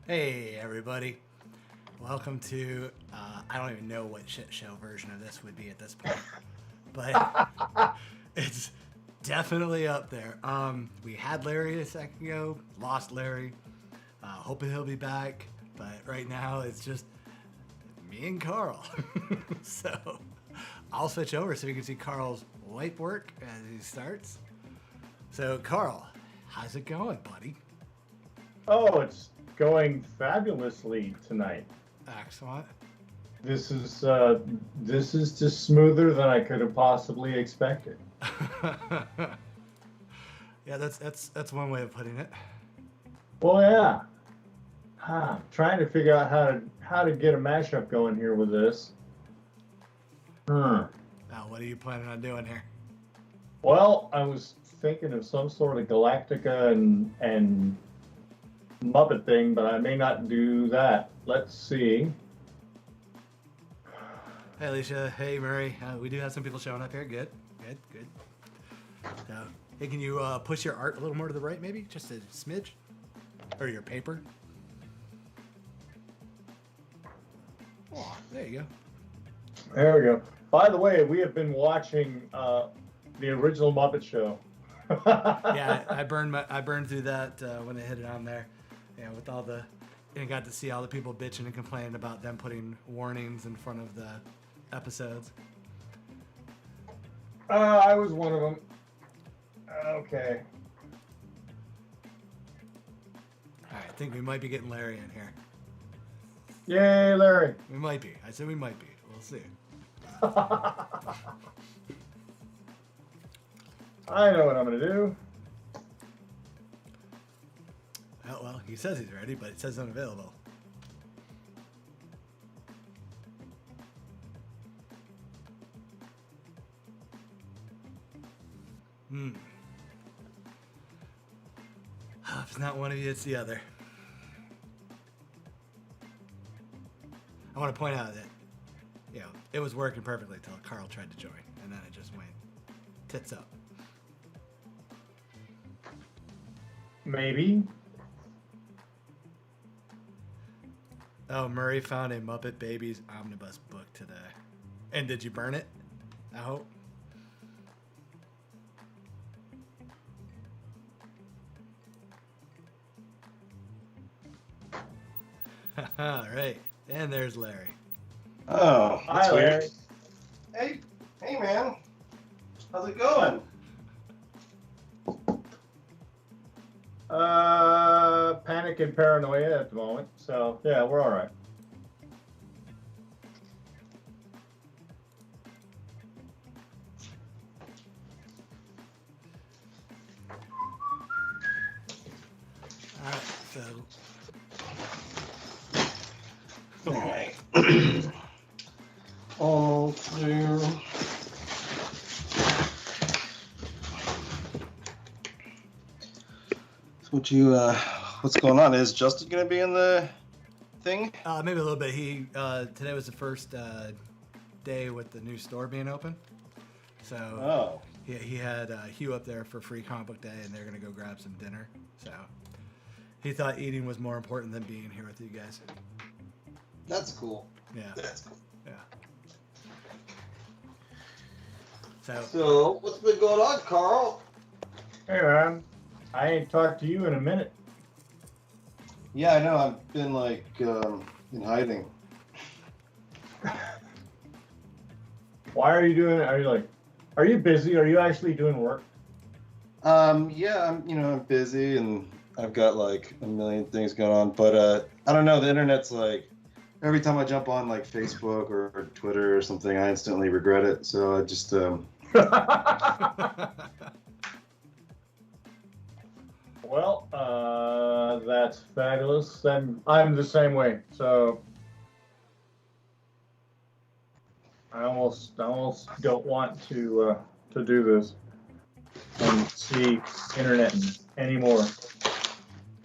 Hey everybody, welcome to, I don't even know what shit show version of this would be at this point, but it's definitely up there. We had Larry a second ago, lost Larry, hoping he'll be back, but right now it's just me and Karl. So I'll switch over so you can see Karl's wipe work as he starts. So Karl, how's it going, buddy? Oh, it's going fabulously tonight. Excellent. This is just smoother than I could have possibly expected. Yeah, that's one way of putting it. Well, yeah. Trying to figure out how to get a mashup going here with this. Now, what are you planning on doing here? Well, I was thinking of some sort of Galactica and Muppet thing, but I may not do that. Let's see. Hey, Alicia. Hey, Murray. We do have some people showing up here. Good. So, hey, can you push your art a little more to the right, maybe? Just a smidge? Or your paper? Oh, there you go. There we go. By the way, we have been watching the original Muppet Show. Yeah, I burned through that when I hit it on there. Yeah, with all the, and I got to see all the people bitching and complaining about them putting warnings in front of the episodes. I was one of them. Okay. All right, I think we might be getting Larry in here. Yay, Larry. We might be. I said we might be. We'll see. I know what I'm going to do. Oh, well, he says he's ready, but it says unavailable. If it's not one of you, it's the other. I want to point out that, it was working perfectly until Karl tried to join, and then it just went tits up. Maybe. Oh, Murray found a Muppet Babies omnibus book today. And did you burn it? I hope. All right. And there's Larry. Oh, that's Hi, weird. Larry. Hey, man. How's it going? Panic and paranoia at the moment. So, yeah, we're all right. All right. So, All right. All clear. So what's going on? Is Justin going to be in the thing? maybe a little bit. Today was the first day with the new store being open. So he had Hugh up there for free comic book day, and they're going to go grab some dinner. So he thought eating was more important than being here with you guys. That's cool. Yeah. That's cool. Yeah. So what's been going on, Karl? Hey, man. I ain't talked to you in a minute. Yeah, I know. I've been in hiding. Why are you doing it? Are you busy? Are you actually doing work? Yeah, I'm busy and I've got a million things going on, but I don't know. The internet's every time I jump on Facebook or Twitter or something, I instantly regret it. So I just Well, that's fabulous. I'm the same way. So I almost don't want to do this and see internet anymore.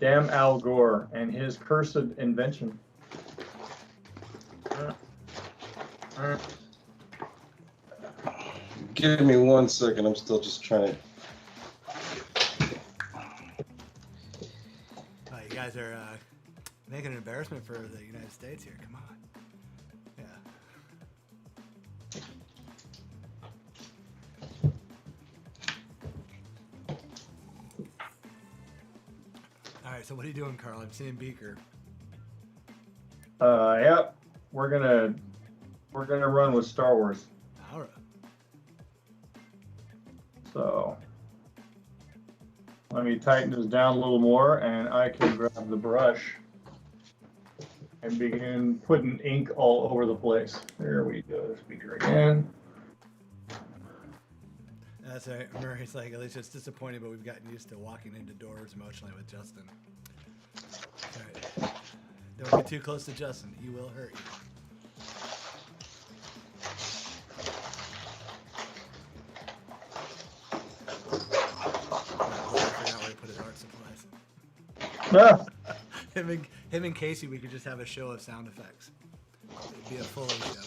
Damn Al Gore and his cursed invention. give me 1 second. I'm still just trying to. You guys are Make an embarrassment for the United States here. Come on. Yeah. All right. So what are you doing, Karl? I'm seeing Beaker. Yep. We're gonna run with Star Wars. All right. So let me tighten this down a little more, and I can grab the brush and begin putting ink all over the place. There we go. Speaker again. That's all right. Murray's like, at least it's disappointing, but we've gotten used to walking into doors emotionally with Justin. All right. Don't get too close to Justin. He will hurt you. I forgot where he put his art supplies. Ah, Him and Casey, we could just have a show of sound effects. It'd be a Foley show.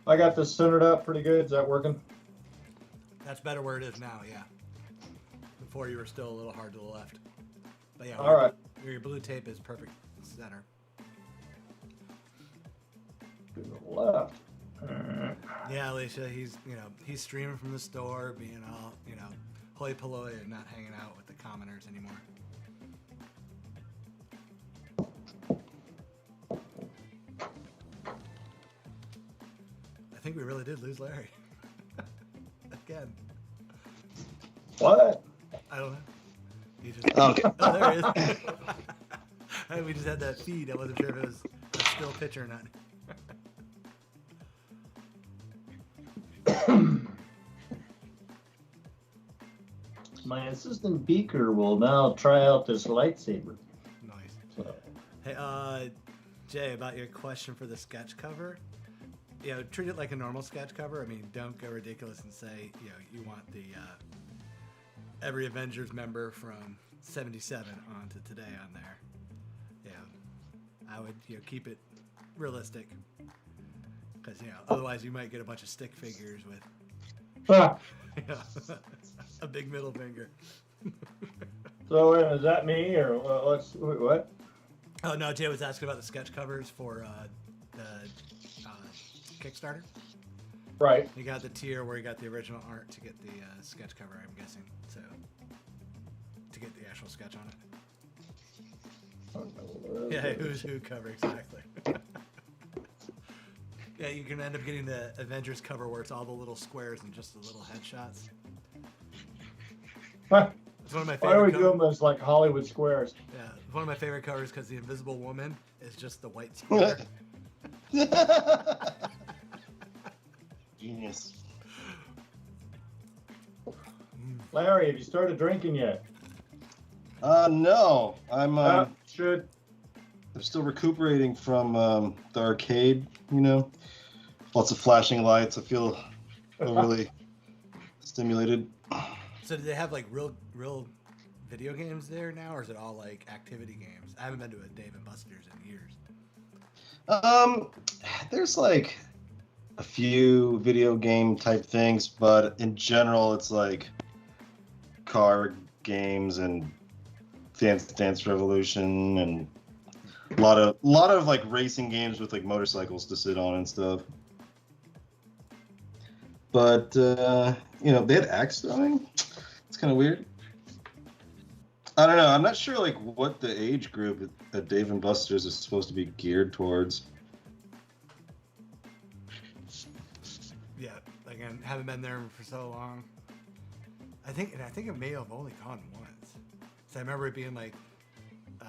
I got this centered up pretty good. Is that working? That's better where it is now, yeah. Before you were still a little hard to the left. But yeah, All right. Your blue tape is perfect center. To the left. Yeah, Alicia, he's streaming from the store, being all, hoi polloi and not hanging out with the commoners anymore. I think we really did lose Larry. Again. What? I don't know. He just, Okay. Oh, there he is. We just had that feed. I wasn't sure if it was a still picture or not. My assistant Beaker will now try out this lightsaber. Nice. So, Hey, Jay, about your question for the sketch cover. Treat it like a normal sketch cover. I mean, don't go ridiculous and say, you want the every Avengers member from 77 on to today on there. I would, keep it realistic. Because, otherwise you might get a bunch of stick figures with a big middle finger. So is that me or what? Oh, no, Jay was asking about the sketch covers for the Kickstarter. Right. You got the tier where you got the original art to get the sketch cover, I'm guessing. So, to get the actual sketch on it. Yeah, who's who cover, exactly. Yeah, you can end up getting the Avengers cover where it's all the little squares and just the little headshots. It's one of my favorite. Why do we do them as like Hollywood squares? Yeah, it's one of my favorite covers because the Invisible Woman is just the white square. Genius. Larry, have you started drinking yet? No. I'm Should. I'm still recuperating from the arcade, Lots of flashing lights. I feel overly stimulated. So do they have like real video games there now, or is it all like activity games? I haven't been to a Dave and Buster's in years. There's like a few video game type things, but in general, it's like car games and Dance Revolution and a lot of like racing games with like motorcycles to sit on and stuff. But they had axe throwing. It's kind of weird. I don't know. I'm not sure like what the age group at Dave and Buster's is supposed to be geared towards. Yeah, again, haven't been there for so long. I think it may have only gone once. So I remember it being like a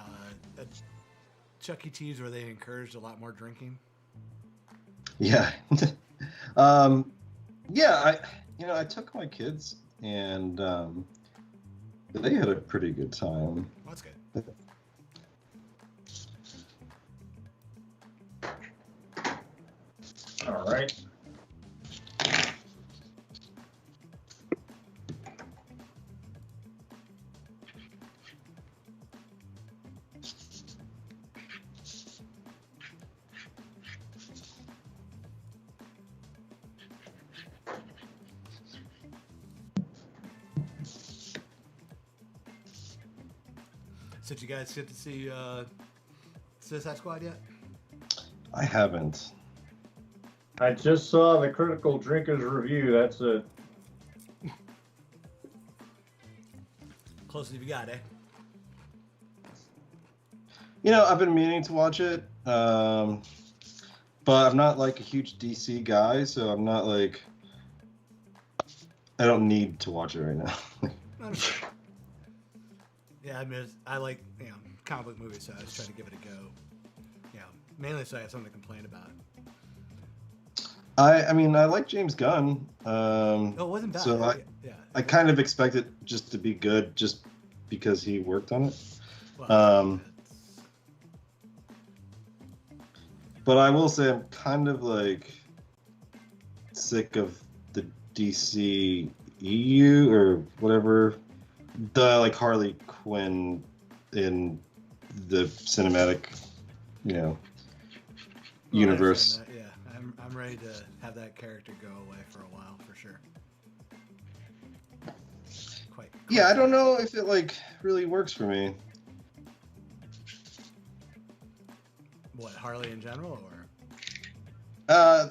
Chuck E. Cheese where they encouraged a lot more drinking. Yeah. I took my kids and they had a pretty good time. Well, that's good. All right. So did you guys get to see Suicide Squad yet? I haven't. I just saw the Critical Drinkers review. That's it. Closest you got, eh? You know, I've been meaning to watch it, but I'm not like a huge DC guy, so I'm not like. I don't need to watch it right now. Yeah, I mean, I like comic book movies, so I was trying to give it a go. Mainly so I have something to complain about. I mean, I like James Gunn. Oh, it wasn't bad. So I kind of expect it just to be good, just because he worked on it. Well, But I will say I'm kind of like sick of the DC EU or whatever, the like Harley Quinn in the cinematic, universe. Yeah, I'm ready to have that character go away for a while for sure. Quite Yeah, I don't know if it like really works for me. What, Harley in general, or?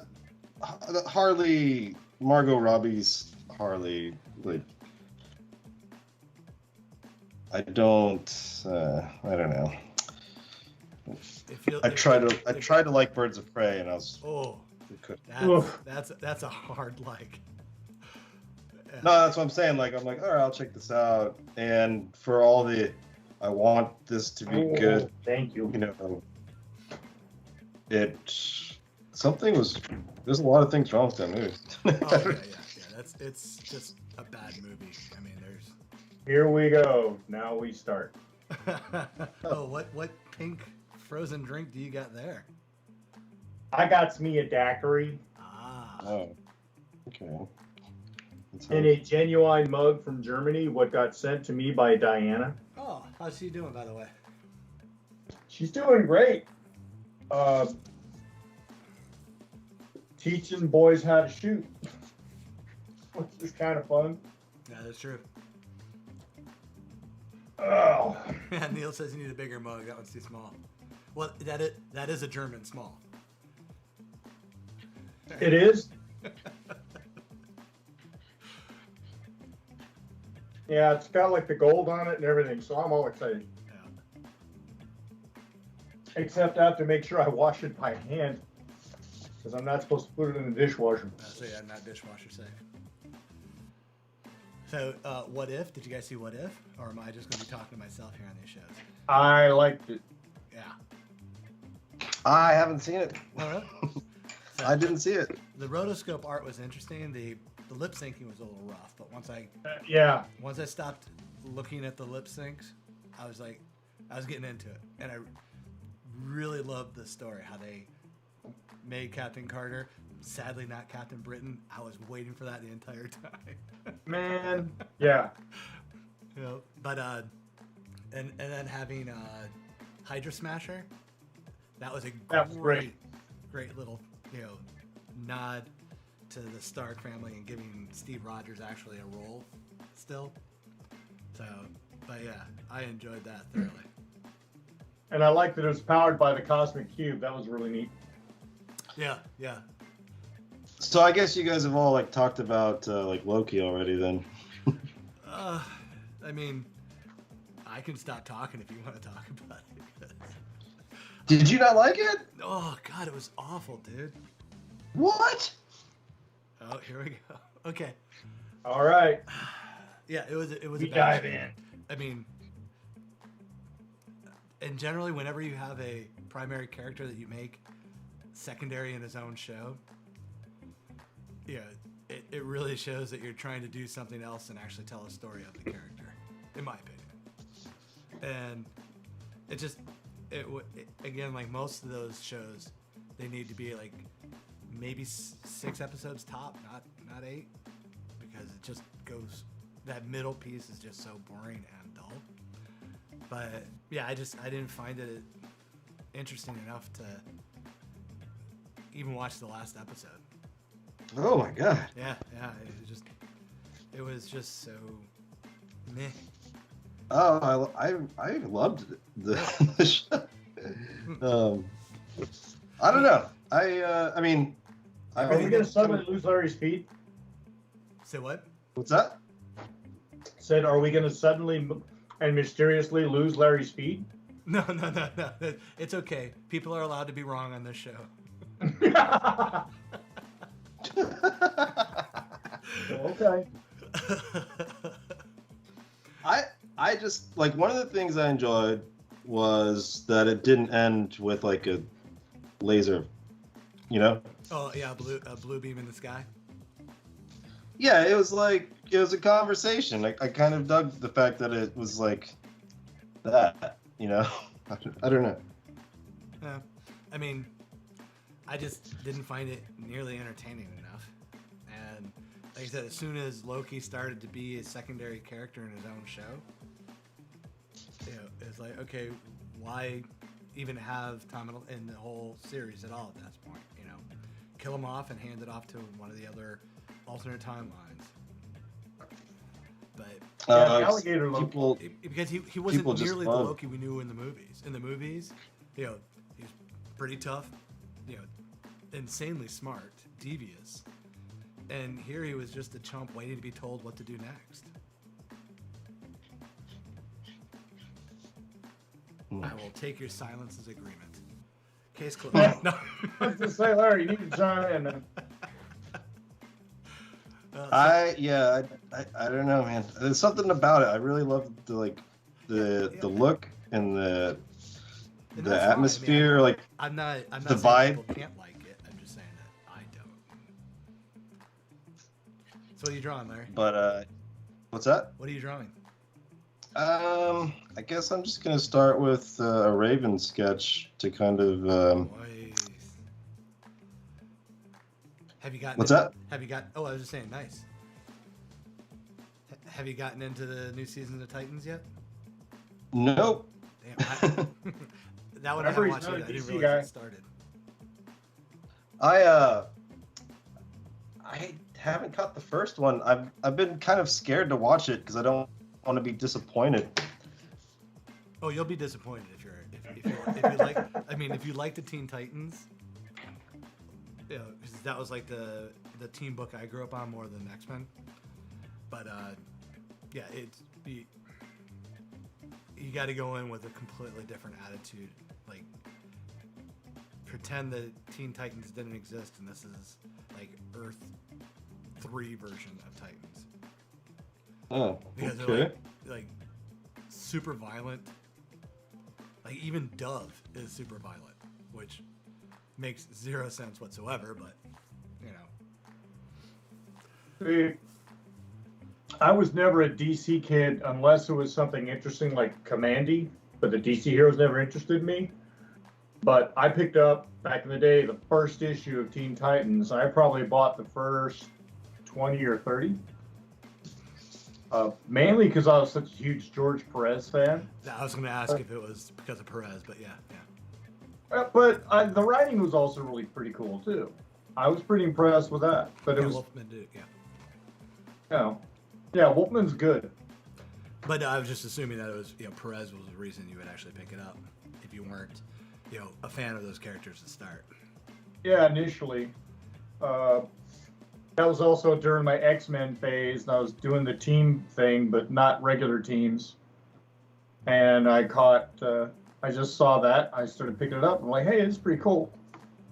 Harley, Margot Robbie's Harley, like, I don't know. I tried to like Birds of Prey, and I was. Oh, that's a hard like. Yeah. No, that's what I'm saying. Like, I'm like, all right, I'll check this out, and for all I want this to be good. Thank you. There's a lot of things wrong with that movie. It's just a bad movie. I mean, there's. Here we go. Now we start. Oh, what pink frozen drink do you got there? I got me a daiquiri. Ah. Oh, okay. In a genuine mug from Germany, what got sent to me by Diana. Oh, how's she doing, by the way? She's doing great. Teaching boys how to shoot, which is kind of fun. Yeah, that's true. Oh. Yeah, Neil says you need a bigger mug. That one's too small. Well, that is a German small. It is? Yeah, it's got like the gold on it and everything, so I'm all excited. Yeah. Except I have to make sure I wash it by hand, because I'm not supposed to put it in the dishwasher. So yeah, not dishwasher safe. So, What If? Did you guys see What If? Or am I just going to be talking to myself here on these shows? I liked it. Yeah. I haven't seen it. Oh, really? So, I didn't see it. The rotoscope art was interesting. The lip syncing was a little rough, but once I stopped looking at the lip syncs, I was getting into it, and I really loved the story. How they made Captain Carter, sadly not Captain Britain. I was waiting for that the entire time. Man, yeah. But and then having Hydra Smasher, that was a great little nod to the Stark family and giving Steve Rogers actually a role still. So, but yeah, I enjoyed that thoroughly. And I liked that it was powered by the Cosmic Cube. That was really neat. Yeah. So I guess you guys have all like talked about like Loki already then. I mean, I can stop talking if you want to talk about it. Did you not like it? Oh God, it was awful, dude. What? Oh, here we go. Okay. All right. Yeah, it was. We dive in. I mean, and generally, whenever you have a primary character that you make secondary in his own show, it really shows that you're trying to do something else and actually tell a story of the character, in my opinion. And again, like most of those shows, they need to be like maybe 6 episodes top, not 8, because it just goes. That middle piece is just so boring and dull. But yeah, I didn't find it interesting enough to even watch the last episode. Oh my God. Yeah, it was just so meh. Oh, I loved the show. I don't know. I mean, Are we I gonna suddenly lose Larry Speed? Say what? what's that? Said, are we gonna suddenly and mysteriously lose Larry Speed? No. It's okay. People are allowed to be wrong on this show. Okay. I just like one of the things I enjoyed was that it didn't end with like a laser, you know? Oh yeah, a blue beam in the sky. Yeah, it was like it was a conversation. I kind of dug the fact that it was like that, you know? I don't know. Yeah, I mean, I just didn't find it nearly entertaining enough. And like I said, as soon as Loki started to be a secondary character in his own show, it's like, okay, why even have Tom in the whole series at all at this point? Kill him off and hand it off to one of the other alternate timelines. But the alligator Loki. people, because he wasn't people just nearly the love- Loki we knew in the movies. In the movies, he's pretty tough, insanely smart, devious. And here he was just a chump waiting to be told what to do next. I will take your silence as agreement. Case closed. No. I was gonna say, Larry, you need to chime in. Man. I don't know, man. There's something about it. I really love the look and the And that's fine. atmosphere. Like I'm not the saying vibe. people can't like it. I'm just saying that I don't. So what are you drawing, Larry? But what's that? What are you drawing? I guess I'm just gonna start with a Raven sketch to kind of. Nice. Have you gotten? What's that? Have you got? Oh, I was just saying, nice. Have you gotten into the new season of Titans yet? Nope. Damn, that one I haven't watched yet. I didn't realize it started. I haven't caught the first one. I've been kind of scared to watch it because I don't want to be disappointed. Oh, you'll be disappointed if you like. I mean, if you like the Teen Titans, because that was like the teen book I grew up on more than X-Men. But yeah, you got to go in with a completely different attitude. Like, pretend the Teen Titans didn't exist, and this is like Earth 3 version of Titans. Oh, Because okay. they're like super violent. Like even Dove is super violent, which makes zero sense whatsoever. But See, I was never a DC kid unless it was something interesting like Commandy, but the DC heroes never interested me. But I picked up, back in the day, the first issue of Teen Titans. I probably bought the first 20 or 30. Mainly because I was such a huge George Perez fan. I was going to ask if it was because of Perez, but yeah. But the writing was also really pretty cool too. I was pretty impressed with that. But it was, Wolfman did, yeah. Yeah, Wolfman's good. But I was just assuming that it was, Perez was the reason you would actually pick it up if you weren't, a fan of those characters to start. Yeah, initially. That was also during my X-Men phase, and I was doing the team thing, but not regular teams. And I just saw that. I started picking it up. I'm like, hey, it's pretty cool.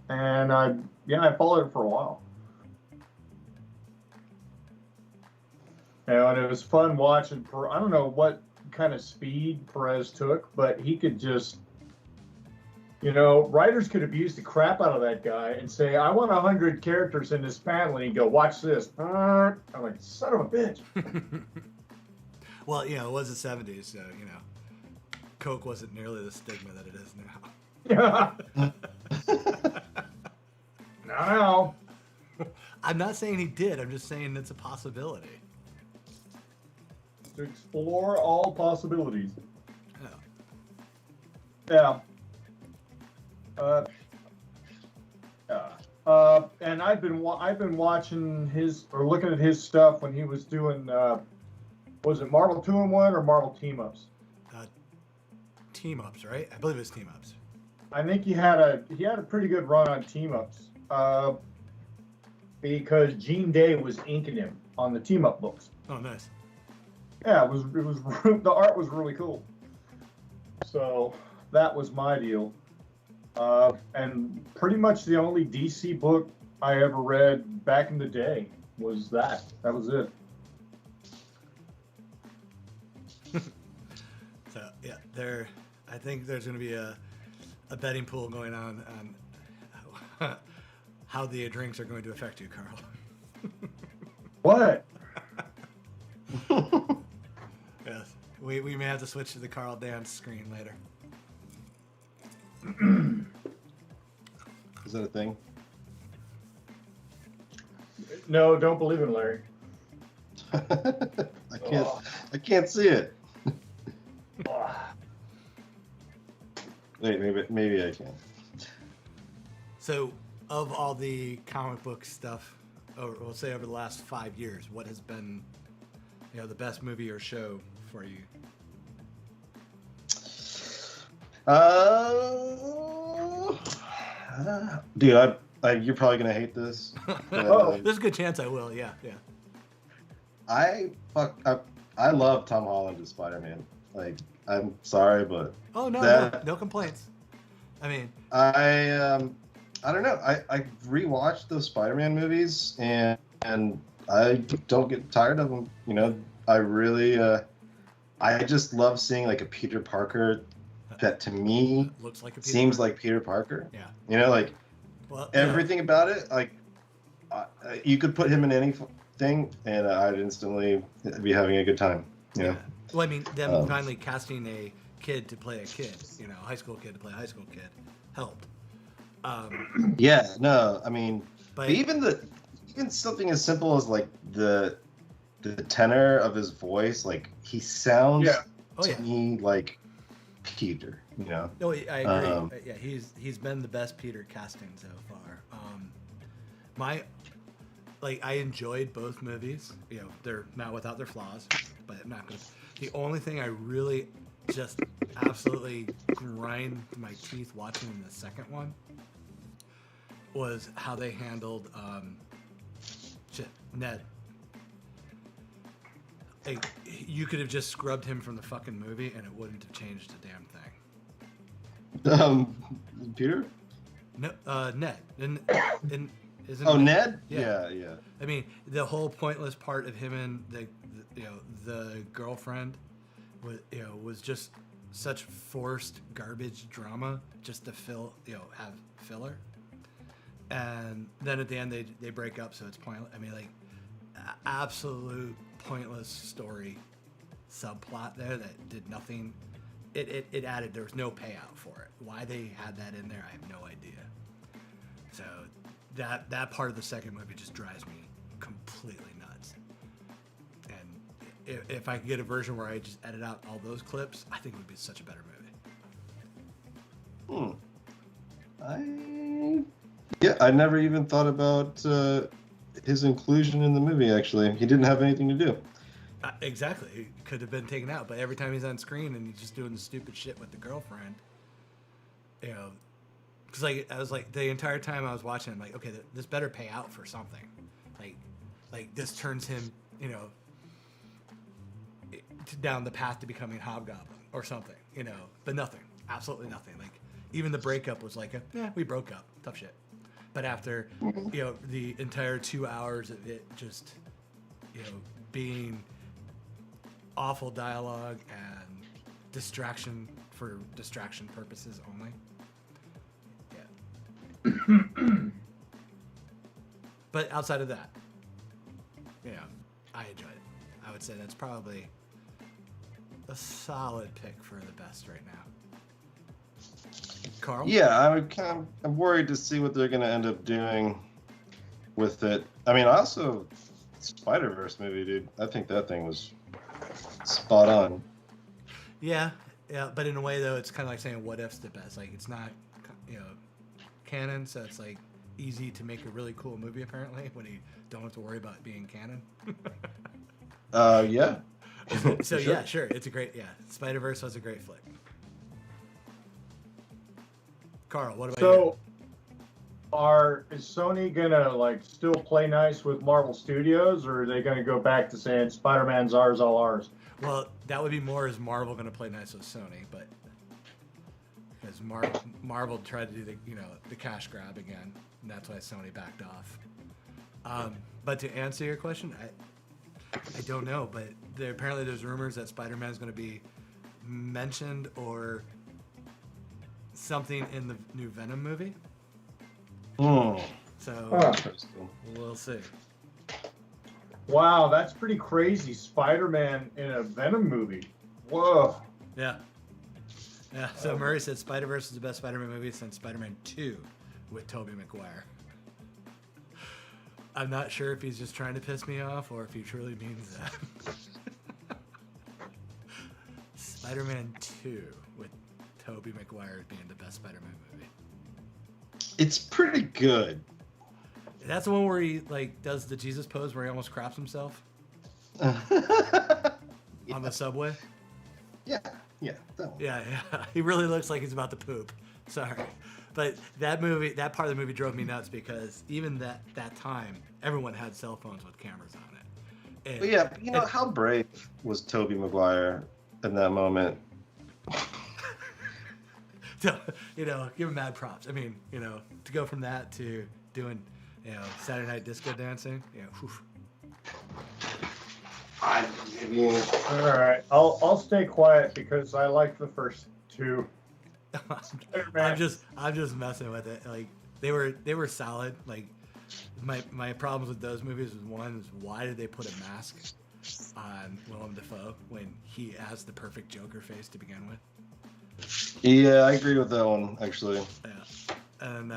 And I followed it for a while. And it was fun watching. I don't know what kind of speed Perez took, but he could just, writers could abuse the crap out of that guy and say, I want 100 characters in this panel, and he'd go, watch this. I'm like, son of a bitch. Well, it was the 70s, so, Coke wasn't nearly the stigma that it is now. Yeah. No. I'm not saying he did. I'm just saying it's a possibility. To explore all possibilities. Yeah. Yeah. And I've been watching looking at his stuff when he was doing Was it Marvel 2-in-1 or Marvel Team Ups? Team ups, right? I believe it was team ups. I think he had a pretty good run on Team Ups because Gene Day was inking him on the Team Up books. Oh, nice. Yeah, it was the art was really cool. So that was my deal. And pretty much the only DC book I ever read back in the day was that. That was it. So yeah, I think there's going to be a betting pool going on how the drinks are going to affect you, Karl. What? Yes, we may have to switch to the Karl dance screen later. Is that a thing? No, don't believe in Larry. I can't see it. Wait, maybe I can. So, of all the comic book stuff, or we'll say over the last 5 years, what has been, the best movie or show for you? Dude, you're probably gonna hate this. But, There's a good chance I will. Yeah. I love Tom Holland as Spider-Man. Like, I'm sorry, but Oh no, no complaints. I mean, I don't know. I rewatched those Spider-Man movies and I don't get tired of them. I really I just love seeing like a Peter Parker that to me looks like seems like Peter Parker. Yeah. Like everything about it. Like you could put him in anything, and I'd instantly be having a good time. Yeah. Well, I mean, them finally casting a kid to play a kid, a high school kid to play a high school kid, helped. Yeah. No. I mean, but even something as simple as like the tenor of his voice, like he sounds to me like Peter. No, I agree. Yeah, he's been the best Peter casting so far. I enjoyed both movies. They're not without their flaws, but I'm not gonna. The only thing I really just absolutely grind my teeth watching the second one was how they handled Ned. Like, you could have just scrubbed him from the fucking movie and it wouldn't have changed a damn thing. Peter? No, Ned. And isn't Ned? Yeah. Yeah. I mean, the whole pointless part of him and the girlfriend was just such forced garbage drama just to have filler. And then at the end they break up, so it's pointless. I mean, like, absolute pointless story subplot there that did nothing. It added, there was no payout for it. Why they had that in there, I have no idea. So that part of the second movie just drives me completely nuts. And if I could get a version where I just edit out all those clips, I think it would be such a better movie. I never even thought about his inclusion in the movie. Actually, he didn't have anything to do. Exactly, it could have been taken out, but every time he's on screen and he's just doing the stupid shit with the girlfriend, because I was like, the entire time I was watching, I'm like, okay, this better pay out for something, like this turns him, down the path to becoming Hobgoblin or something, but nothing, absolutely nothing. Like, even the breakup was like, we broke up, tough shit. But after, the entire 2 hours of it just, being awful dialogue and distraction for distraction purposes only. Yeah. But outside of that, I enjoyed it. I would say that's probably a solid pick for the best right now. Karl? Yeah, I'm worried to see what they're going to end up doing with it. I mean, also, Spider-Verse movie, dude. I think that thing was spot on. Yeah, but in a way, though, it's kind of like saying what if's the best. Like, it's not, canon, so it's like easy to make a really cool movie apparently when you don't have to worry about being canon. Yeah. So Sure. yeah, sure, it's a great Spider-Verse was a great flick. Carl, what about you? So, is Sony gonna like still play nice with Marvel Studios, or are they gonna go back to saying Spider-Man's ours, all ours? Well, that would be more is Marvel going to play nice with Sony, but because Marvel tried to do the cash grab again, and that's why Sony backed off. But to answer your question, I don't know, but apparently there's rumors that Spider-Man is going to be mentioned or something in the new Venom movie. So we'll see. Wow, that's pretty crazy. Spider-Man in a Venom movie. Whoa. Yeah. Yeah. So Murray said Spider-Verse is the best Spider-Man movie since Spider-Man 2 with Tobey Maguire. I'm not sure if he's just trying to piss me off or if he truly means that. Spider-Man 2 with Tobey Maguire being the best Spider-Man movie. It's pretty good. That's the one where he does the Jesus pose where he almost craps himself Yeah. on the subway. Yeah, that one. Yeah. He really looks like he's about to poop. Sorry. But that part of the movie drove me nuts because even that time, everyone had cell phones with cameras on it. And, But yeah, how brave was Tobey Maguire in that moment? So, give him mad props. I mean, to go from that to doing, Saturday Night Disco dancing, whew. I mean, All right, I'll stay quiet because I like the first two. I'm just messing with it. Like they were solid. Like my problems with those movies was one is why did they put a mask on Willem Dafoe when he has the perfect Joker face to begin with? yeah, I agree with that one actually. Yeah, and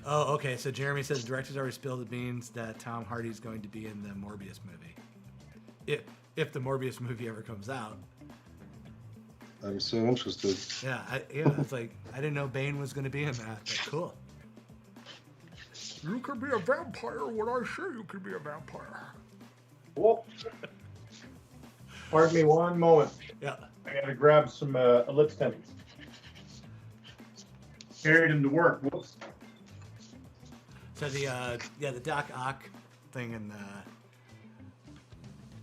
oh, okay. So Jeremy says the director's already spilled the beans that Tom Hardy's going to be in the Morbius movie. If the Morbius movie ever comes out. I'm so interested. Yeah, it's like I didn't know Bane was going to be in that, but cool. You can be a vampire when I say you can be a vampire. Whoop. Pardon me one moment. Yeah. I gotta grab some lip stem. Carried him to work. Whoops. So the Doc Ock thing, and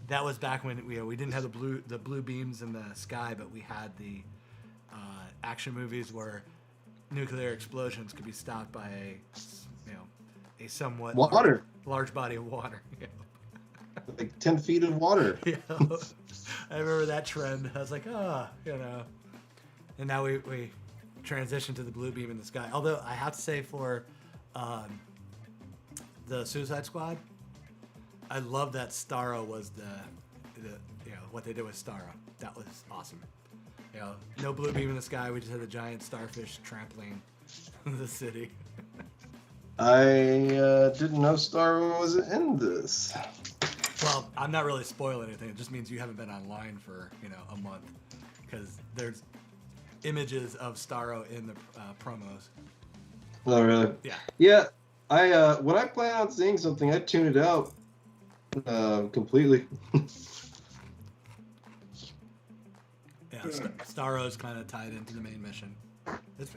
that was back when we didn't have the blue beams in the sky, but we had the action movies where nuclear explosions could be stopped by a somewhat large body of water. Like 10 feet of water. I remember that trend. I was like, and now we transitioned to the blue beam in the sky. Although I have to say for the Suicide Squad, I love that Starro was the what they did with Starro. That was awesome. No blue beam in the sky. We just had a giant starfish trampling the city. I didn't know Starro was in this. Well, I'm not really spoiling anything. It just means you haven't been online for a month because there's images of Starro in the promos. Oh, really? Yeah. Yeah. When I plan on seeing something, I tune it out completely. Yeah, Starro's kind of tied into the main mission.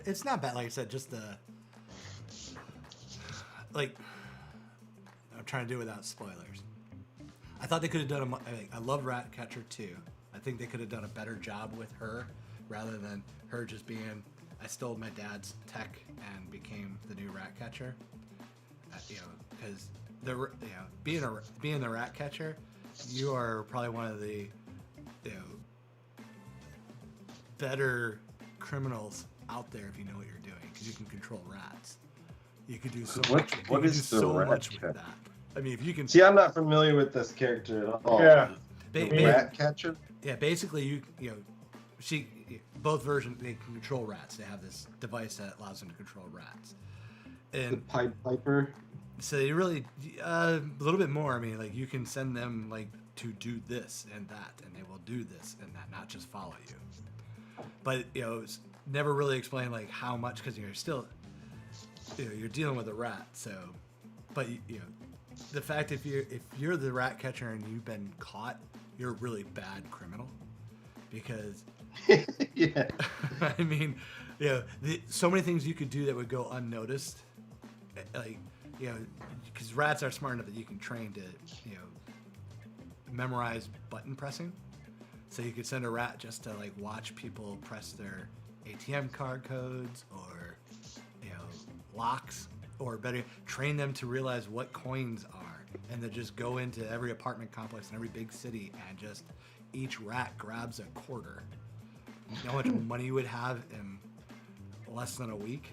It's not bad, like I said. Just I'm trying to do it without spoilers. I thought they could have done I love Ratcatcher 2. I think they could have done a better job with her rather than her just being I stole my dad's tech and became the new Ratcatcher. Because being the Ratcatcher, you are probably one of the better criminals out there if you know what you're doing because you can control rats. You could do so much. What is the much with that. I mean, if you can see, I'm not familiar with this character at all. Yeah. The Ratcatcher. Yeah, basically, she both versions they can control rats. They have this device that allows them to control rats. And The Pied Piper. so you really a little bit more. I mean, you can send them to do this and that, and they will do this and that, not just follow you. But it's never really explained how much because you're still you're dealing with a rat. So, but the fact if you're the rat catcher and you've been caught, you're a really bad criminal, because Yeah. I mean, so many things you could do that would go unnoticed, like because rats are smart enough that you can train to memorize button pressing, so you could send a rat just to like watch people press their ATM card codes or locks, or better, train them to realize what coins are, and then just go into every apartment complex in every big city and just each rat grabs a quarter. You know how much money you would have in less than a week?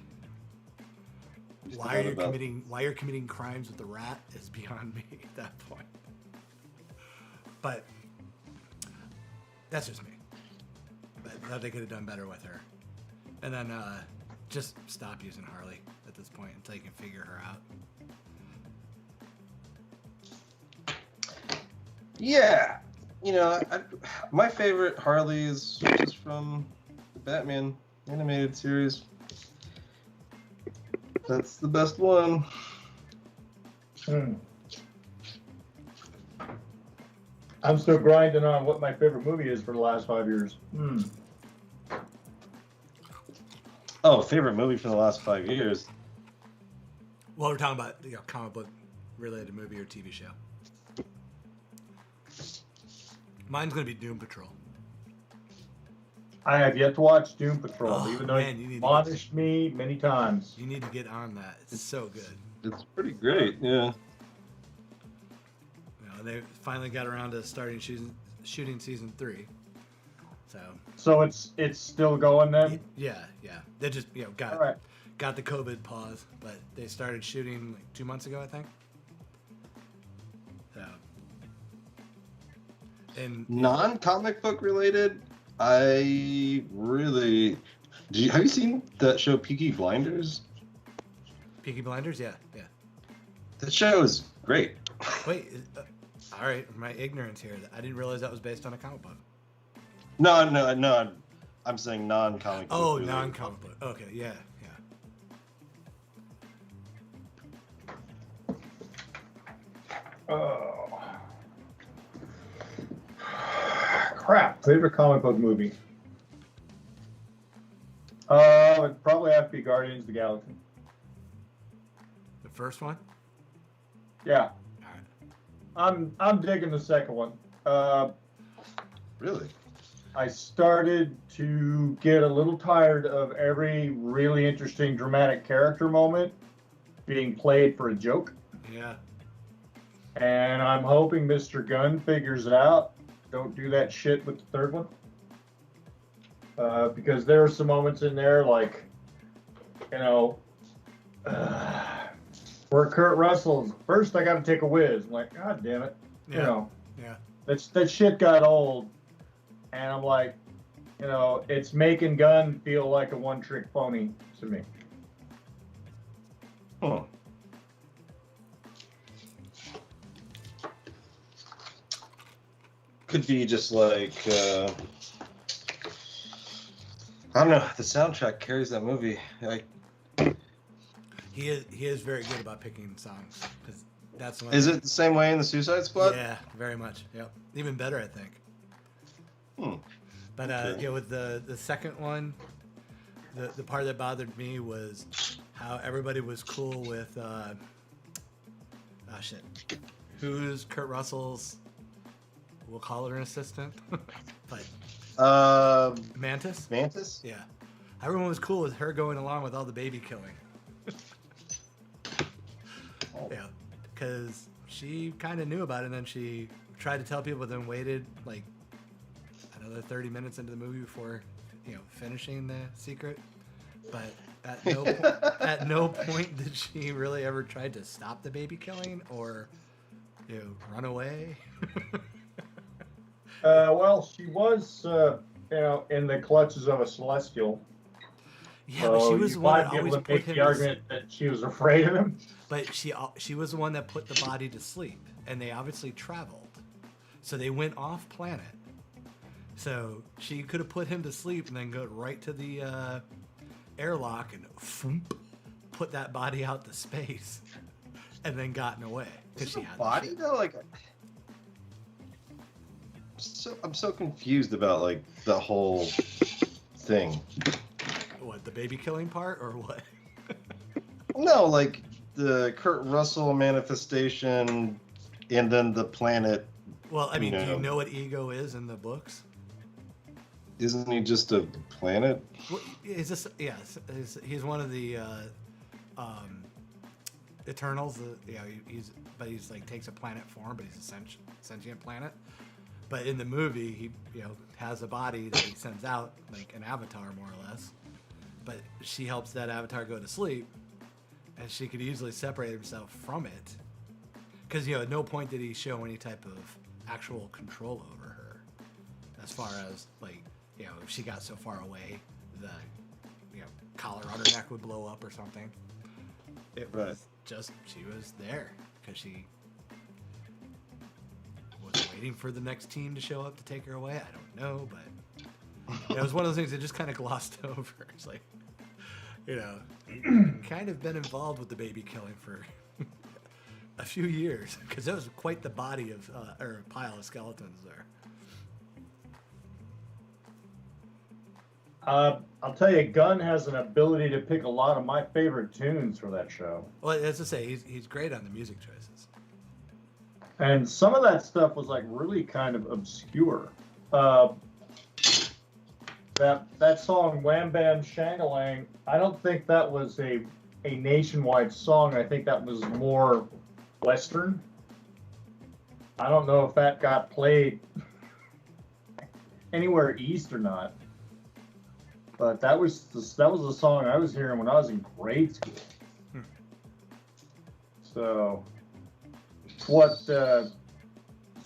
Why you're committing crimes with the rat is beyond me at that point. But that's just me. But I thought they could have done better with her. And then just stop using Harley at this point until you can figure her out. Yeah. My favorite Harley is just from the Batman animated series. That's the best one. I'm still grinding on what my favorite movie is for the last 5 years. Oh, favorite movie for the last 5 years. Well, we're talking about comic book related movie or TV show. Mine's gonna be Doom Patrol. I have yet to watch Doom Patrol, even though man, you admonished me many times. You need to get on that. It's so good. It's pretty great, yeah. They finally got around to starting shooting season 3. So it's still going then? Yeah. They just got the COVID pause, but they started shooting like 2 months ago, I think. So, and non-comic book related, I really have you seen that show Peaky Blinders? Peaky Blinders, yeah. That show is great. Wait, all right, my ignorance here. I didn't realize that was based on a comic book. No, I'm saying non-comic book. Oh, non-comic book. Okay, yeah. Oh. Crap. Favorite comic book movie? It'd probably have to be Guardians of the Galaxy. The first one? Yeah. All right. I'm digging the second one. Really? I started to get a little tired of every really interesting dramatic character moment being played for a joke. Yeah. And I'm hoping Mr. Gunn figures it out. Don't do that shit with the third one. Because there are some moments in there like, where Kurt Russell's, first I got to take a whiz. I'm like, God damn it. Yeah. That shit got old. And I'm like, it's making Gunn feel like a one-trick pony to me. Huh. Could be just like, I don't know, the soundtrack carries that movie. He is very good about picking songs, because that's one. Is it the same way in the Suicide Squad? Yeah, very much. Yep, even better, I think. But Okay. with the second one, the part that bothered me was how everybody was cool with who's Kurt Russell's, we'll call her an assistant, but Mantis. Yeah. Everyone was cool with her going along with all the baby killing. Yeah, because she kind of knew about it, and then she tried to tell people, then waited like another 30 minutes into the movie before finishing the secret. But at no point did she really ever try to stop the baby killing or run away. Well, she was in the clutches of a celestial. Yeah, but she was the one that always put make him the argument that she was afraid of him. But she was the one that put the body to sleep, and they obviously traveled, so they went off planet. So she could have put him to sleep and then go right to the airlock and put that body out to space, and then gotten away because she had the body ship. though. Like, I'm so confused about like the whole thing. What, the baby killing part or what? No, like the Kurt Russell manifestation, and then the planet. Well, I mean, do you know what ego is in the books? Isn't he just a planet? Well, is this? Yeah, he's one of the Eternals. He's like takes a planet form, but he's a sentient planet. But in the movie, he has a body that he sends out, like an avatar, more or less. But she helps that avatar go to sleep, and she could easily separate himself from it. Because at no point did he show any type of actual control over her, as far as like if she got so far away, the collar on her neck would blow up or something. It was just she was there because she was waiting for the next team to show up to take her away. I don't know, but it was one of those things that just kind of glossed over. It's like, kind of been involved with the baby killing for a few years because that was quite the body of or pile of skeletons there. I'll tell you, Gunn has an ability to pick a lot of my favorite tunes for that show. Well, as I say, he's great on the music choices. And some of that stuff was like really kind of obscure. That song Wham Bam Shangalang, I don't think that was a nationwide song. I think that was more Western. I don't know if that got played anywhere east or not. But that was the song I was hearing when I was in grade school. So it's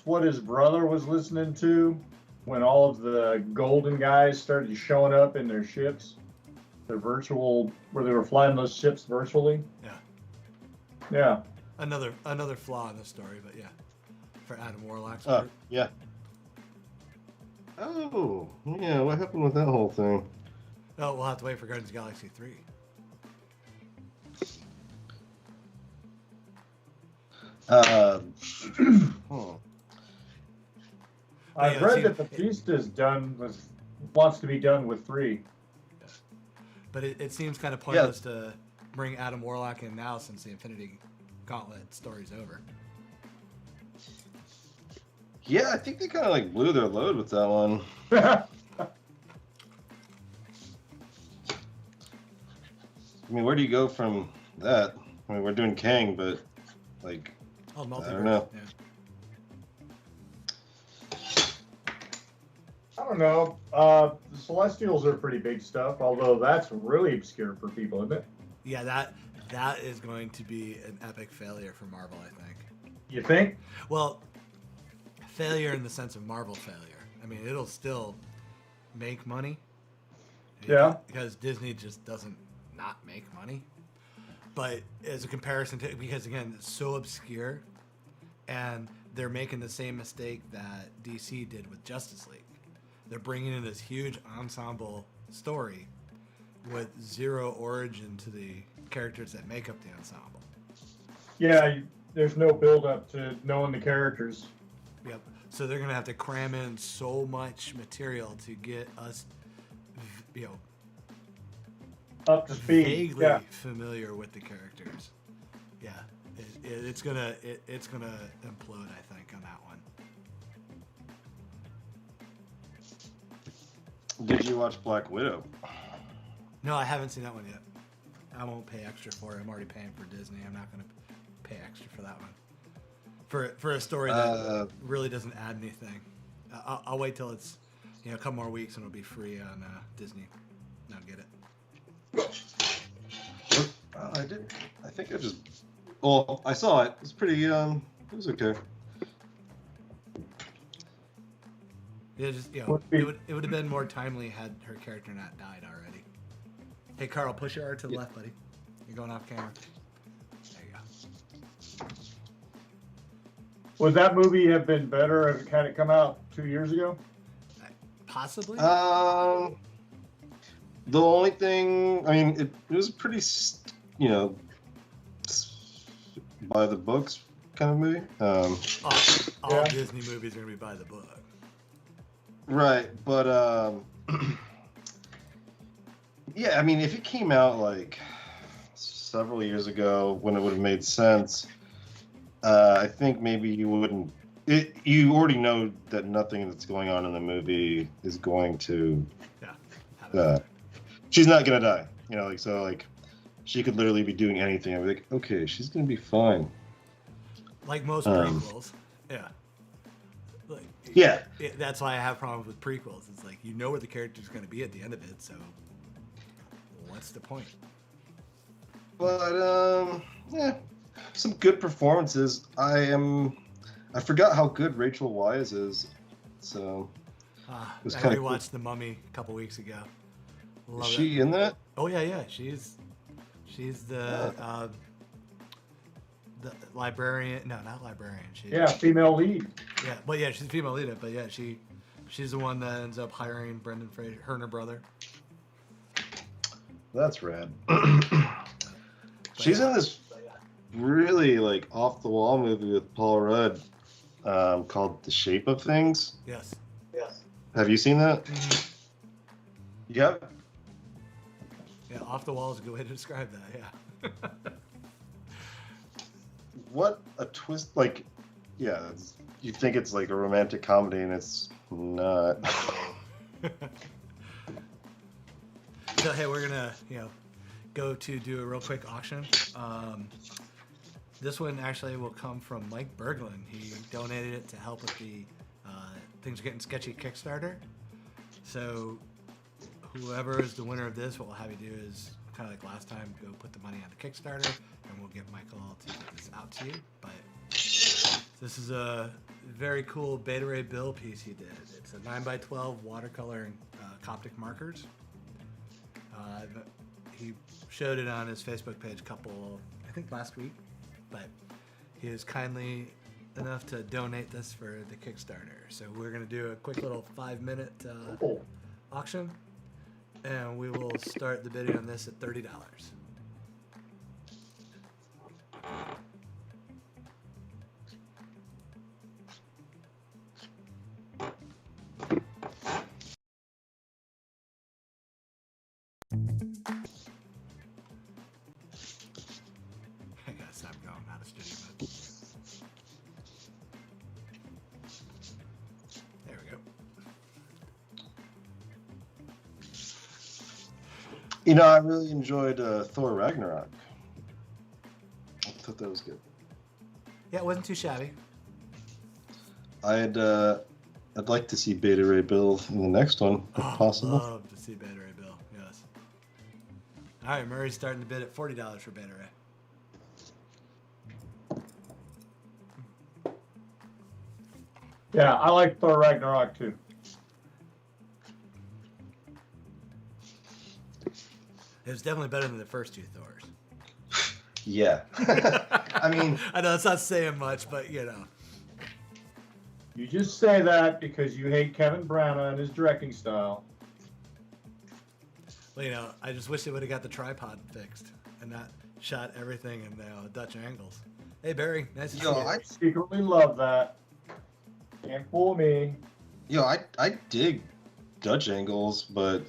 what his brother was listening to when all of the golden guys started showing up in their ships, their virtual, where they were flying those ships virtually. Yeah. Another flaw in the story, but yeah, for Adam Warlock's part. Yeah. Oh, yeah. What happened with that whole thing? Oh, we'll have to wait for Guardians of the Galaxy 3. I've read that Batista's wants to be done with 3. But it seems kind of pointless to bring Adam Warlock in now since the Infinity Gauntlet story's over. Yeah, I think they kind of like blew their load with that one. I mean, where do you go from that? I mean, we're doing Kang, but like, I don't know. Yeah. I don't know. The Celestials are pretty big stuff, although that's really obscure for people, isn't it? Yeah, that is going to be an epic failure for Marvel, I think. You think? Well, failure in the sense of Marvel failure. I mean, it'll still make money. Yeah. Because Disney just doesn't not make money. But as a comparison to, because again, it's so obscure, and they're making the same mistake that DC did with Justice League. They're bringing in this huge ensemble story with zero origin to the characters that make up the ensemble. Yeah, there's no build up to knowing the characters. Yep. So they're going to have to cram in so much material to get us, up to speed. Vaguely familiar with the characters. Yeah, it's gonna implode, I think, on that one. Did you watch Black Widow? No, I haven't seen that one yet. I won't pay extra for it. I'm already paying for Disney. I'm not gonna pay extra for that one. For a story that really doesn't add anything. I'll wait till it's a couple more weeks and it'll be free on Disney. And I'll get it. I did. I think I just. Well, I saw it. It was pretty. It was okay. Yeah, just it would have been more timely had her character not died already. Hey, Karl, push your R to the left, buddy. You're going off camera. There you go. Would that movie have been better if it had it come out 2 years ago? Possibly. The only thing, I mean, it was pretty, by the books kind of movie. All Disney movies are gonna be by the book. Right, but yeah, I mean, if it came out like several years ago when it would have made sense, I think maybe you wouldn't. You already know that nothing that's going on in the movie is going to. Yeah. She's not gonna die, you know. Like so, like she could literally be doing anything. I'd be like, okay, she's gonna be fine. Like most prequels. Yeah. Like, Yeah. That's why I have problems with prequels. It's like you know where the character's going to be at the end of it, so what's the point? But yeah, some good performances. I forgot how good Rachel Weisz is, so I kind of rewatched The Mummy a couple weeks ago. Is she in that? Oh yeah. She's the librarian. No, not librarian. Female lead. Yeah, but yeah, she's a female lead. But yeah, she's the one that ends up hiring Brendan Fraser, her and her brother. That's rad. She's in this really like off the wall movie with Paul Rudd called The Shape of Things. Yes. Have you seen that? Mm-hmm. Yep. Yeah, off the wall is a good way to describe that. Yeah. What a twist! Like, yeah, you think it's like a romantic comedy, and it's not. So hey, we're gonna go to do a real quick auction. This one actually will come from Mike Berglund. He donated it to help with the Things Are Getting Sketchy Kickstarter. So whoever is the winner of this, what we'll have you do is kind of like last time, go put the money on the Kickstarter, and we'll get Michael to get this out to you. But this is a very cool Beta Ray Bill piece he did. It's a 9x12 watercolor and Coptic markers. He showed it on his Facebook page I think last week, but he was kindly enough to donate this for the Kickstarter. So we're going to do a quick little 5-minute auction, and we will start the bidding on this at $30. I gotta stop going out of studio mode. There we go. You know, I really enjoyed Thor Ragnarok. I thought that was good. Yeah, it wasn't too shabby. I'd like to see Beta Ray Bill in the next one, if possible. I'd love to see Beta Ray Bill, yes. All right, Murray's starting to bid at $40 for Beta Ray. Yeah, I like Thor Ragnarok too. It was definitely better than the first two Thors. Yeah. I mean, I know it's not saying much, but you know. You just say that because you hate Kevin Branagh and his directing style. Well, you know, I just wish they would have got the tripod fixed and not shot everything in Dutch angles. Hey, Barry, nice to see you. I secretly love that. Can't fool me. I dig Dutch angles, but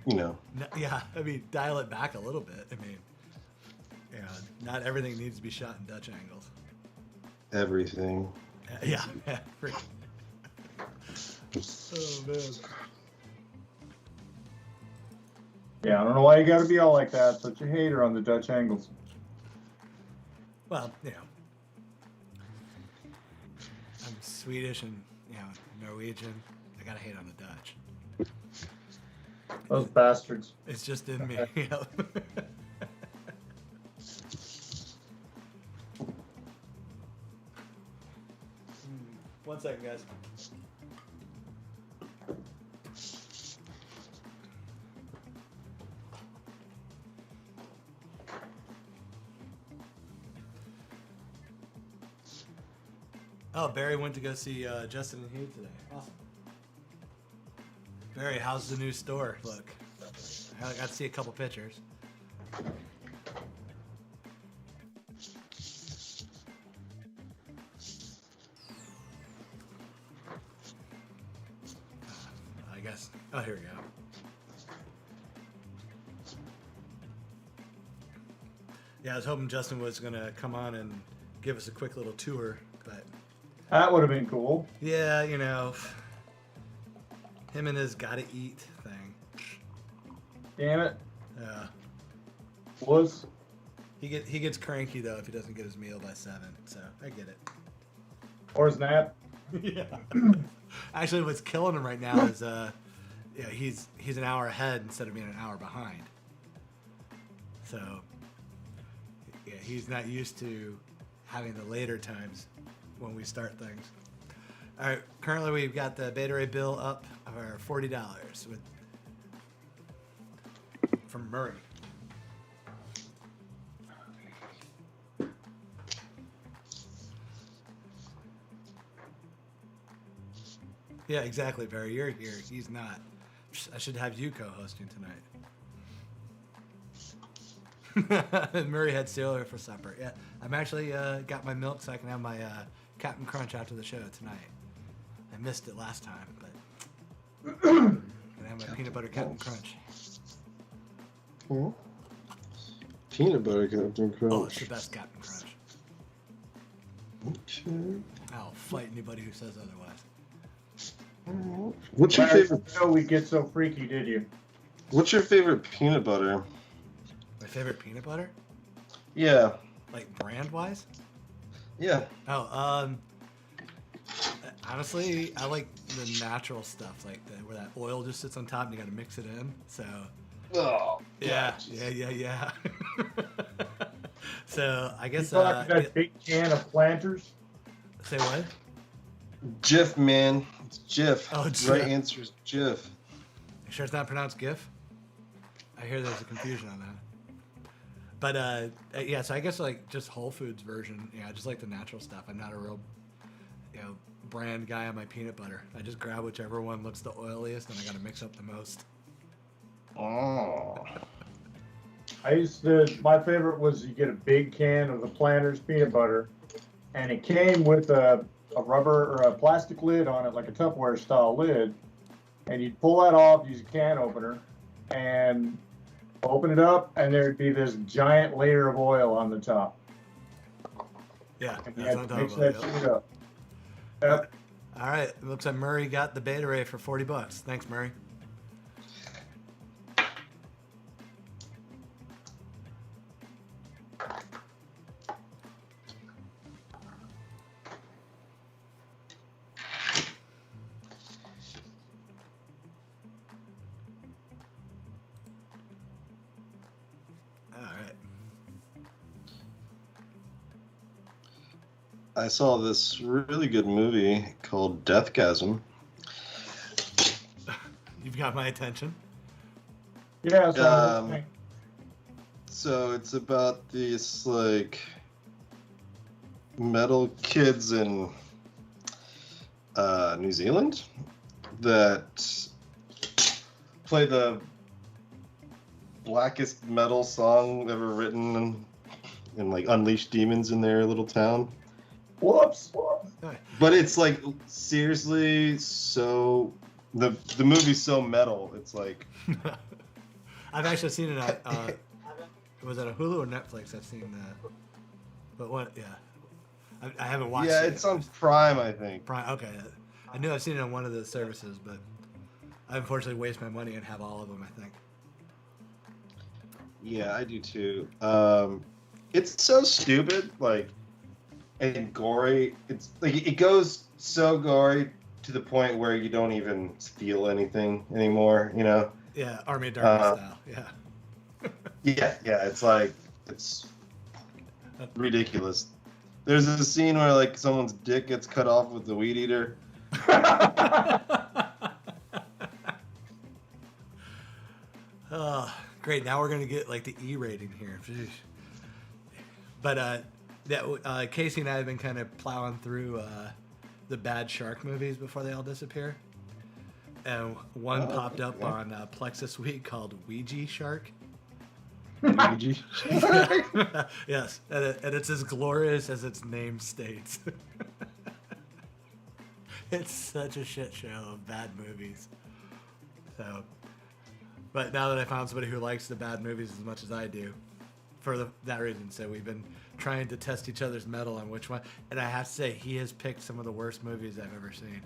you know. No, yeah, I mean, dial it back a little bit. I mean, yeah, not everything needs to be shot in Dutch angles. Everything. Yeah. Oh man. Yeah, I don't know why you got to be all like that. Such a hater on the Dutch angles. Well, you know, I'm Swedish and Norwegian. I gotta hate on the Dutch. Those bastards. It's just in me. You know? 1 second, guys. Oh, Barry went to go see Justin and Hugh today. Awesome. Barry, how's the new store look? I got to see a couple pictures. Yes. Oh, here we go. Yeah, I was hoping Justin was gonna come on and give us a quick little tour, but That would have been cool. yeah, you know, him and his gotta eat thing. Damn it. Yeah. Was He gets cranky though if he doesn't get his meal by 7. So I get it. or his nap. Yeah. Actually, what's killing him right now is yeah, he's an hour ahead instead of being an hour behind. So yeah, he's not used to having the later times when we start things. All right, currently we've got the Beta Ray bill up for $40 with from Murray. Yeah, exactly, Barry. You're here. He's not. I should have you co-hosting tonight. Murray had cereal for supper. Yeah, I'm actually got my milk so I can have my Captain Crunch after the show tonight. I missed it last time, but gonna have my peanut butter Captain Crunch. Hmm? Peanut butter Captain Crunch. Oh, it's the best Captain Crunch. Okay. I'll fight anybody who says otherwise. What's your favorite? No, we get so freaky, did you? What's your favorite peanut butter? My favorite peanut butter, Yeah. like brand wise. Yeah. Oh, honestly, I like the natural stuff, like where that oil just sits on top and you got to mix it in. So, Oh. yeah. So I You guess talking that big can of planters? say what? Jif, man. It's Jif. Oh, The Jif. right answer is Jif. You sure it's not pronounced GIF? I hear there's a confusion on that. But yeah, so I guess like just Whole Foods version. Yeah, I just like the natural stuff. I'm not a real, brand guy on my peanut butter. I just grab whichever one looks the oiliest, and I got to mix up the most. Oh. My favorite was you get a big can of the Planters peanut butter, and it came with a rubber or a plastic lid on it, like a Tupperware style lid, and you'd pull that off, use a can opener, and open it up, and there'd be this giant layer of oil on the top. Yeah, And you that's had what to I'm mix talking that about. shit up. Yep. All right, it looks like Murray got the Beta Ray for $40. Thanks, Murray. All right. I saw this really good movie called Deathgasm. You've got my attention. Yeah, so So it's about these like metal kids in New Zealand that play the blackest metal song ever written and like unleash demons in their little town. whoops. But it's like seriously so the movie's so metal. It's like I've actually seen it on. Was it a Hulu or Netflix? I've seen that. But what? Yeah, I haven't watched. yeah, it. it's on Prime, I think. Prime. Okay, I knew I've seen it on one of the services, but I unfortunately waste my money and have all of them. I think. Yeah, I do too. It's so stupid, like, and gory. It's like it goes so gory to the point where you don't even feel anything anymore. You know? Yeah, Army of Darkness style. Yeah. Yeah. It's like it's ridiculous. There's a scene where like someone's dick gets cut off with the weed eater. Oh, great! Now we're gonna get like the E rating here. Jeez. But Casey and I have been kind of plowing through the bad shark movies before they all disappear, and one popped up on Plex Week called Ouija Shark. Ouija. Yes, and it's as glorious as its name states. It's such a shit show of bad movies. So, but now that I found somebody who likes the bad movies as much as I do, for that reason, so we've been trying to test each other's metal on which one. And I have to say, he has picked some of the worst movies I've ever seen.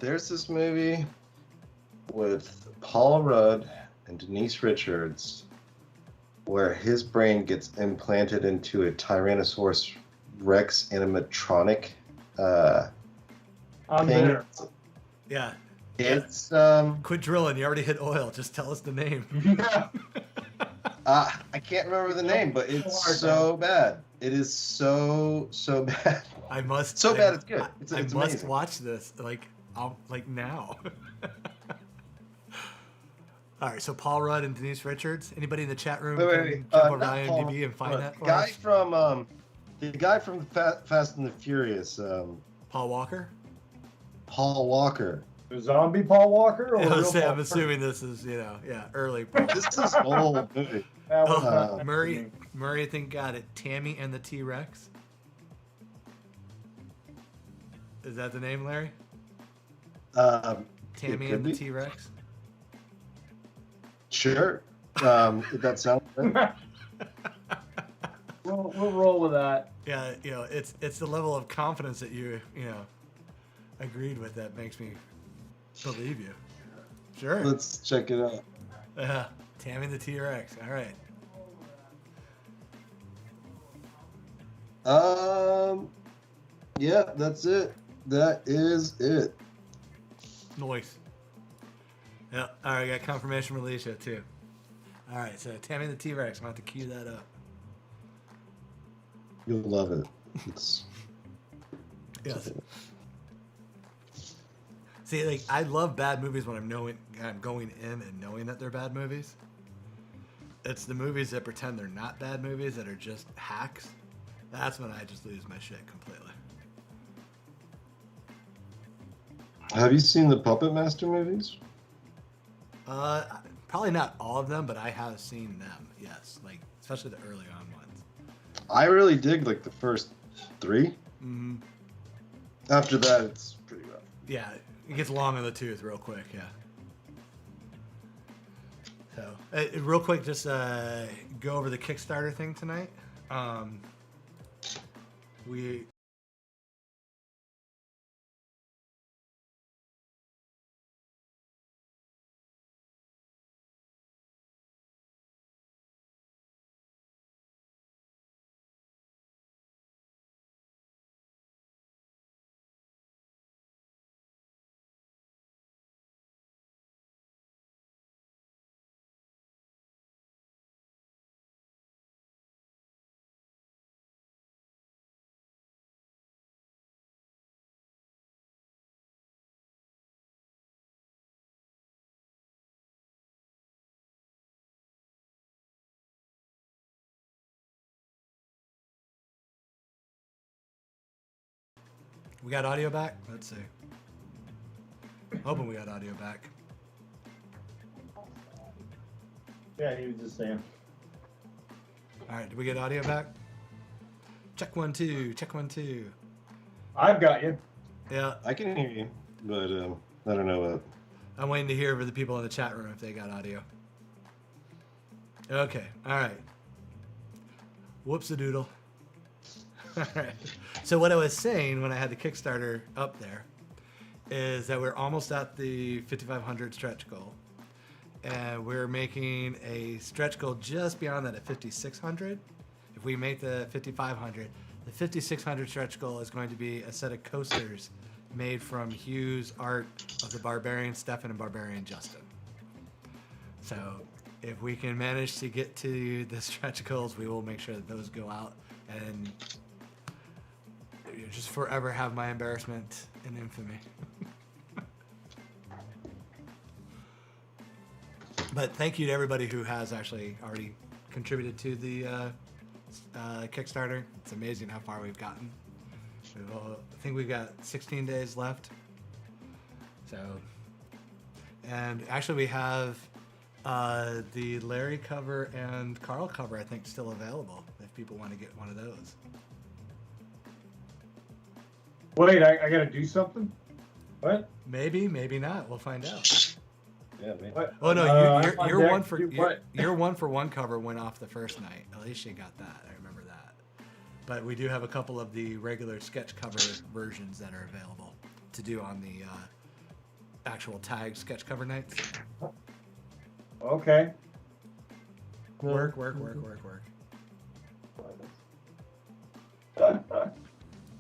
There's this movie with Paul Rudd and Denise Richards where his brain gets implanted into a Tyrannosaurus Rex animatronic I'm thing. there. Yeah. It's Quit drilling. You already hit oil. Just tell us the name. Yeah. I can't remember the name, but it's so bad. It is so bad. I must. So bad it's good. It's I must amazing. watch this like now. All right. So Paul Rudd and Denise Richards. Anybody in the chat room Wait. jump over to Not Paul IMDb and find Rudd. that for guy us? from the guy from Fast and the Furious. Paul Walker. Paul Walker. The zombie Paul Walker? Or Yeah, real Paul I'm Walker? assuming this is early. Paul. This is old movie. That was Oh, not Murray, I think got it. Tammy and the T-Rex. Is that the name, Larry? Tammy and the T-Rex. Sure. That sounds good. We'll roll with that. Yeah, it's the level of confidence that you agreed with that makes me believe you. Sure. Let's check it out. Tammy the T-Rex. All right. Yeah, that's it. That is it. Noise. Yeah. All right. Got confirmation from Alicia too. All right. So Tammy the T-Rex. I'm gonna have to cue that up. You'll love it. It's Yes. See, like I love bad movies when I'm going in and knowing that they're bad movies. It's the movies that pretend they're not bad movies that are just hacks. That's when I just lose my shit completely. Have you seen the Puppet Master movies? Probably not all of them, but I have seen them. Yes, like especially the early on ones. I really dig like the first 3. Mm-hmm. After that, it's pretty rough. Yeah, it gets long in the tooth real quick. Yeah. So, real quick, just go over the Kickstarter thing tonight. We got audio back. Let's see. Hoping we got audio back. Yeah, he was just saying. All right, did we get audio back? Check 1 2. Check 1 2. I've got you. Yeah, I can hear you, but I don't know what. I'm waiting to hear for the people in the chat room if they got audio. Okay, all right. Whoops-a-doodle. All right. So what I was saying when I had the Kickstarter up there is that we're almost at the 5,500 stretch goal. And we're making a stretch goal just beyond that at 5,600. If we make the 5,500, the 5,600 stretch goal is going to be a set of coasters made from Hugh's art of the Barbarian Stefan and Barbarian Justin. So if we can manage to get to the stretch goals, we will make sure that those go out and just forever have my embarrassment and infamy. But thank you to everybody who has actually already contributed to the Kickstarter. It's amazing how far we've gotten. I think we've got 16 days left. So, and actually we have the Larry cover and Karl cover, I think, still available if people want to get one of those. Wait, I gotta do something? What? Maybe, maybe not. We'll find out. Yeah, man. What? Oh no, I'm on you're deck one to for do what? your one for one cover went off the first night. At least you got that. I remember that. But we do have a couple of the regular sketch cover versions that are available to do on the actual tag sketch cover nights. Okay. Work.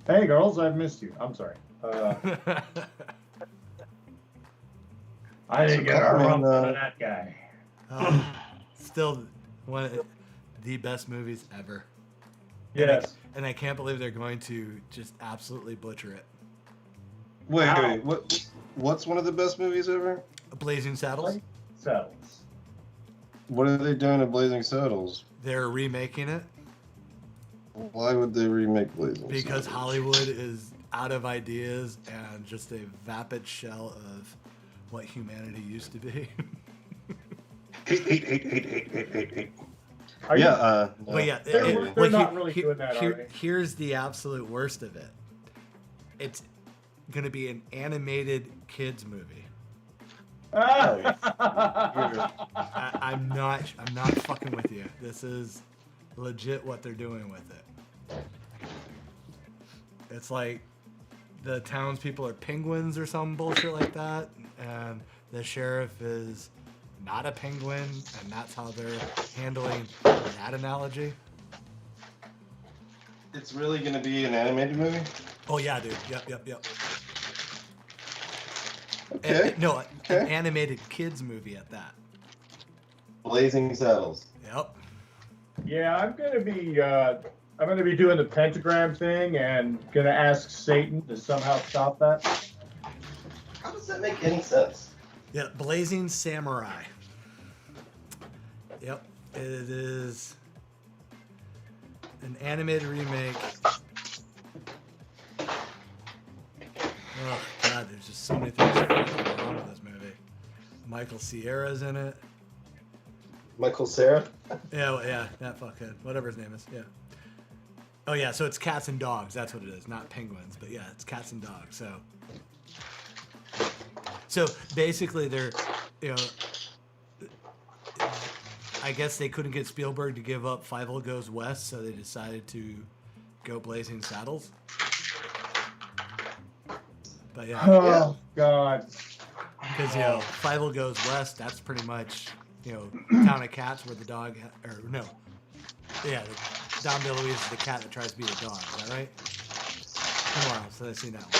Hey, girls, I've missed you. I'm sorry. I didn't get a Karl, rump out of that guy. Still one of the best movies ever. Yes. And I can't believe they're going to just absolutely butcher it. Wait, what's one of the best movies ever? Blazing Saddles. Settles. What are they doing to Blazing Saddles? They're remaking it Why would they remake Blazing because Saddles? Hollywood is out of ideas and just a vapid shell of what humanity used to be. Hate. Are you- No, But yeah, They're not really doing that, are they? here's the absolute worst of it. It's going to be an animated kids movie. I'm not fucking with you. This is legit what they're doing with it. It's like the townspeople are penguins or some bullshit like that, and the sheriff is not a penguin, and that's how they're handling that analogy. It's really gonna be an animated movie? Oh yeah, dude. Yep. Okay. No, an animated kids movie at that. Blazing Saddles. Yep. Yeah, I'm gonna be doing the pentagram thing and gonna ask Satan to somehow stop that. How does that make any sense? Yeah, Blazing Samurai. Yep, it is an animated remake. Oh god, there's just so many things wrong with this movie. Michael Cera's in it. Michael Cera? Yeah, that fuckhead, whatever his name is. Yeah. Oh yeah, so it's cats and dogs. That's what it is, not penguins. But yeah, it's cats and dogs. So basically, they're, I guess they couldn't get Spielberg to give up Fievel Goes West, so they decided to go Blazing Saddles. But yeah, Oh God. because Fievel Goes West, that's pretty much Town of Cats where the dog, Don DeLuise is the cat that tries to be a dog. Is that right? Come on, so I've seen that one.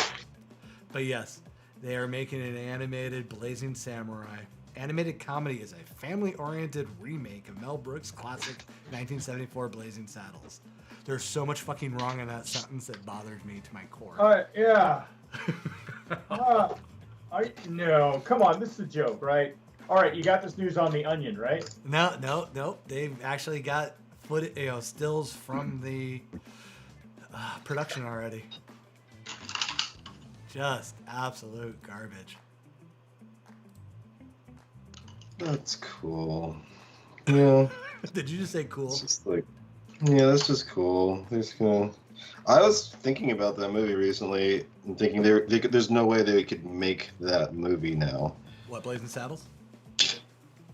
But yes, they are making an animated Blazing Samurai. Animated comedy is a family-oriented remake of Mel Brooks' classic 1974 Blazing Saddles. There's so much fucking wrong in that sentence that bothers me to my core. Yeah. No, come on, this is a joke, right? All right, you got this news on the Onion, right? No. They've actually got stills from the production already. Just absolute garbage. That's cool. Yeah. Did you just say cool? It's just like, yeah, that's just cool. I was thinking about that movie recently and thinking there's no way they could make that movie now. What, Blazing Saddles?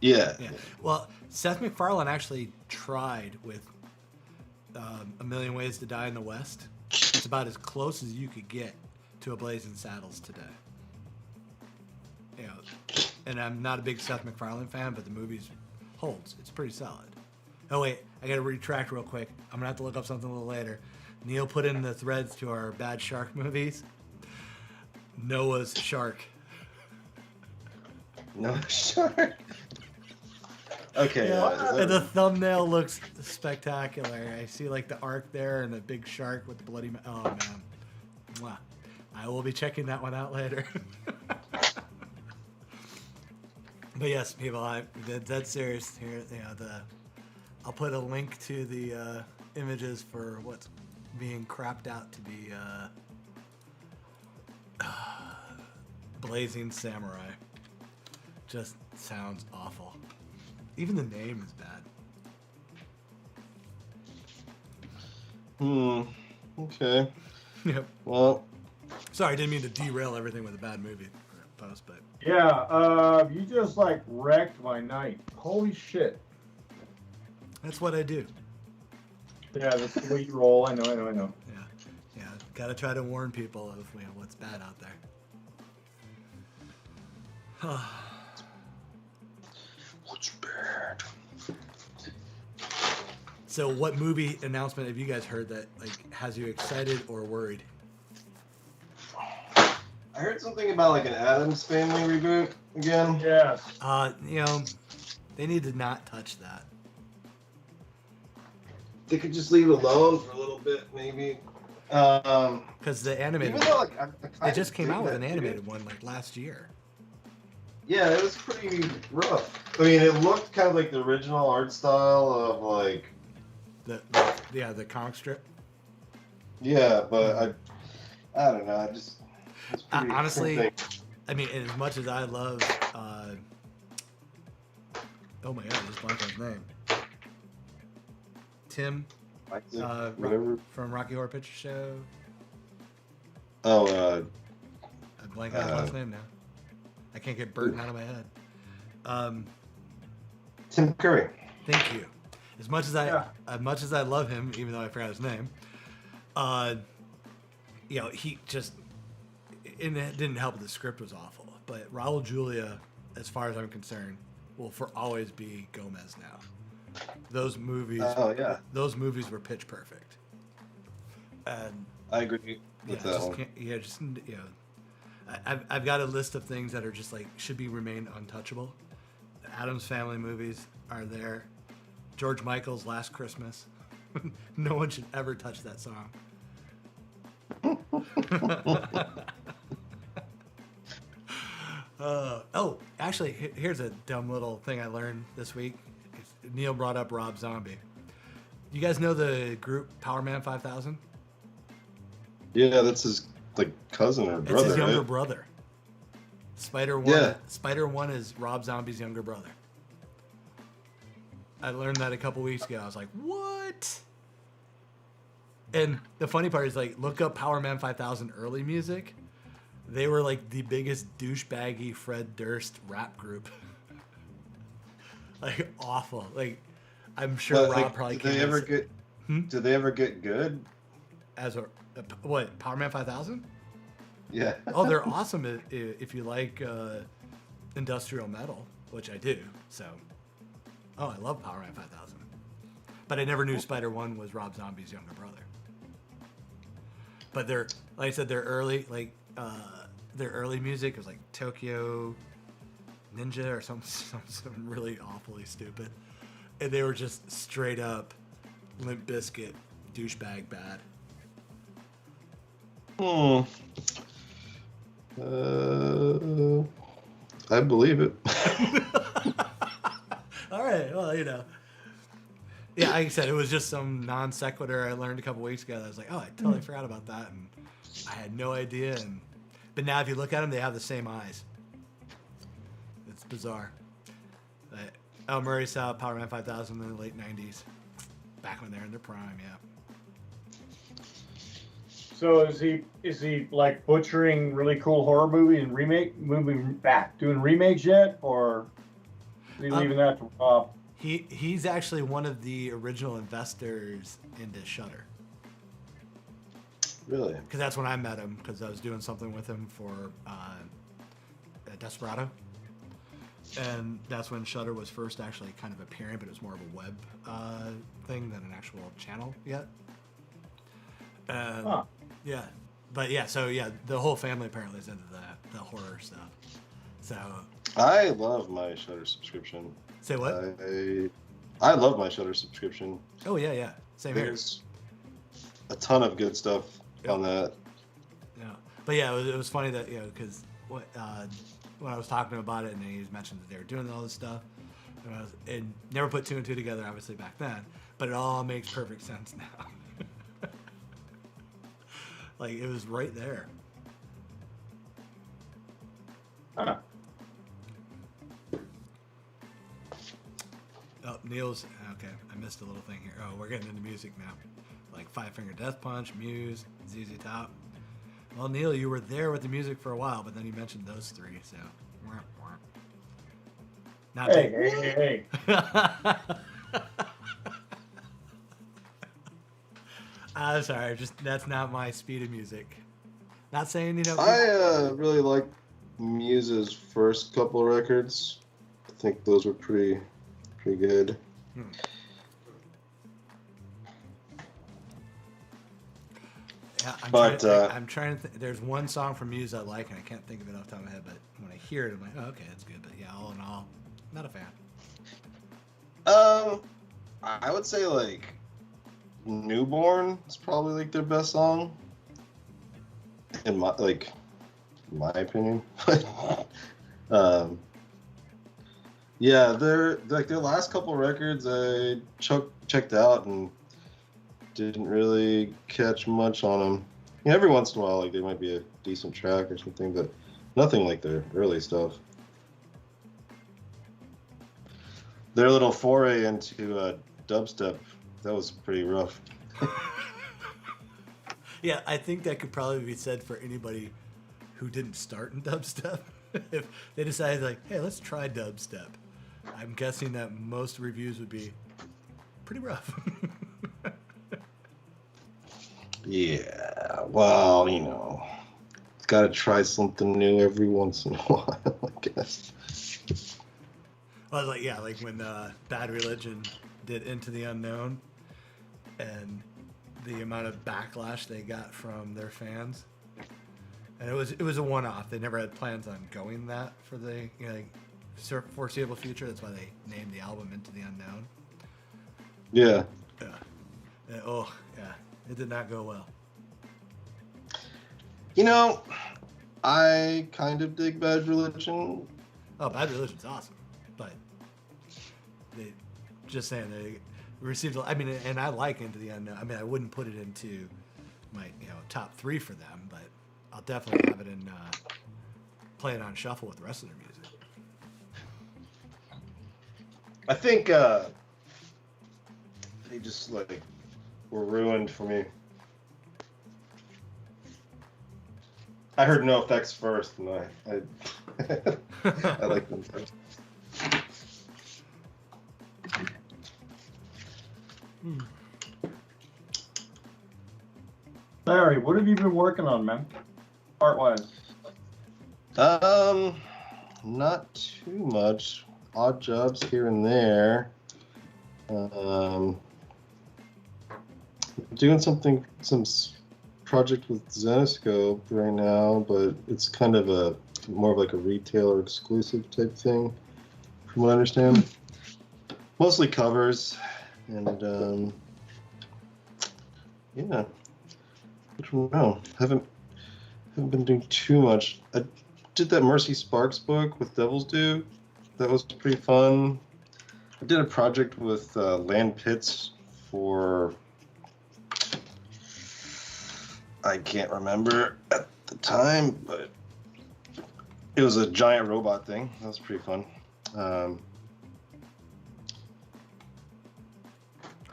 Yeah. Well, Seth MacFarlane actually tried with A Million Ways to Die in the West. It's about as close as you could get to a Blazing Saddles today. And I'm not a big Seth MacFarlane fan, but the movie holds. It's pretty solid. Oh wait, I gotta retract real quick. I'm gonna have to look up something a little later. Neil put in the threads to our bad shark movies. Noah's Shark. No, sure. Okay. And the thumbnail looks spectacular. I see like the arc there and the big shark with the bloody. Oh man, mwah. I will be checking that one out later. But yes, people, that's serious here. I'll put a link to the images for what's being crapped out to be Blazing Samurai. Just sounds awful. Even the name is bad. Okay. Yep. Well, Sorry, I didn't mean to derail everything with a bad movie post, but Yeah, you just like wrecked my night. Holy shit. that's what I do. Yeah, that's the way you roll. I know. Yeah. Gotta try to warn people of what's bad out there. What's bad? So, what movie announcement have you guys heard that has you excited or worried? I heard something about like an Addams Family reboot again. Yes. They need to not touch that. They could just leave it alone for a little bit, maybe. Because the animated, Even though like they just came out with an animated one last year. Yeah, it was pretty rough. I mean, it looked kind of like the original art style of like. The comic strip. Yeah, but I don't know. It's pretty honestly, I mean, as much as I love, oh my god, I just blanked on his name. Tim, whatever from Rocky Horror Picture Show. Oh, I blank on his last name now. I can't get Burton out of my head. Tim Curry. Thank you. As much as I love him, even though I forgot his name, he just, and it didn't help that the script was awful. But Raul Julia, as far as I'm concerned, will for always be Gomez now. Those movies. Oh yeah. Those movies were pitch perfect. And I agree with that one. I've got a list of things that are just should be remain untouchable. The Addams Family movies are there. George Michael's Last Christmas. No one should ever touch that song. Actually, here's a dumb little thing I learned this week. Neil brought up Rob Zombie. You guys know the group Power Man 5000? Yeah, that's his cousin or brother. It's his younger right? brother. Spider One is Rob Zombie's younger brother. I learned that a couple weeks ago. I was like, what? And the funny part is, look up Power Man 5000 early music. They were the biggest douchebaggy Fred Durst rap group. Awful. I'm sure Rob probably. Did they ever get good? As what? Power Man 5000? Yeah. Oh, they're awesome if you like industrial metal, which I do. So, I love Power Man 5000. But I never knew Spider One was Rob Zombie's younger brother. But like I said, their early music was Tokyo Ninja or something really awfully stupid, and they were just straight up Limp Bizkit douchebag bad. I believe it. All right, well, yeah, like I said, it was just some non sequitur I learned a couple weeks ago. That I was like, I totally forgot about that, and I had no idea. But now, if you look at them, they have the same eyes. It's bizarre. Al Murray saw Power Man 5000 in the late '90s, back when they're in their prime. Yeah. So is he butchering really cool horror movie and doing remakes yet, or is he leaving that to Rob? He's actually one of the original investors into Shudder. Really? Because that's when I met him, because I was doing something with him for Desperado. And that's when Shudder was first actually kind of appearing, but it was more of a web thing than an actual channel yet. Yeah. But yeah, so yeah, the whole family apparently is into the horror stuff. So I love my Shudder subscription. Say what? I love my Shudder subscription. Oh yeah. Same here. There's a ton of good stuff on that. Yeah, but yeah, it was funny that because when I was talking to him about it, and he mentioned that they were doing all this stuff, and never put two and two together, obviously back then, but it all makes perfect sense now. It was right there. Huh. Oh, Neil's okay. I missed a little thing here. Oh, we're getting into music now, Five Finger Death Punch, Muse, ZZ Top. Well, Neil, you were there with the music for a while, but then you mentioned those three, so. Not Hey, big. hey, hey, hey. I'm sorry, just that's not my speed of music. Not saying I really like Muse's first couple records. I think those were pretty good. Hmm. Yeah, I'm trying to think. There's one song from Muse I like, and I can't think of it off the top of my head. But when I hear it, I'm like, oh, okay, that's good. But yeah, all in all, not a fan. I would say like Newborn is probably like their best song, in my opinion. um, yeah, their last couple records I checked out and didn't really catch much on them. You know, every once in a while, like there might be a decent track or something, but nothing like their early stuff. Their little foray into dubstep, that was pretty rough. Yeah, I think that could probably be said for anybody who didn't start in dubstep. If they decided, like, hey, let's try dubstep, I'm guessing that most reviews would be pretty rough. Yeah, well, you know, gotta try something new every once in a while, I guess. I was like, yeah, like when Bad Religion did Into the Unknown, and the amount of backlash they got from their fans, and it was a one-off. They never had plans on going that for the foreseeable future. That's why they named the album Into the Unknown. Yeah. Yeah. And, oh yeah, it did not go well. You know, I kind of dig Bad Religion. Oh, Bad Religion's awesome, but they just saying they received. I mean, and I like Into the Unknown. I mean, I wouldn't put it into my top 3 for them, but I'll definitely have it in play it on shuffle with the rest of their music. I think they just like were ruined for me. I heard No Effects first, and I like them first. Larry, what have you been working on, man? Art-wise. Not too much. Odd jobs here and there. Doing some project with Zenoscope right now, but it's kind of more of like a retailer exclusive type thing, from what I understand. Mostly covers, and yeah. I don't know. Haven't been doing too much. I did that Mercy Sparks book with Devil's Due. That was pretty fun. I did a project with Land Pitts for, I can't remember at the time, but it was a giant robot thing. That was pretty fun.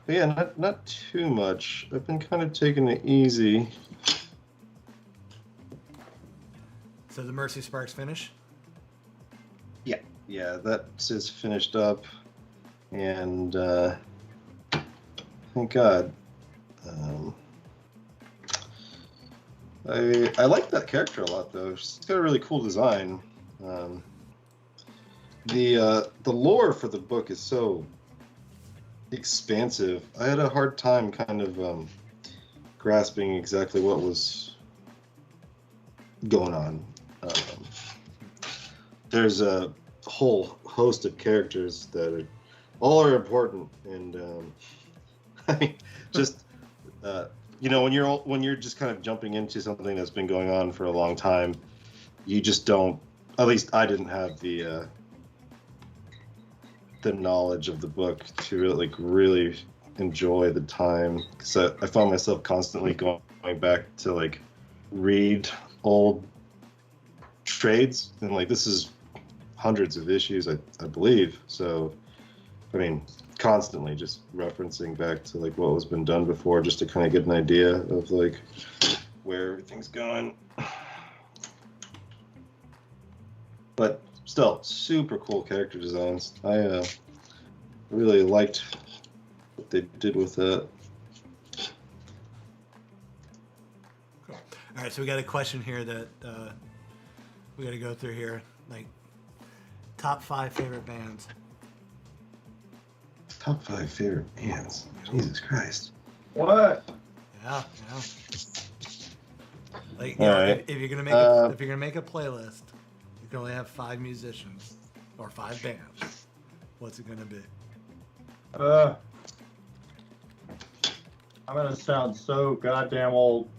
But yeah, not too much. I've been kind of taking it easy. So the Mercy Sparks finish? Yeah, that is finished up, and thank God. I like that character a lot, though. She's got a really cool design. The lore for the book is so expansive. I had a hard time kind of grasping exactly what was going on. There's a whole host of characters that all are important, and I mean, just when you're just kind of jumping into something that's been going on for a long time, you just don't. At least I didn't have the knowledge of the book to really enjoy the time, because I found myself constantly going back to like read old trades, and like this is hundreds of issues, I believe. So, I mean, constantly just referencing back to like what was been done before, just to kind of get an idea of like where everything's going. But still, super cool character designs. I really liked what they did with that. Cool. All right, so we got a question here that we got to go through here. Like, top 5 favorite bands. Top 5 favorite bands. Jesus Christ. What? Yeah. Like, All right. if you're gonna make a playlist, you can only have 5 musicians or 5 bands. What's it gonna be? I'm gonna sound so goddamn old.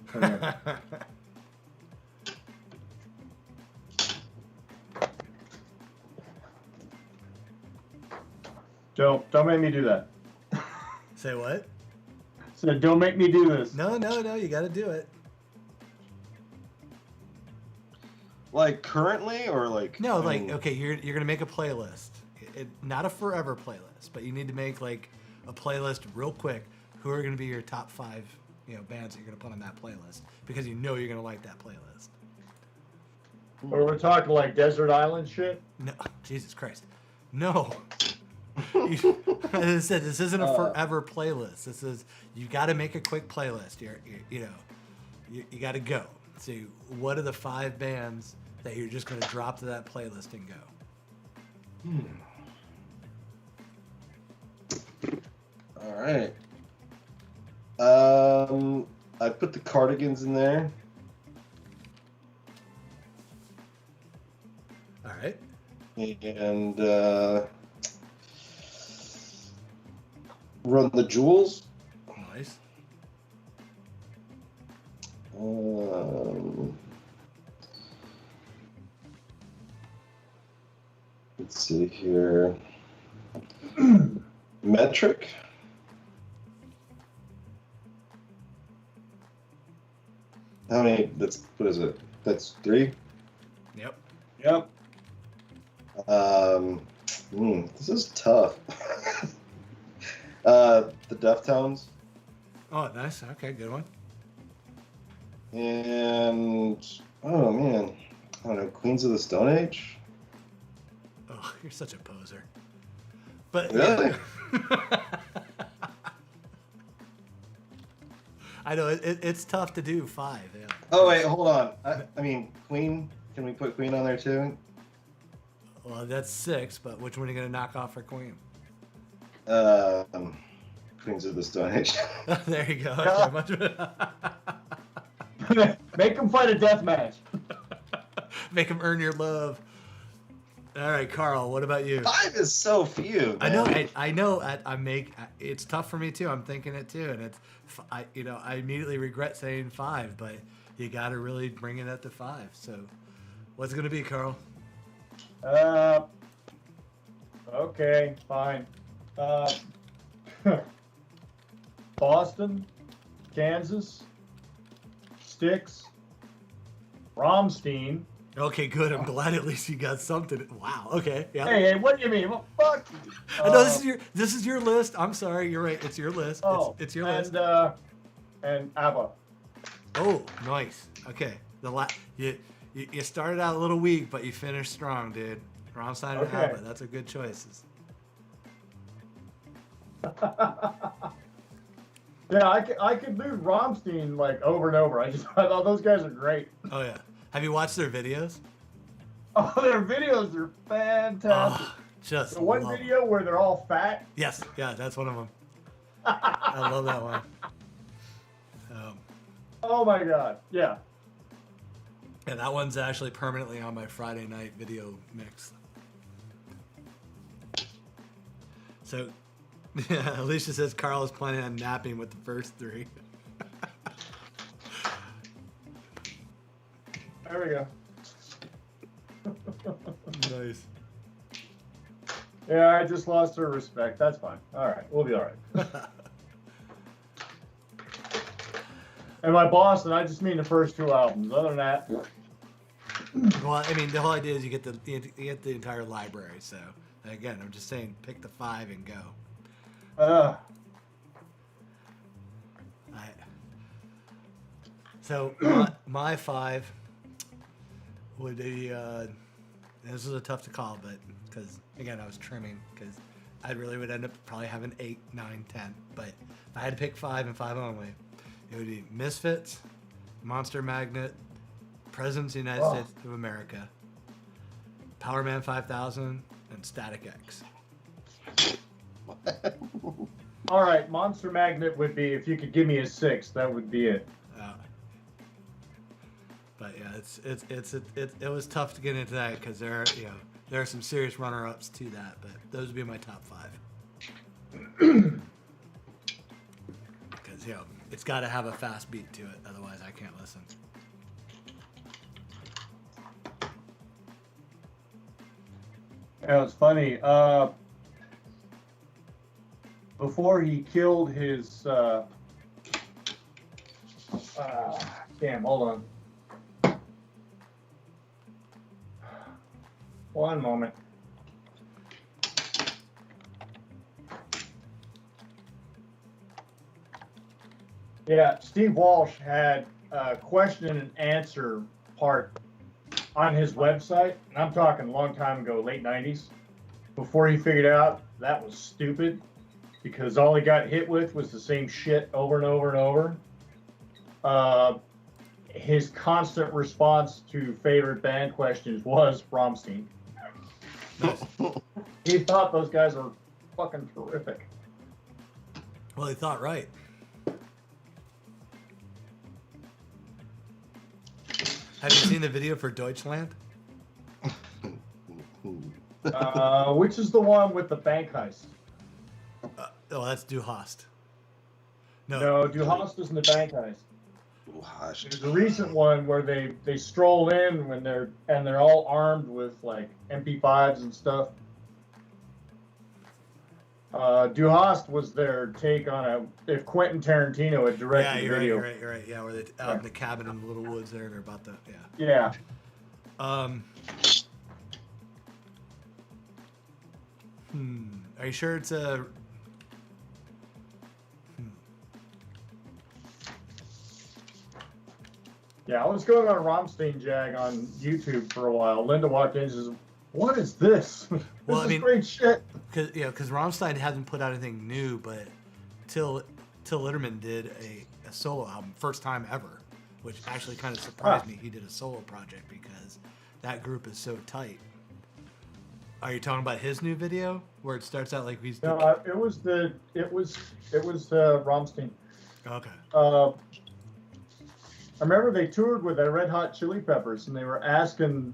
Don't make me do that. Say what? So don't make me do this. No, you got to do it. Like currently, or like? No, like okay, you're gonna make a playlist. Not a forever playlist, but you need to make like a playlist real quick. Who are gonna be your top 5, bands that you're gonna put on that playlist because you know you're gonna like that playlist. Or we're talking like desert island shit. No, Jesus Christ, no. As I said, this isn't a forever playlist. This is you got to make a quick playlist. You got to go. So, what are the 5 bands that you're just going to drop to that playlist and go? All right. I put the Cardigans in there. All right. And Run the Jewels. Nice. Let's see here. Metric. How many? What is it? That's 3. Yep. This is tough. The Deftones. Oh, nice. Okay, good one. And oh man, I don't know, Queens of the Stone Age. Oh, you're such a poser. But Really? I know it's tough to do 5. Yeah. Oh wait, hold on. I mean, Queen. Can we put Queen on there too? Well, that's 6. But which one are you gonna knock off for Queen? Queens of the Stone Age. There you go. Make them fight a death match. Make them earn your love. All right, Karl. What about you? 5 is so few. Man. I know. It's tough for me too. I'm thinking it too, and I immediately regret saying 5, but you got to really bring it up to 5. So, what's it gonna be, Karl? Okay, fine. Boston, Kansas, Styx, Rammstein. Okay, good. I'm glad at least you got something. Wow. Okay. Yeah. Hey, what do you mean? Well, fuck. I know this is your list. I'm sorry. You're right. It's your list. It's your list. And ABBA. Oh, nice. Okay. You started out a little weak, but you finished strong, dude. Rammstein and ABBA. That's a good choices. Yeah, I could do Rammstein like over and over. I thought those guys are great. Oh yeah. Have you watched their videos? Oh, their videos are fantastic. Oh, just the one video where they're all fat. Yes, yeah, that's one of them. I love that one. Oh my god, yeah. Yeah, that one's actually permanently on my Friday night video mix. So, yeah, Alicia says Karl is planning on napping with the first 3. There we go. Nice. Yeah, I just lost her respect. That's fine. All right, we'll be all right. And by Boston, I just mean the first 2 albums. Other than that, Well, I mean, the whole idea is you get the entire library. So, again, I'm just saying, pick the 5 and go. So my five would be. This is a tough to call, but because again I was trimming because I really would end up probably having 8, 9, 10. But if I had to pick 5 and 5 only, it would be Misfits, Monster Magnet, Presidents of the United States of America, Power Man 5000, and Static X. All right, Monster Magnet would be, if you could give me a 6, that would be it. But yeah, it was tough to get into that because there are some serious runner-ups to that, but those would be my top 5. Because it's got to have a fast beat to it, otherwise I can't listen. Yeah, it's funny. Before he killed his, damn, hold on. One moment. Yeah, Steve Walsh had a question and answer part on his website, and I'm talking a long time ago, late 90s, before he figured out that was stupid, because all he got hit with was the same shit over and over and over. His constant response to favorite band questions was Rammstein. Nice. He thought those guys were fucking terrific. Well, he thought right. Have you seen the video for Deutschland? Which is the one with the bank heist? That's Du Hast. No, Du Hast isn't the bank heist. Gosh. There's a recent one where they stroll in when they're all armed with like MP5s and stuff. Du Hast was their take on if Quentin Tarantino had directed the video. You're right. Yeah, where they out in the cabin in the little woods there, they're about to Yeah. Are you sure it's a? Yeah, I was going on a Rammstein jag on YouTube for a while. Linda walked in and says, "What is this? This is great shit." Because Rammstein hasn't put out anything new, but Till Lindemann did a solo album, first time ever, which actually kind of surprised me. He did a solo project because that group is so tight. Are you talking about his new video where it starts out like he's? No, it was Rammstein. Okay. I remember they toured with the Red Hot Chili Peppers, and they were asking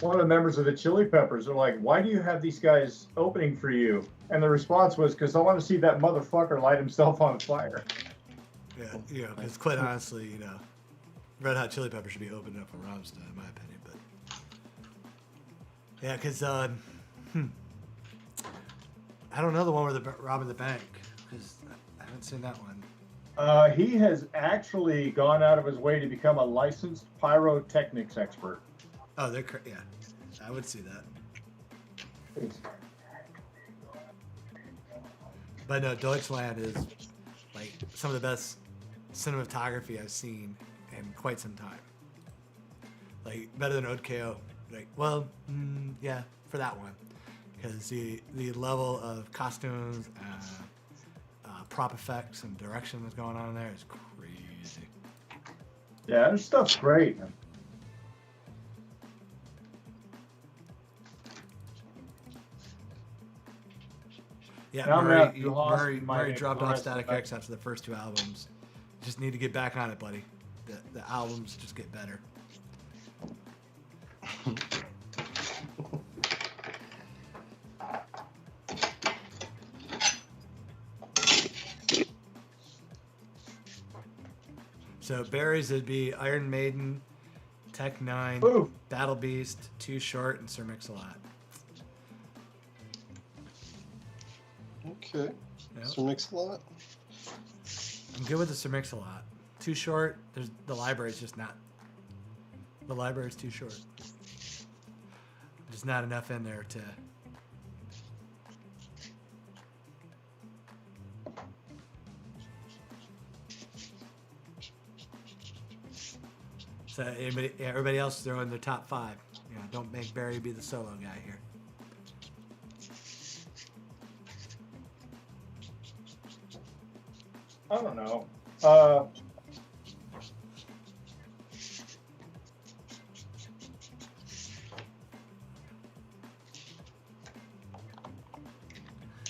one of the members of the Chili Peppers, they're like, "Why do you have these guys opening for you?" And the response was, "Because I want to see that motherfucker light himself on fire." Yeah, because quite honestly, Red Hot Chili Peppers should be opening up for Rammstein, in my opinion. But yeah, because I don't know the one where they're robbing the bank because I haven't seen that one. He has actually gone out of his way to become a licensed pyrotechnics expert. Oh, yeah, I would see that. But no, Deutschland is like some of the best cinematography I've seen in quite some time. Like better than OKO. Like, well, yeah, for that one, because the level of costumes, prop effects, and direction that's going on in there is crazy. Yeah, this stuff's great. Yeah, Murray dropped off Static X after the first 2 albums. Just need to get back on it, buddy. The albums just get better. So Barry's would be Iron Maiden, Tech 9, Ooh. Battle Beast, Too Short, and Sir Mix-a-Lot. Okay. Yep. Sir Mix-a-Lot. I'm good with the Sir Mix-a-Lot. Too Short, the library's just not. The library's too short. There's not enough in there to. So everybody else throw in their top 5. You know, don't make Barry be the solo guy here. I don't know. All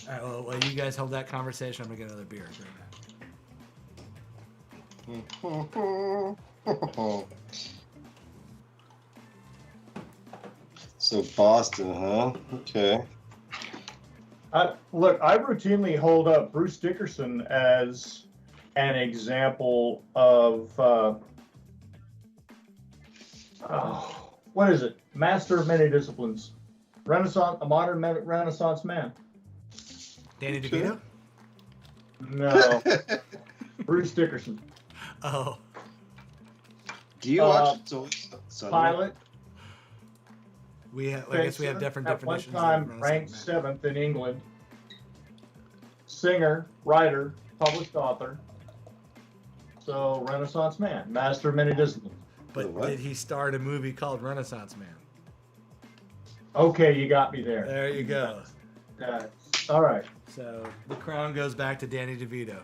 right, well, while you guys hold that conversation, I'm gonna get another beer right now. So Boston, huh? Okay. Look, I routinely hold up Bruce Dickerson as an example of what is it? Master of many disciplines, a modern Renaissance man. Danny DeVito? No, Bruce Dickerson. Oh. Do you watch Sunday? Pilot. I guess we have different At one definitions. time ranked 7th in England. Singer, writer, published author. So Renaissance man, master of many disciplines. But did he star in a movie called Renaissance Man? Okay, you got me there. There you go. All right. So the crown goes back to Danny DeVito.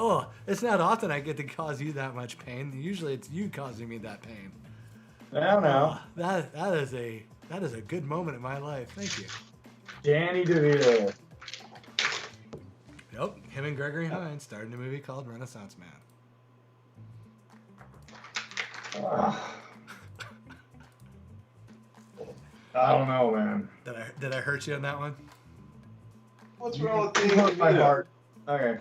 Oh, it's not often I get to cause you that much pain. Usually it's you causing me that pain. Now, that is a good moment in my life. Thank you. Danny DeVito. Yep, him and Gregory Hines starred in a movie called Renaissance Man. I don't know, man. Did I hurt you on that one? What's wrong with You hurt my heart. Okay.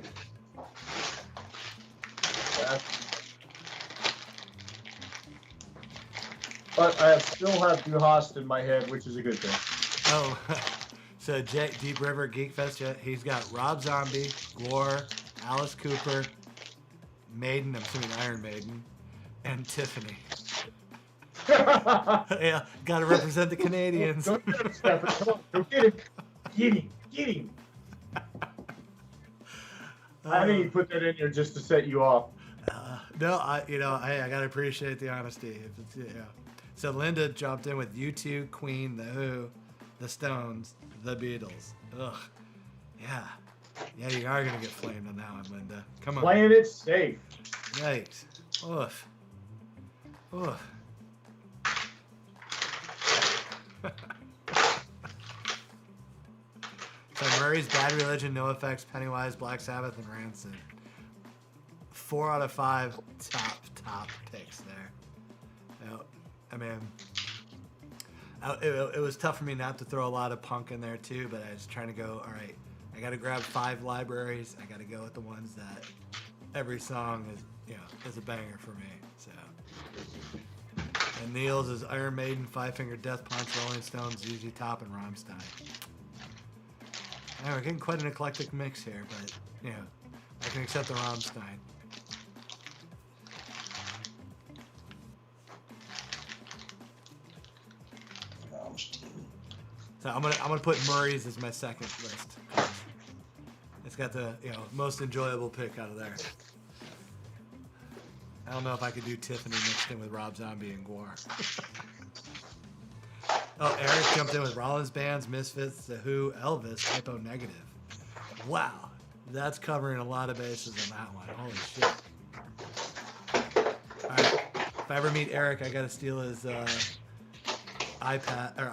But I still have Duhast in my head, which is a good thing. Oh, so Deep River Geek Fest, he's got Rob Zombie, Gore, Alice Cooper, Maiden, I'm assuming Iron Maiden, and Tiffany. Yeah, got to represent the Canadians. Go get him, Stefan. Come on, go get him. Get him. I think you put that in there just to set you off. No, I gotta appreciate the honesty. If it's, So Linda jumped in with U2, Queen, The Who, The Stones, The Beatles. Ugh. Yeah, you are gonna get flamed on that one, Linda. Come on. Playing it safe. Yikes. Oof. So Murray's Bad Religion, NoFX, Pennywise, Black Sabbath, and Rancid. 4 out of 5 top picks there. I mean, it was tough for me not to throw a lot of punk in there too, but I was trying to go, all right, I got to grab 5 libraries. I got to go with the ones that every song is a banger for me. So, and Neil's is Iron Maiden, Five Finger Death Punch, Rolling Stones, ZZ Top, and Rammstein. We're getting quite an eclectic mix here, but I can accept the Rammstein. So I'm gonna put Murray's as my second list. It's got the most enjoyable pick out of there. I don't know if I could do Tiffany mixed in with Rob Zombie and Gore. Oh, Eric jumped in with Rollins Bands, Misfits, The Who, Elvis, Typo Negative. Wow, that's covering a lot of bases on that one. Holy shit! All right, if I ever meet Eric, I gotta steal his iPad or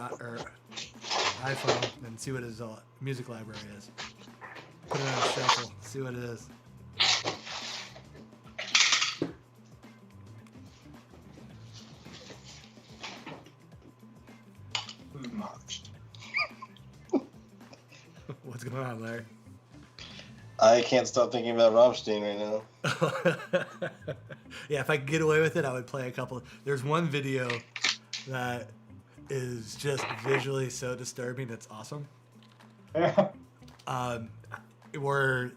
iPhone and see what his music library is. Put it on shuffle, see what it is. What's going on, Larry? I can't stop thinking about Rammstein right now. Yeah, if I could get away with it, I would play a couple. There's one video that is just visually so disturbing. It's awesome. Where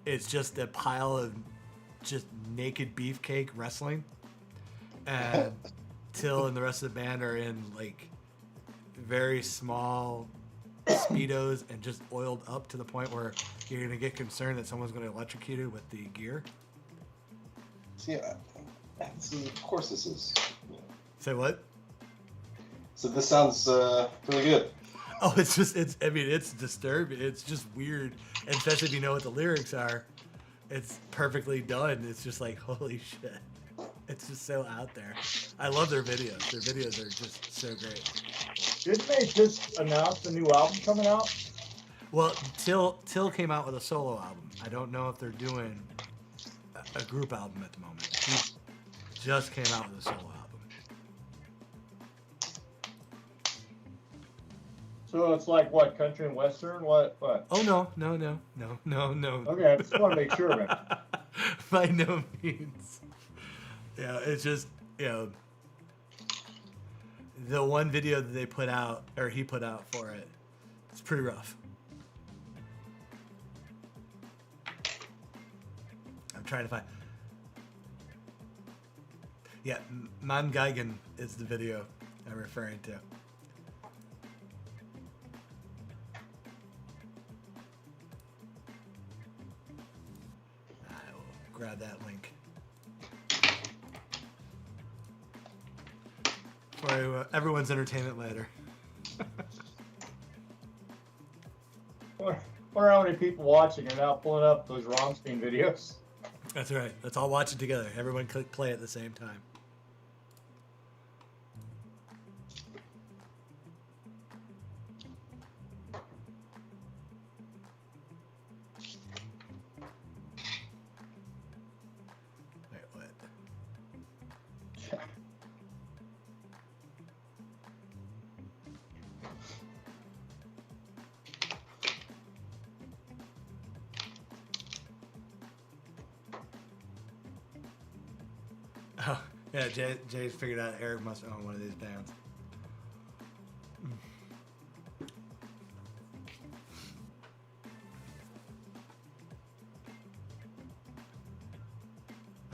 it's just a pile of just naked beefcake wrestling, and Till and the rest of the band are in like very small speedos and just oiled up to the point where you're gonna get concerned that someone's gonna electrocute it with the gear. See, of course this is. Say what? So this sounds really good. Oh, it's disturbing. It's just weird, and especially if you know what the lyrics are. It's perfectly done. It's just like, holy shit. It's just so out there. I love their videos. Their videos are just so great. Didn't they just announce a new album coming out? Well, Till came out with a solo album. I don't know if they're doing a group album at the moment. He just came out with a solo album. So it's like what, country and western? What? Oh no. Okay, I just want to make sure, man. By no means. Yeah, it's just, the one video that they put out, or he put out for it, it's pretty rough. I'm trying to find. Yeah, Man Geigen is the video I'm referring to. I will grab that link for everyone's entertainment later. Wonder how many people watching are now pulling up those Rammstein videos. That's right. Let's all watch it together. Everyone click play at the same time. Wait, what? Oh, yeah, Jay's figured out Eric must own one of these bands.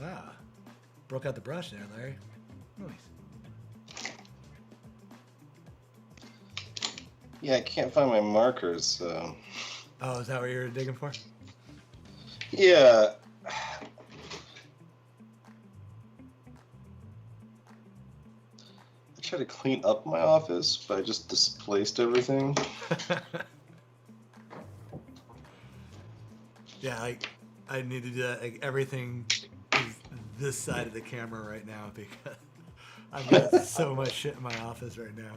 Ah, broke out the brush there, Larry. Nice. Yeah, I can't find my markers, so... Oh, is that what you're digging for? Yeah. I tried to clean up my office, but I just displaced everything. Yeah, I need to do that. Like, everything is this side of the camera right now because I've got so much shit in my office right now.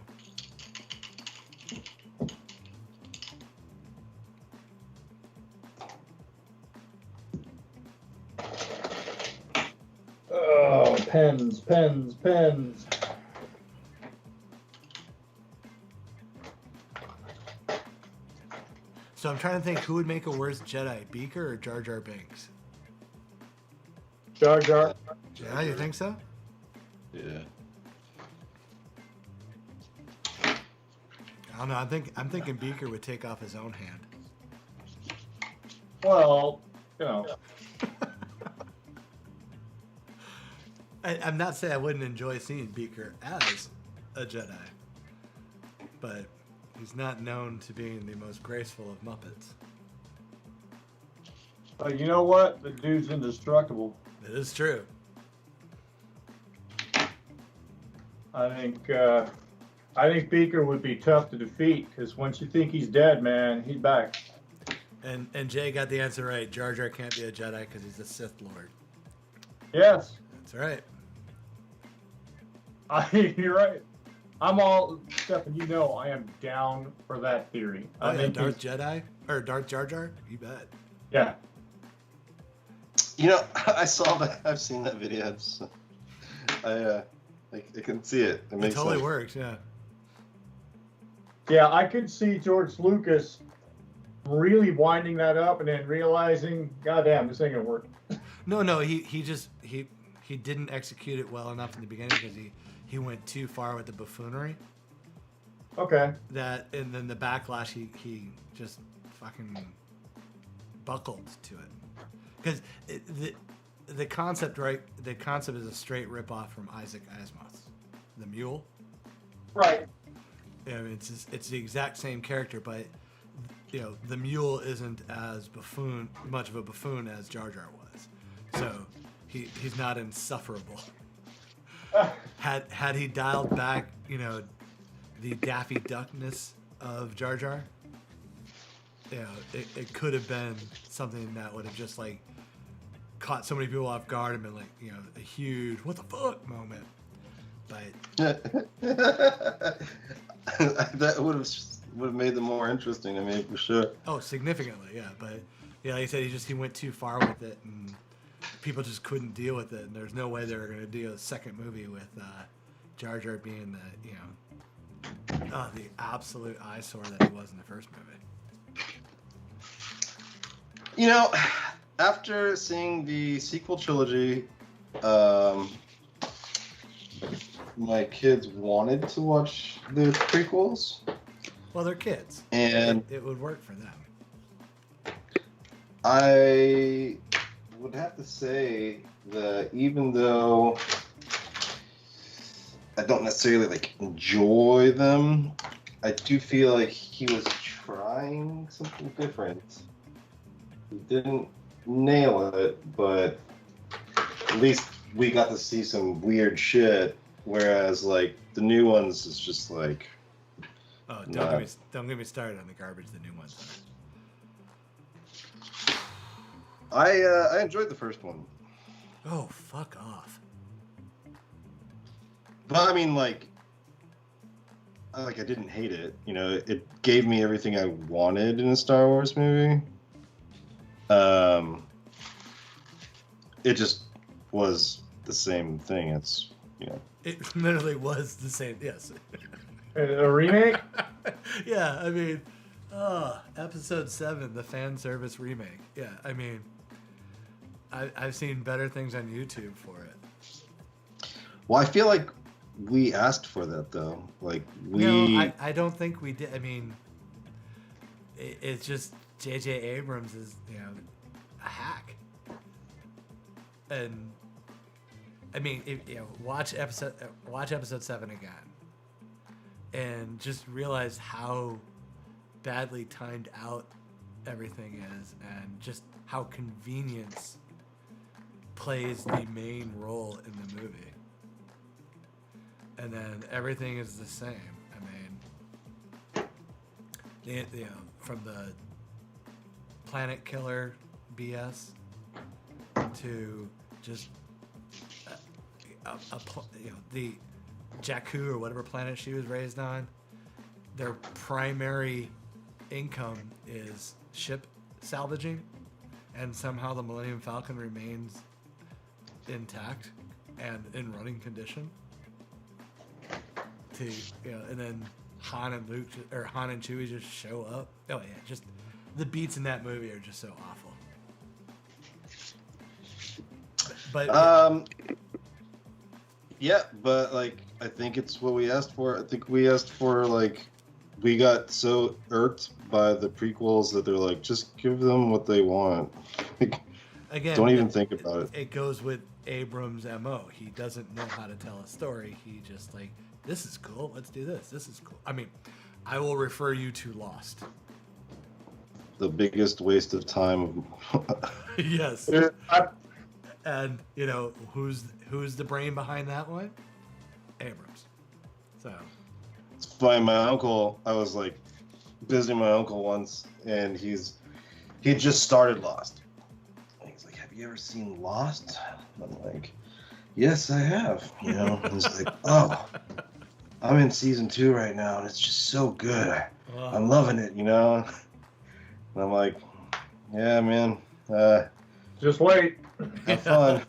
Oh, pens. So I'm trying to think who would make a worse Jedi, Beaker or Jar Jar Binks? Jar Jar. Yeah, you think so? Yeah. I don't know. I'm thinking Beaker would take off his own hand. Well, you know. I'm not saying I wouldn't enjoy seeing Beaker as a Jedi, but he's not known to being the most graceful of Muppets. But you know what? The dude's indestructible. It is true. I think Beaker would be tough to defeat because once you think he's dead, man, he's back. And Jay got the answer right. Jar Jar can't be a Jedi because he's a Sith Lord. Yes, That's right. you're right. I'm all, Stefan, you know I am down for that theory. Oh, I yeah, think Darth Jedi? Or Darth Jar Jar? You bet. yeah. You know, I saw that. I've seen that video. I can see it. It It makes totally sense. works, yeah. Yeah, I could see George Lucas really winding that up and then realizing, goddamn, this ain't gonna work. No, he didn't execute it well enough in the beginning because he went too far with the buffoonery. Okay. And then the backlash, he just fucking buckled to it. Because the concept, right? The concept is a straight ripoff from Isaac Asimov's The Mule. Right. You know, it's the exact same character, but you know, the mule isn't as much of a buffoon as Jar Jar was. So he's not insufferable. Had he dialed back, you know, the Daffy Duckness of Jar Jar, you know, it could have been something that would have just like caught so many people off guard and been like, you know, a huge what the fuck moment. But that would have made them more interesting to me for sure. oh, significantly, yeah. But yeah, like I said, he went too far with it, and people just couldn't deal with it. And there's no way they were going to do a second movie with Jar Jar being the, you know, the absolute eyesore that he was in the first movie. You know, after seeing the sequel trilogy, my kids wanted to watch the prequels. Well, they're kids, and it would work for them. I would have to say that even though I don't necessarily like enjoy them, I do feel like he was trying something different. He didn't nail it, but at least we got to see some weird shit. Whereas like the new ones is just like, oh, don't get me started on the garbage the new ones are. I enjoyed the first one. Oh, fuck off. But I mean, like I didn't hate it. You know, it gave me everything I wanted in a Star Wars movie. It just was the same thing. It's, you know. It literally was the same. Yes. A remake? Yeah, I mean, episode 7, the fan service remake. Yeah, I mean, I've seen better things on YouTube for it. Well, I feel like we asked for that though. Like we. No, I don't think we did. I mean, it's just J.J. Abrams is, you know, a hack. And I mean, you know, watch episode 7 again, and just realize how badly timed out everything is, and just how convenience plays the main role in the movie. And then everything is the same. I mean, you know, from the planet killer BS to just you know, the Jakku or whatever planet she was raised on, their primary income is ship salvaging, and somehow the Millennium Falcon remains intact and in running condition. To, you know, and then Han and Chewie just show up. Oh yeah, just the beats in that movie are just so awful. But yeah, but like I think it's what we asked for. I think we asked for, like, we got so irked by the prequels that they're like, just give them what they want. again, don't even think about it. It goes with Abrams' MO. He doesn't know how to tell a story. He just like, this is cool. Let's do this. This is cool. I mean, I will refer you to Lost. The biggest waste of time. Yes. And you know who's the brain behind that one? Abrams. So It's funny. My uncle. I was like visiting my uncle once, and he just started Lost. And he's like, "Have you ever seen Lost?" And I'm like, "Yes, I have." You know. And he's like, "Oh, I'm in season 2 right now, and it's just so good. I'm loving it." You know. And I'm like, "Yeah, man. Just wait. Have fun."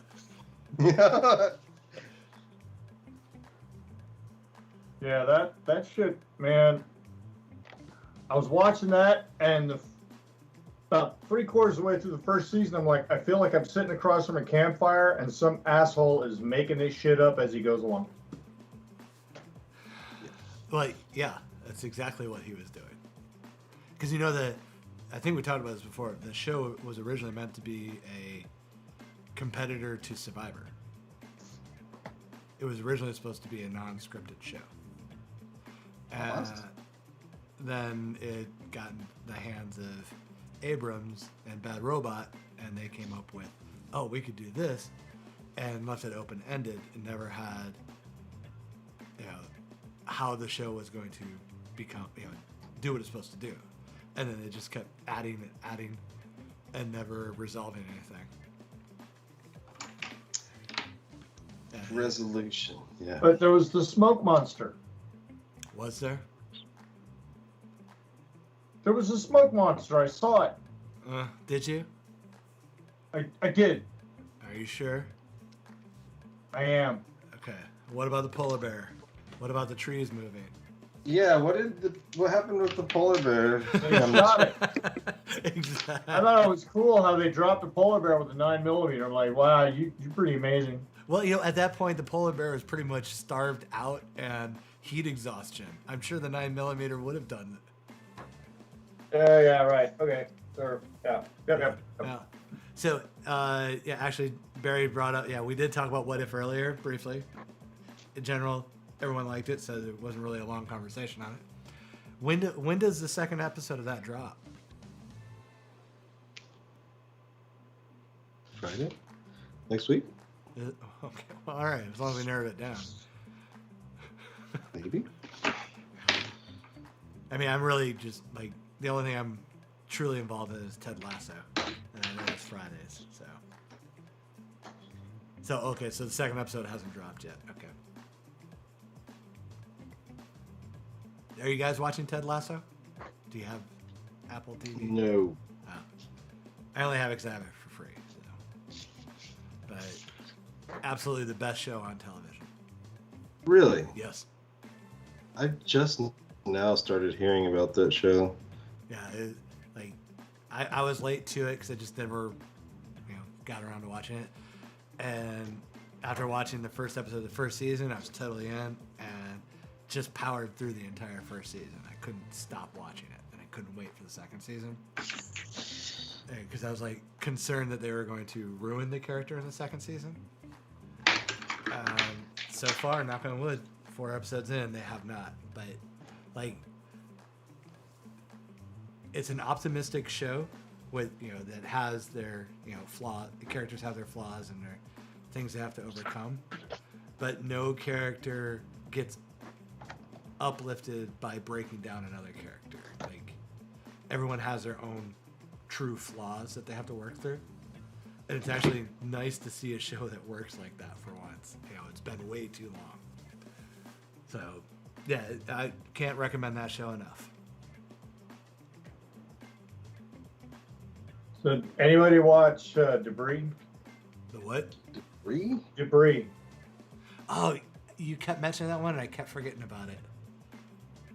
Yeah, that shit, man. I was watching that, and about 3/4 of the way through the first season, I'm like, I feel like I'm sitting across from a campfire, and some asshole is making this shit up as he goes along. like, yeah, that's exactly what he was doing. Because you know I think we talked about this before. The show was originally meant to be a competitor to Survivor. It was originally supposed to be a non-scripted show. then it got in the hands of Abrams and Bad Robot, and they came up with, oh, we could do this, and left it open-ended and never had, how the show was going to become, do what it's supposed to do. And then it just kept adding and adding and never resolving anything. Resolution, yeah. But there was the smoke monster. Was there? There was a smoke monster. I saw it. Did you? I did. Are you sure? I am. Okay. What about the polar bear? What about the trees moving? Yeah, what happened with the polar bear? They shot it. Exactly. I thought it was cool how they dropped the polar bear with a 9mm. I'm like, wow, you're pretty amazing. Well, at that point, the polar bear was pretty much starved out and heat exhaustion. I'm sure the 9mm would have done it. Yeah, right. Okay. Sure. Yeah. Yep. Yeah. So, actually, Barry brought up, we did talk about What If earlier, briefly. In general, everyone liked it, so there wasn't really a long conversation on it. When does the second episode of that drop? Friday? Next week? Okay, well, all right, as long as we narrowed it down. Maybe. I mean, I'm really just, the only thing I'm truly involved in is Ted Lasso. And I know it's Fridays, so. So the second episode hasn't dropped yet. Okay. Are you guys watching Ted Lasso? Do you have Apple TV? No. Oh. I only have it because I have it for free. So. But absolutely the best show on television. Really? Yes. I just now started hearing about that show. Yeah, I was late to it because I just never, got around to watching it. And after watching the first episode of the first season, I was totally in and just powered through the entire first season. I couldn't stop watching it, and I couldn't wait for the second season because I was concerned that they were going to ruin the character in the second season. So far, knock on wood, 4 episodes in, they have not. But it's an optimistic show with that has their flaw. The characters have their flaws and their things they have to overcome, but no character gets uplifted by breaking down another character. Everyone has their own true flaws that they have to work through, and it's actually nice to see a show that works like that for once. It's been way too long. So yeah, I can't recommend that show enough. So, anybody watch Debris? The what? Debris. Oh, you kept mentioning that one, and I kept forgetting about it.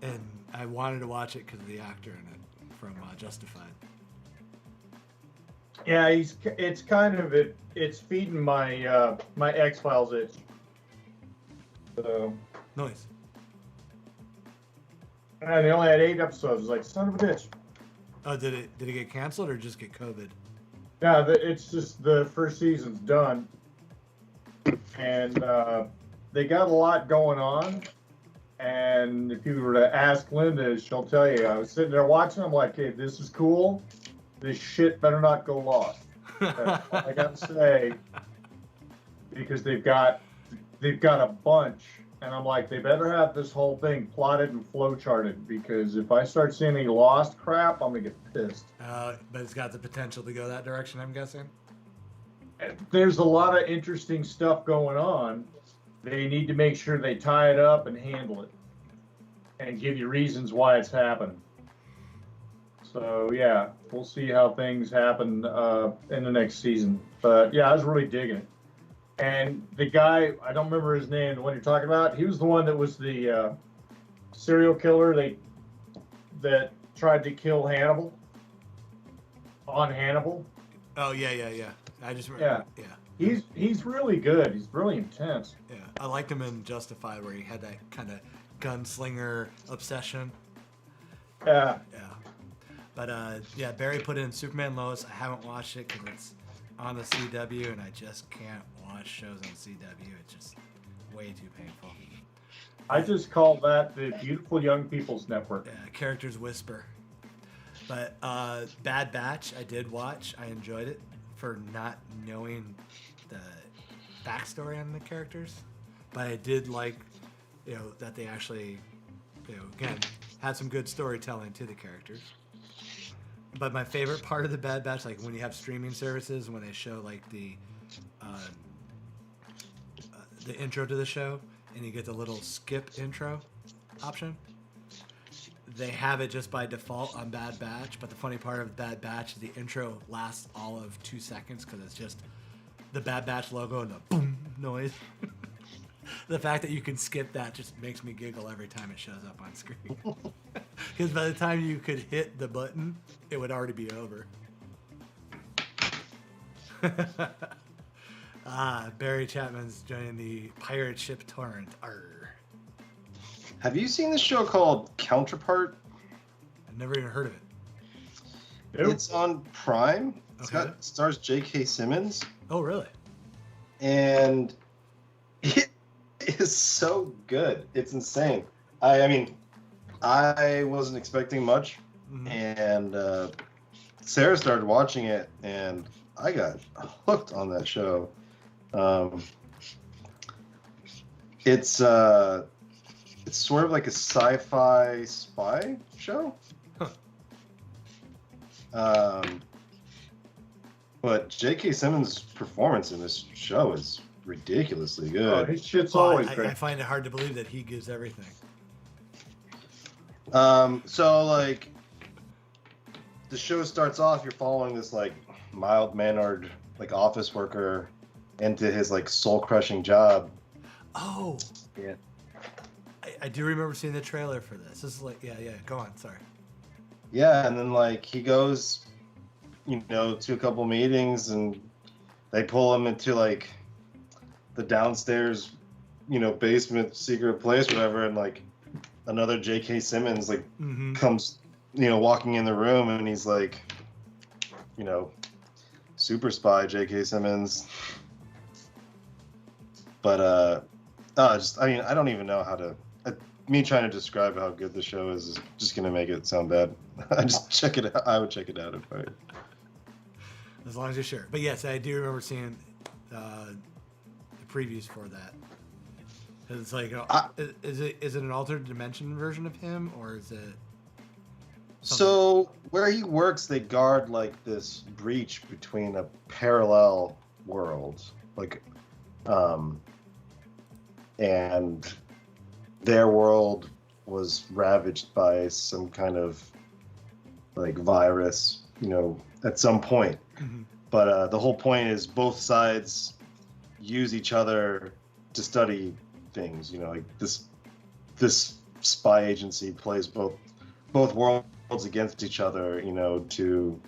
And I wanted to watch it because of the actor in it from Justified. Yeah, it's kind of it's feeding my my X-Files itch. So. Nice. And they only had 8 episodes. I was like, son of a bitch. Oh, did it get canceled or just get COVID? Yeah, it's just the first season's done, and they got a lot going on. And if you were to ask Linda, she'll tell you. I was sitting there watching. I'm like, hey, this is cool. This shit better not go lost. That's all I got to say, because they've got a bunch. And I'm like, they better have this whole thing plotted and flowcharted, because if I start seeing any lost crap, I'm going to get pissed. But it's got the potential to go that direction, I'm guessing? There's a lot of interesting stuff going on. They need to make sure they tie it up and handle it and give you reasons why it's happened. So, yeah, we'll see how things happen in the next season. But, yeah, I was really digging it. And the guy, I don't remember his name, the one you're talking about, he was the one that was the serial killer that tried to kill Hannibal. On Hannibal. Oh, yeah. I just remember. Yeah. He's really good. He's really intense. Yeah. I liked him in Justified, where he had that kind of gunslinger obsession. Yeah. Yeah. But, Barry put in Superman Lois. I haven't watched it because it's on the CW, and I just can't watch shows on CW. It's just way too painful. I just call that the Beautiful Young People's Network. Yeah, characters whisper. But Bad Batch, I did watch. I enjoyed it for not knowing the backstory on the characters, but I did like, that they actually, again, had some good storytelling to the characters. But my favorite part of the Bad Batch, like when you have streaming services, when they show like the intro to the show, and you get the little skip intro option. They have it just by default on Bad Batch, but the funny part of Bad Batch is the intro lasts all of 2 seconds because it's just the Bad Batch logo and the boom noise. The fact that you can skip that just makes me giggle every time it shows up on screen. Because by the time you could hit the button, it would already be over. Barry Chapman's joining the pirate ship torrent. Arr. Have you seen the show called Counterpart? I've never even heard of it. Nope. It's on Prime. Okay. Stars J.K. Simmons. Oh, really? And it is so good. It's insane. I mean, I wasn't expecting much, and Sarah started watching it, and I got hooked on that show. It's sort of like a sci-fi spy show. Huh. But J.K. Simmons' performance in this show is ridiculously Oh, good. his shit's Well, always I great. find it hard to believe that he gives everything. So like the show starts off, you're following this like mild-mannered like office worker into his like soul-crushing job. Oh, Yeah. I do remember seeing the trailer for this. This is like, yeah, go on, sorry. Yeah, and then like he goes, to a couple meetings, and they pull him into like the downstairs, basement secret place, whatever, and like another J.K. Simmons like comes, walking in the room, and he's like, super spy J.K. Simmons. But I don't even know how to. Me trying to describe how good the show is just gonna make it sound bad. I just check it out. I would check it out if I. As long as you're sure. But yes, I do remember seeing the previews for that. It's like, is it an altered dimension version of him, or is it? So where he works, they guard like this breach between a parallel world, like, and their world was ravaged by some kind of like virus, at some point. Mm-hmm. But the whole point is both sides use each other to study things. Like this spy agency plays both worlds against each other. To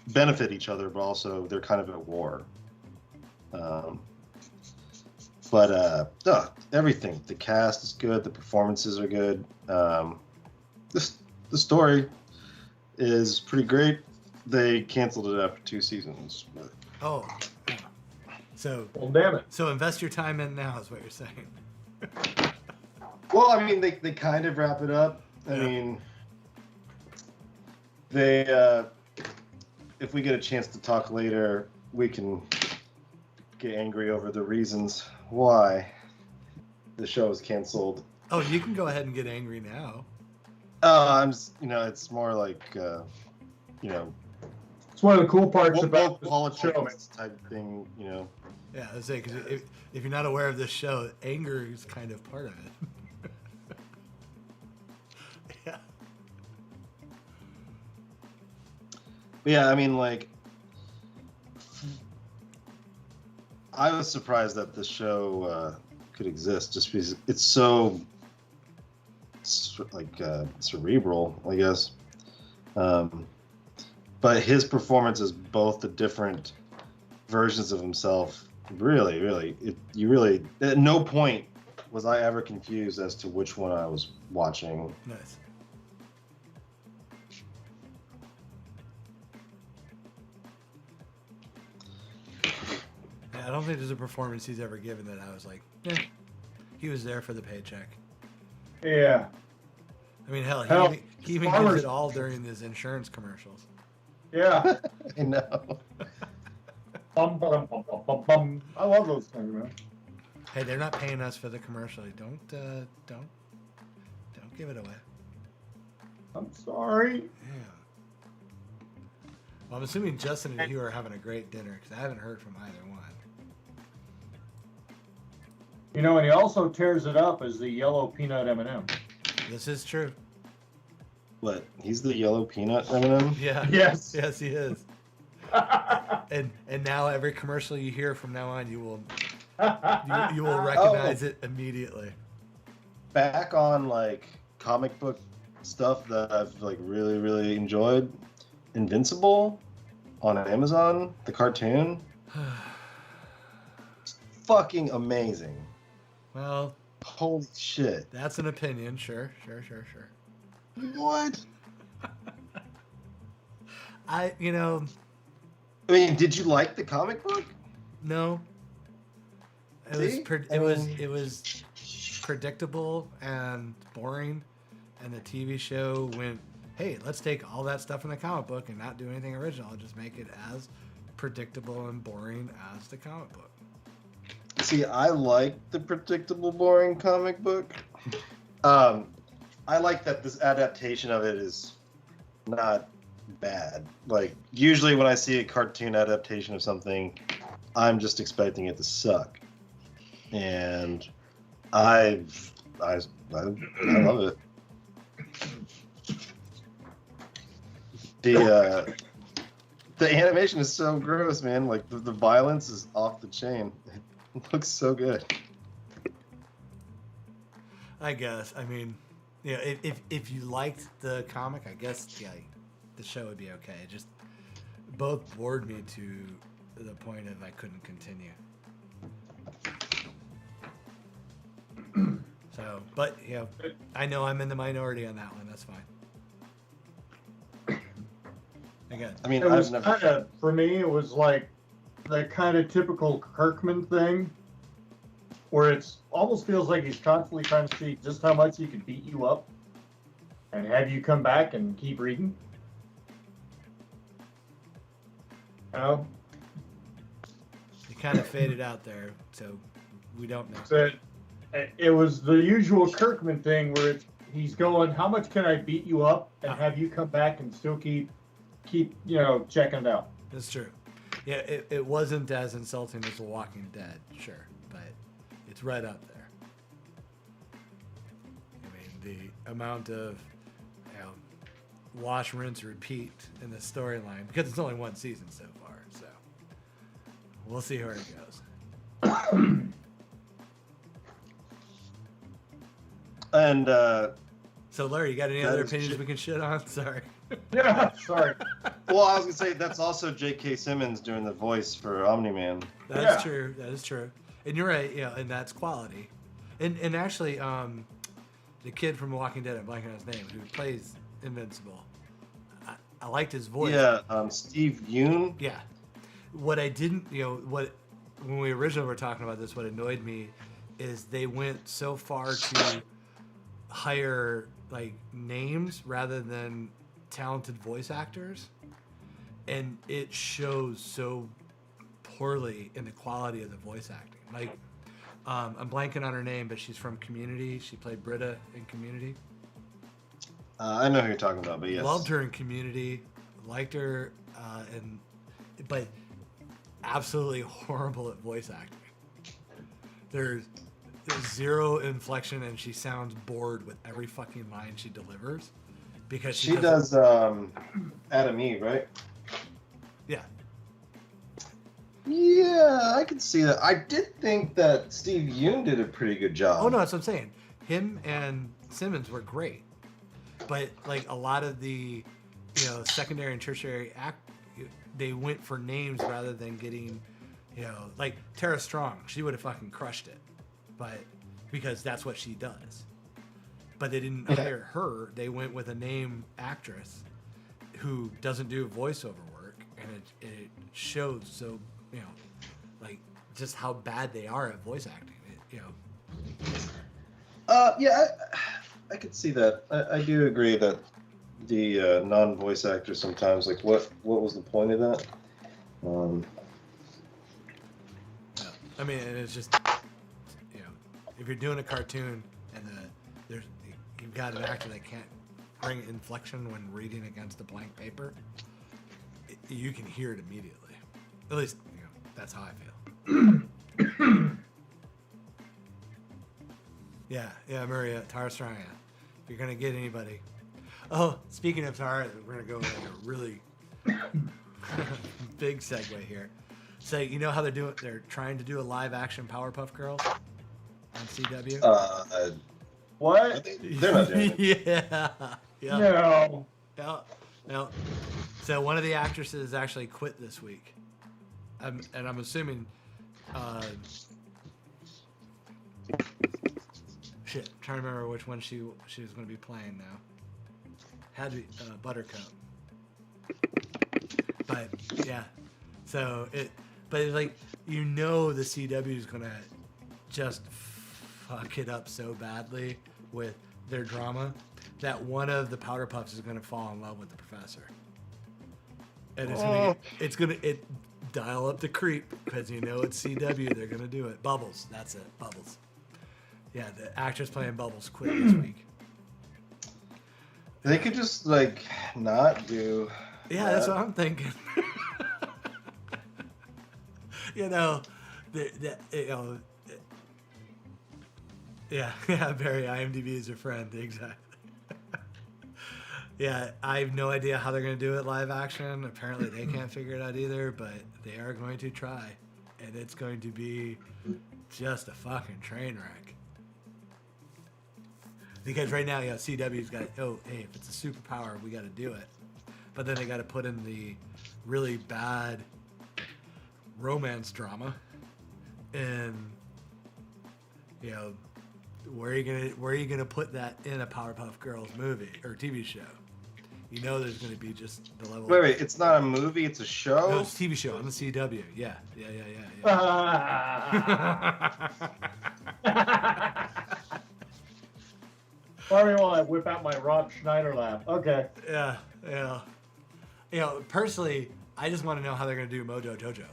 benefit each other, but also they're kind of at war. But everything. The cast is good. The performances are good. The story is pretty great. They canceled it after 2 seasons. But... Oh. So. Well, damn it. So invest your time in now is what you're saying. Well, I mean, they kind of wrap it up. I mean, they. If we get a chance to talk later, we can get angry over the reasons why the show is canceled. Oh, you can go ahead and get angry now. It's more like, It's one of the cool parts about the show. politics type thing, Yeah, I was saying, because if you're not aware of this show, anger is kind of part of it. Yeah. But yeah, I mean, like, I was surprised that the show could exist just because it's so cerebral, I guess. But his performance as both the different versions of himself, really, at no point was I ever confused as to which one I was watching. Nice. Yeah, I don't think there's a performance he's ever given that I was like, yeah, he was there for the paycheck. Yeah. I mean, hell, Hell, he even gives farmers- it all during his insurance commercials. Yeah. I know. Bum, bum, bum, bum, bum, bum. I love those things, man. Hey, they're not paying us for the commercial. Don't give it away. I'm sorry. Yeah. Well, I'm assuming Justin and you are having a great dinner because I haven't heard from either one. You know, and he also tears it up as the yellow peanut M&M. This is true. What? He's the yellow peanut M&M? Yeah. Yes. Yes, he is. And now every commercial you hear from now on, you will recognize it immediately. Back on like comic book stuff that I've like really, really enjoyed. Invincible on Amazon, the cartoon. It's fucking amazing. Well, Holy shit. that's an opinion. Sure. What? I mean, did you like the comic book? no. It was See? it was predictable and boring, and the TV show went, hey, let's take all that stuff in the comic book and not do anything original, just make it as predictable and boring as the comic book. See, I like the predictable, boring comic book. I like that this adaptation of it is not bad. Like, usually when I see a cartoon adaptation of something, I'm just expecting it to suck. And I love it. The animation is so gross, man. Like, the violence is off the chain. It looks so good. I guess. I mean, if you liked the comic, I guess the show would be okay. It just both bored me to the point of I couldn't continue. So, but I know I'm in the minority on that one. That's fine. Again, I mean, It was I've never. kind of, for me, it was like the kind of typical Kirkman thing, where it's almost feels like he's constantly trying to see just how much he can beat you up and have you come back and keep reading. You know? it kind of faded out there, so we don't know. So it was the usual Kirkman thing where he's going, how much can I beat you up and have you come back and still keep checking it out. That's true. Yeah, it wasn't as insulting as The Walking Dead, sure, but it's right up there. I mean, the amount of wash, rinse, repeat in the storyline, because it's only one season so far, so we'll see where it goes. And So, Larry, you got any That other is opinions shit. we can shit on? Sorry. Yeah, sorry. well, I was gonna say that's also J.K. Simmons doing the voice for Omni-Man. That's Yeah. true. That is true. And you're right, and that's quality. And actually, the kid from Walking Dead, I'm blanking on his name, who plays Invincible, I liked his voice. Yeah, Steve Yeun. Yeah. What I didn't, when we originally were talking about this, what annoyed me is they went so far to hire like names rather than talented voice actors, and it shows so poorly in the quality of the voice acting. Like, I'm blanking on her name, but she's from Community. She played Britta in Community. I know who you're talking about, but yes. Loved her in Community, liked her, but absolutely horrible at voice acting. There's zero inflection, and she sounds bored with every fucking line she delivers because She does Adam Eve, right? Yeah, Yeah, I can see that. I did think that Steve Yeun did a pretty good job. Oh no, that's what I'm saying. Him and Simmons were great, but like a lot of the, secondary and tertiary they went for names rather than getting, like Tara Strong. She would have fucking crushed it, but because that's what she does. But they didn't hire her. They went with a name actress who doesn't do voiceover work, and it shows so, like just how bad they are at voice acting. You know. Yeah, I could see that. I do agree that the non-voice actors sometimes, like, what was the point of that? Yeah. I mean, and it's just, you know, if you're doing a cartoon and you've got an actor that can't bring inflection when reading against a blank paper, you can hear it immediately. At least, you know, that's how I feel. Yeah, Maria, Tara Stranga. If you're gonna get anybody. Oh, speaking of Tara, we're gonna go into a really big segue here. So you know how they're trying to do a live action Powerpuff Girls on CW? What? They're not doing it. Yeah. No. No. So one of the actresses actually quit this week. And I'm assuming shit, I'm trying to remember which one she was going to be playing now. Had to be Buttercup. But yeah, but it's like, you know, the CW is going to just fuck it up so badly with their drama that one of the Powder Puffs is going to fall in love with the professor. And it's gonna dial up the creep, because you know it's CW, they're gonna do it. Bubbles, that's it, Bubbles. Yeah, the actress playing Bubbles quit this week. They could just, like, not do. Yeah, that. that's what I'm thinking. You know, yeah, Barry, IMDb is your friend, exactly. Yeah, I have no idea how they're going to do it live action. Apparently they can't figure it out either, but they are going to try. And it's going to be just a fucking train wreck. Because right now, CW's got, hey, if it's a superpower, we got to do it. But then they got to put in the really bad romance drama. And, you know, where are you gonna put that in a Powerpuff Girls movie or TV show? You know, there's gonna be just the level. Wait, it's not a movie; it's a show. No, it's a TV show on the CW. Yeah. Sorry while I whip out my Rob Schneider laugh. Okay. Yeah. You know, personally, I just want to know how they're gonna do Mojo Jojo.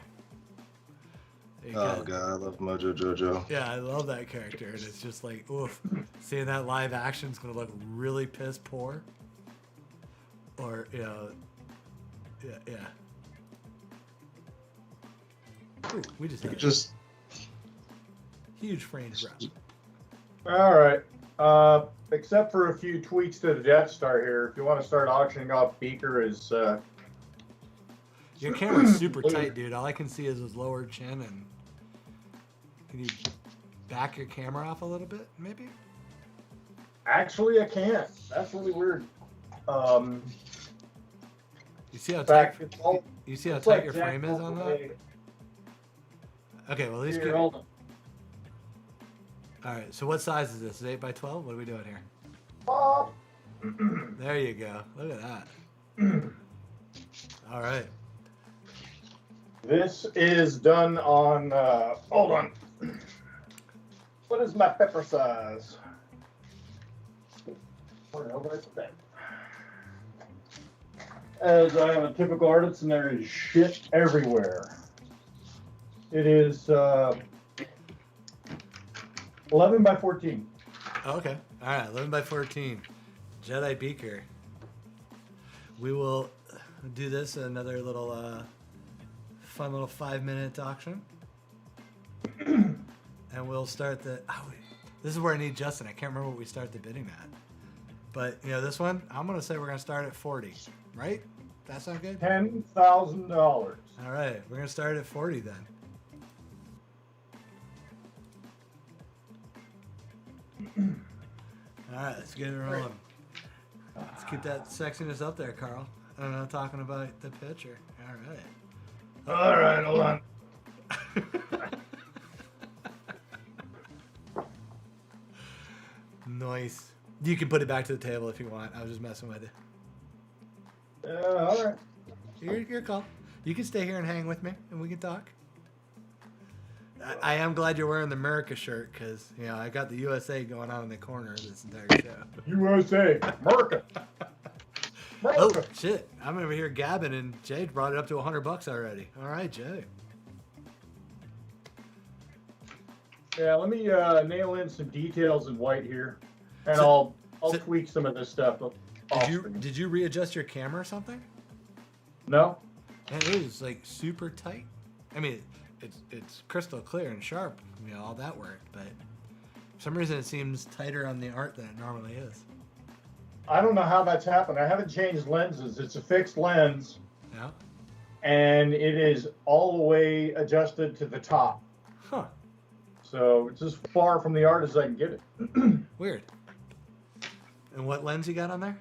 Oh god, I love Mojo Jojo. Yeah, I love that character, and it's just like, oof, seeing that live action is gonna look really piss poor. Or, you know, yeah. Ooh, we just had a huge frame drop. All right. Except for a few tweaks to the Death Star here, if you want to start auctioning off Beaker as your camera's super tight, dude. All I can see is his lower chin. And can you back your camera off a little bit, maybe? Actually, I can't. That's really weird. You see how tight? You see how tight your frame is on that? Okay, well, at least Here, hold on. All right. So what size is this? Is it 8x12? What are we doing here? There you go. Look at that. All right. This is done on. Hold on. What is my pepper size? Where the hell did I put that? As I am a typical artist, and there is shit everywhere. It is 11 by 14. Oh, okay. All right. 11 by 14. Jedi Beaker. We will do this another little fun little 5-minute auction. And we'll start the. This is where I need Justin. I can't remember what we start the bidding at. But, you know, this one, I'm going to say we're going to start at 40. Right? That sound good? $10,000. All right. We're going to start at 40 then. All right. Let's get it rolling. Let's keep that sexiness up there, Karl. I don't know, talking about the picture. All right. All right, hold on. Nice. You can put it back to the table if you want. I was just messing with you. All right. Your call. You can stay here and hang with me, and we can talk. I am glad you're wearing the America shirt because I got the USA going on in the corner of this entire show. USA, America. Oh shit! I'm over here gabbing, and Jay brought it up to $100 already. All right, Jay. Yeah, let me nail in some details in white here, and I'll tweak some of this stuff. Did you readjust your camera or something? No. And it is like super tight. I mean, it's crystal clear and sharp. All that worked, but for some reason it seems tighter on the art than it normally is. I don't know how that's happened. I haven't changed lenses. It's a fixed lens. Yeah. And it is all the way adjusted to the top. Huh. So it's as far from the art as I can get it. Weird. And what lens you got on there?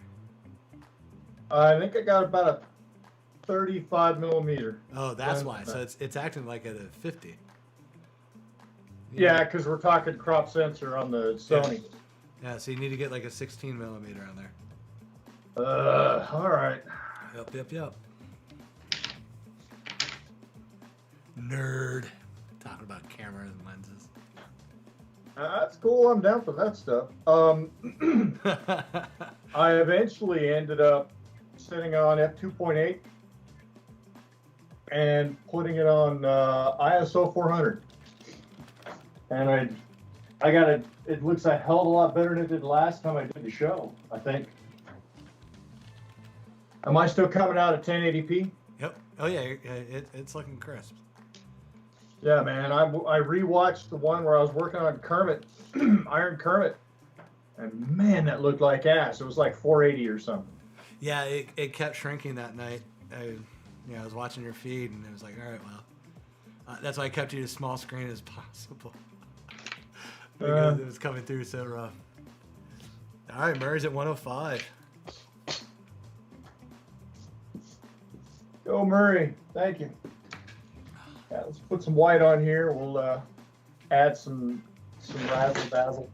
I think I got about a 35 millimeter. Oh, that's why. So it's acting like at a 50. Yeah, because we're talking crop sensor on the Sony. Yeah, so you need to get like a 16 millimeter on there. All right. Yep. Nerd. Talking about cameras and lenses. That's cool. I'm down for that stuff. I eventually ended up setting on f2.8 and putting it on ISO 400. And I got it. It looks a hell of a lot better than it did last time I did the show, I think. Am I still coming out at 1080p? Yep. Oh yeah, it's looking crisp. Yeah, man. I rewatched the one where I was working on Kermit, Iron Kermit, and man, that looked like ass. It was like 480 or something. Yeah, it kept shrinking that night. I was watching your feed, and it was like, all right, well, that's why I kept you as small screen as possible. Because it was coming through so rough. All right, Murray's at 105. Go Murray. Thank you. Yeah, let's put some white on here. We'll add some razzle dazzle.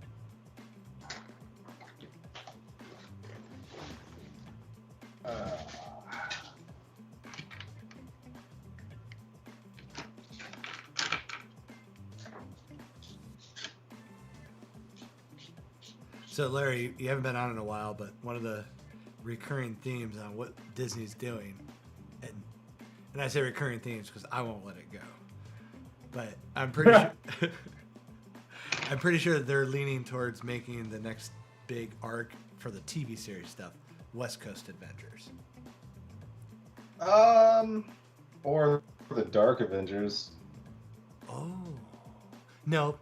So Larry, you haven't been on in a while, but one of the recurring themes on what Disney's doing, and I say recurring themes because I won't let it go, but I'm pretty sure I'm pretty sure they're leaning towards making the next big arc for the TV series stuff, West Coast Adventures. Or the Dark Avengers. Oh, no.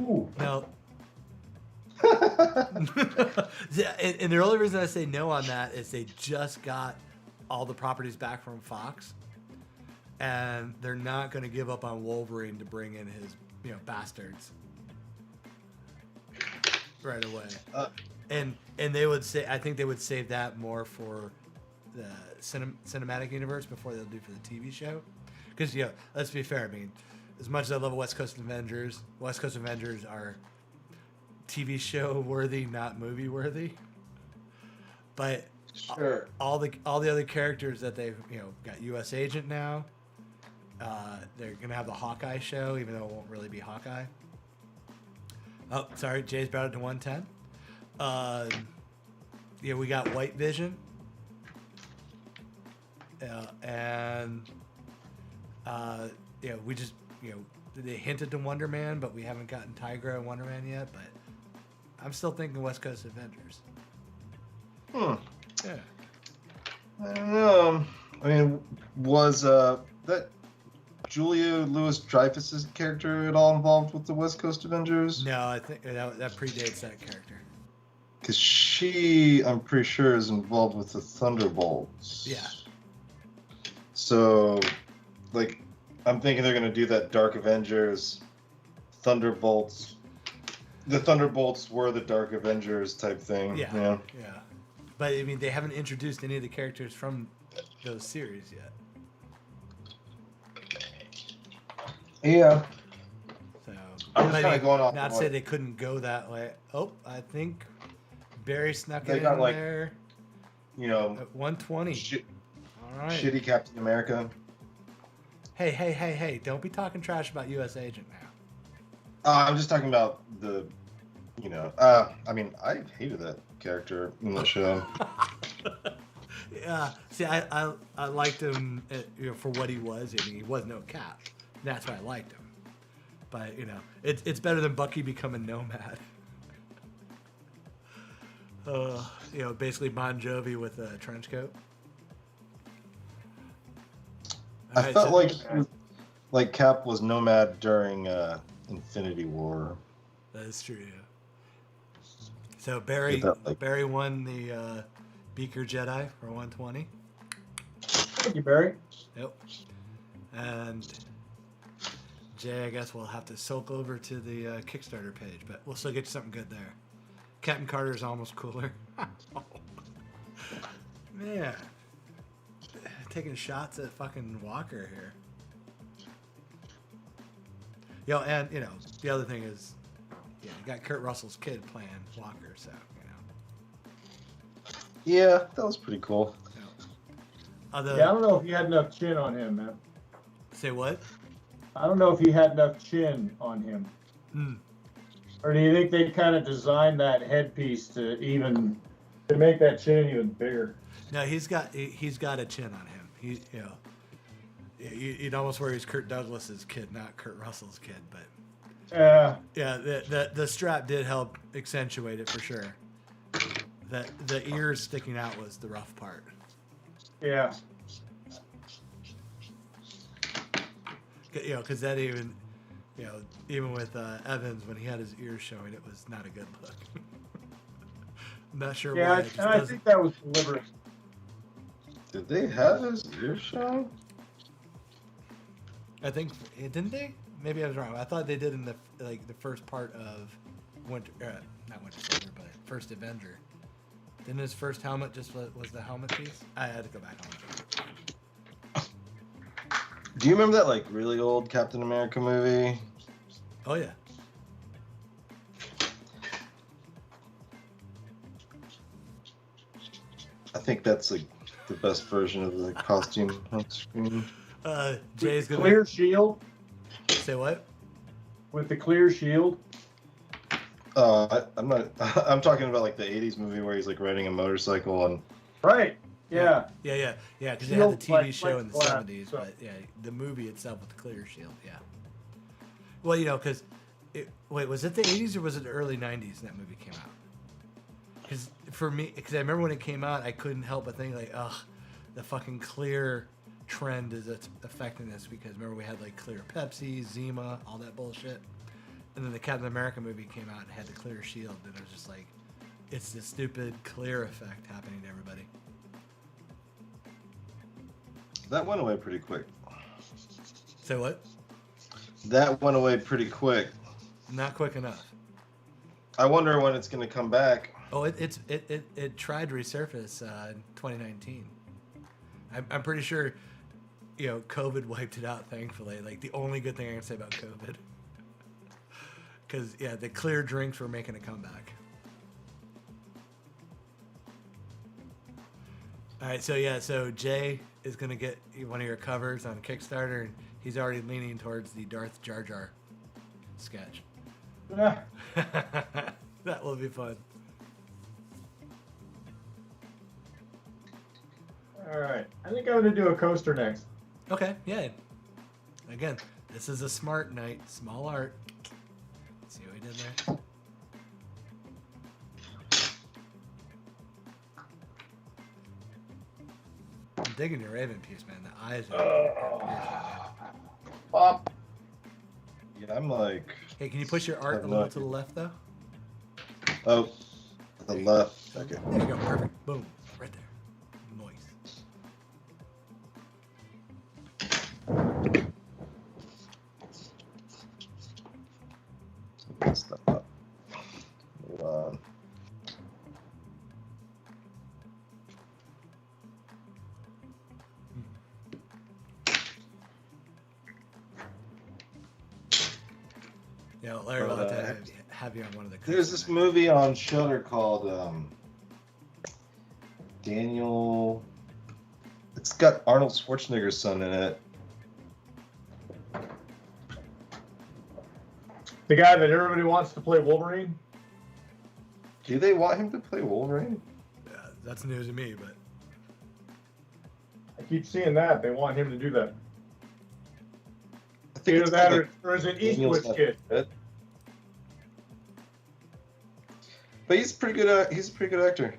Ooh. No. And the only reason I say no on that is they just got all the properties back from Fox, and they're not going to give up on Wolverine to bring in his bastards right away. And they would say, I think they would save that more for the cinematic universe before they'll do for the TV show. Because let's be fair. I mean, as much as I love West Coast Avengers are TV show worthy, not movie worthy. But sure, all the other characters that they've got U.S. Agent now. They're gonna have the Hawkeye show, even though it won't really be Hawkeye. Oh, sorry, Jay's brought it to 110. We got White Vision. We just they hinted to Wonder Man, but we haven't gotten Tigra and Wonder Man yet. But I'm still thinking West Coast Avengers. Yeah. I don't know. I mean, was that Julia Louis-Dreyfus's character at all involved with the West Coast Avengers? No, I think that predates that character. Because she, I'm pretty sure, is involved with the Thunderbolts. Yeah. So, I'm thinking they're going to do that Dark Avengers, Thunderbolts. The Thunderbolts were the Dark Avengers type thing. Yeah. But, I mean, they haven't introduced any of the characters from those series yet. Yeah. So, I'm just kind of going off. Not to say they couldn't go that way. Oh, I think Barry snuck it in there. At 120. All right. Shitty Captain America. Hey. Don't be talking trash about U.S. Agent now. I'm just talking about the, I mean, I hated that character in the show. Yeah. See, I liked him, for what he was. I mean, he was no Cap. That's why I liked him. But it's better than Bucky becoming Nomad. Basically Bon Jovi with a trench coat. I felt like Cap was Nomad during Infinity War. That is true. Yeah. So Barry won the Beaker Jedi for 120. Thank you, Barry. Yep. And Jay, I guess we'll have to soak over to the Kickstarter page, but we'll still get you something good there. Captain Carter's almost cooler. Man. Taking shots at fucking Walker here. And, the other thing is, you got Kurt Russell's kid playing Walker, so, Yeah, that was pretty cool. I don't know if he had enough chin on him, man. Say what? I don't know if he had enough chin on him. Or do you think they kind of designed that headpiece to make that chin even bigger? No, he's got a chin on him. You'd almost worry he's Kirk Douglas's kid, not Kurt Russell's kid, but the strap did help accentuate it for sure. The ears sticking out was the rough part. Yeah. Because that even with Evans, when he had his ears showing, it was not a good look. I'm not sure why. Yeah, I think that was deliberate. Did they have his ears showing? I think, didn't they? Maybe I was wrong. I thought they did in the first part of not Winter Soldier, but first Avenger. Didn't his first helmet just was the helmet piece? I had to go back on it. Do you remember that really old Captain America movie? Oh yeah. I think that's the best version of the costume on screen. Jay's gonna clear shield. Say what? With the clear shield. I'm not. I'm talking about the '80s movie where he's riding a motorcycle and. Right. Yeah. Yeah. Because they had the TV show in the '70s, but the movie itself with the clear shield. Yeah. Well, because was it the '80s or was it the early '90s that movie came out? Because for me, I remember when it came out, I couldn't help but think the fucking clear trend is affecting this, because remember we had clear Pepsi, Zima, all that bullshit, and then the Captain America movie came out and had the clear shield, and it was just it's the stupid clear effect happening to everybody. That went away pretty quick. Say what? That went away pretty quick. Not quick enough. I wonder when it's going to come back. Oh, it tried to resurface in 2019. I'm pretty sure, COVID wiped it out, thankfully. The only good thing I can say about COVID. Because, the clear drinks were making a comeback. All right, so Jay is going to get one of your covers on Kickstarter, and he's already leaning towards the Darth Jar Jar sketch. That will be fun. All right. I think I'm going to do a coaster next. Okay, yeah. Again, this is a smart night. Small art. See what we did there? I'm digging your Raven piece, man. The eyes are... Pop. Yeah, I'm Hey, can you push your art a little to the left, though? Oh, the left. Okay. There you go. Perfect. Boom. Right there. Nice. Good stuff up. Move on. Yeah, Larry, we'll have to have you on one of the. There's this movie on Shudder called Daniel. It's got Arnold Schwarzenegger's son in it. The guy that everybody wants to play Wolverine. Do they want him to play Wolverine? Yeah, that's news to me, but I keep seeing that they want him to do that. I think Either it's that, called, or is it Daniel's Eastwood not kid? good. But he's pretty good. He's a pretty good actor.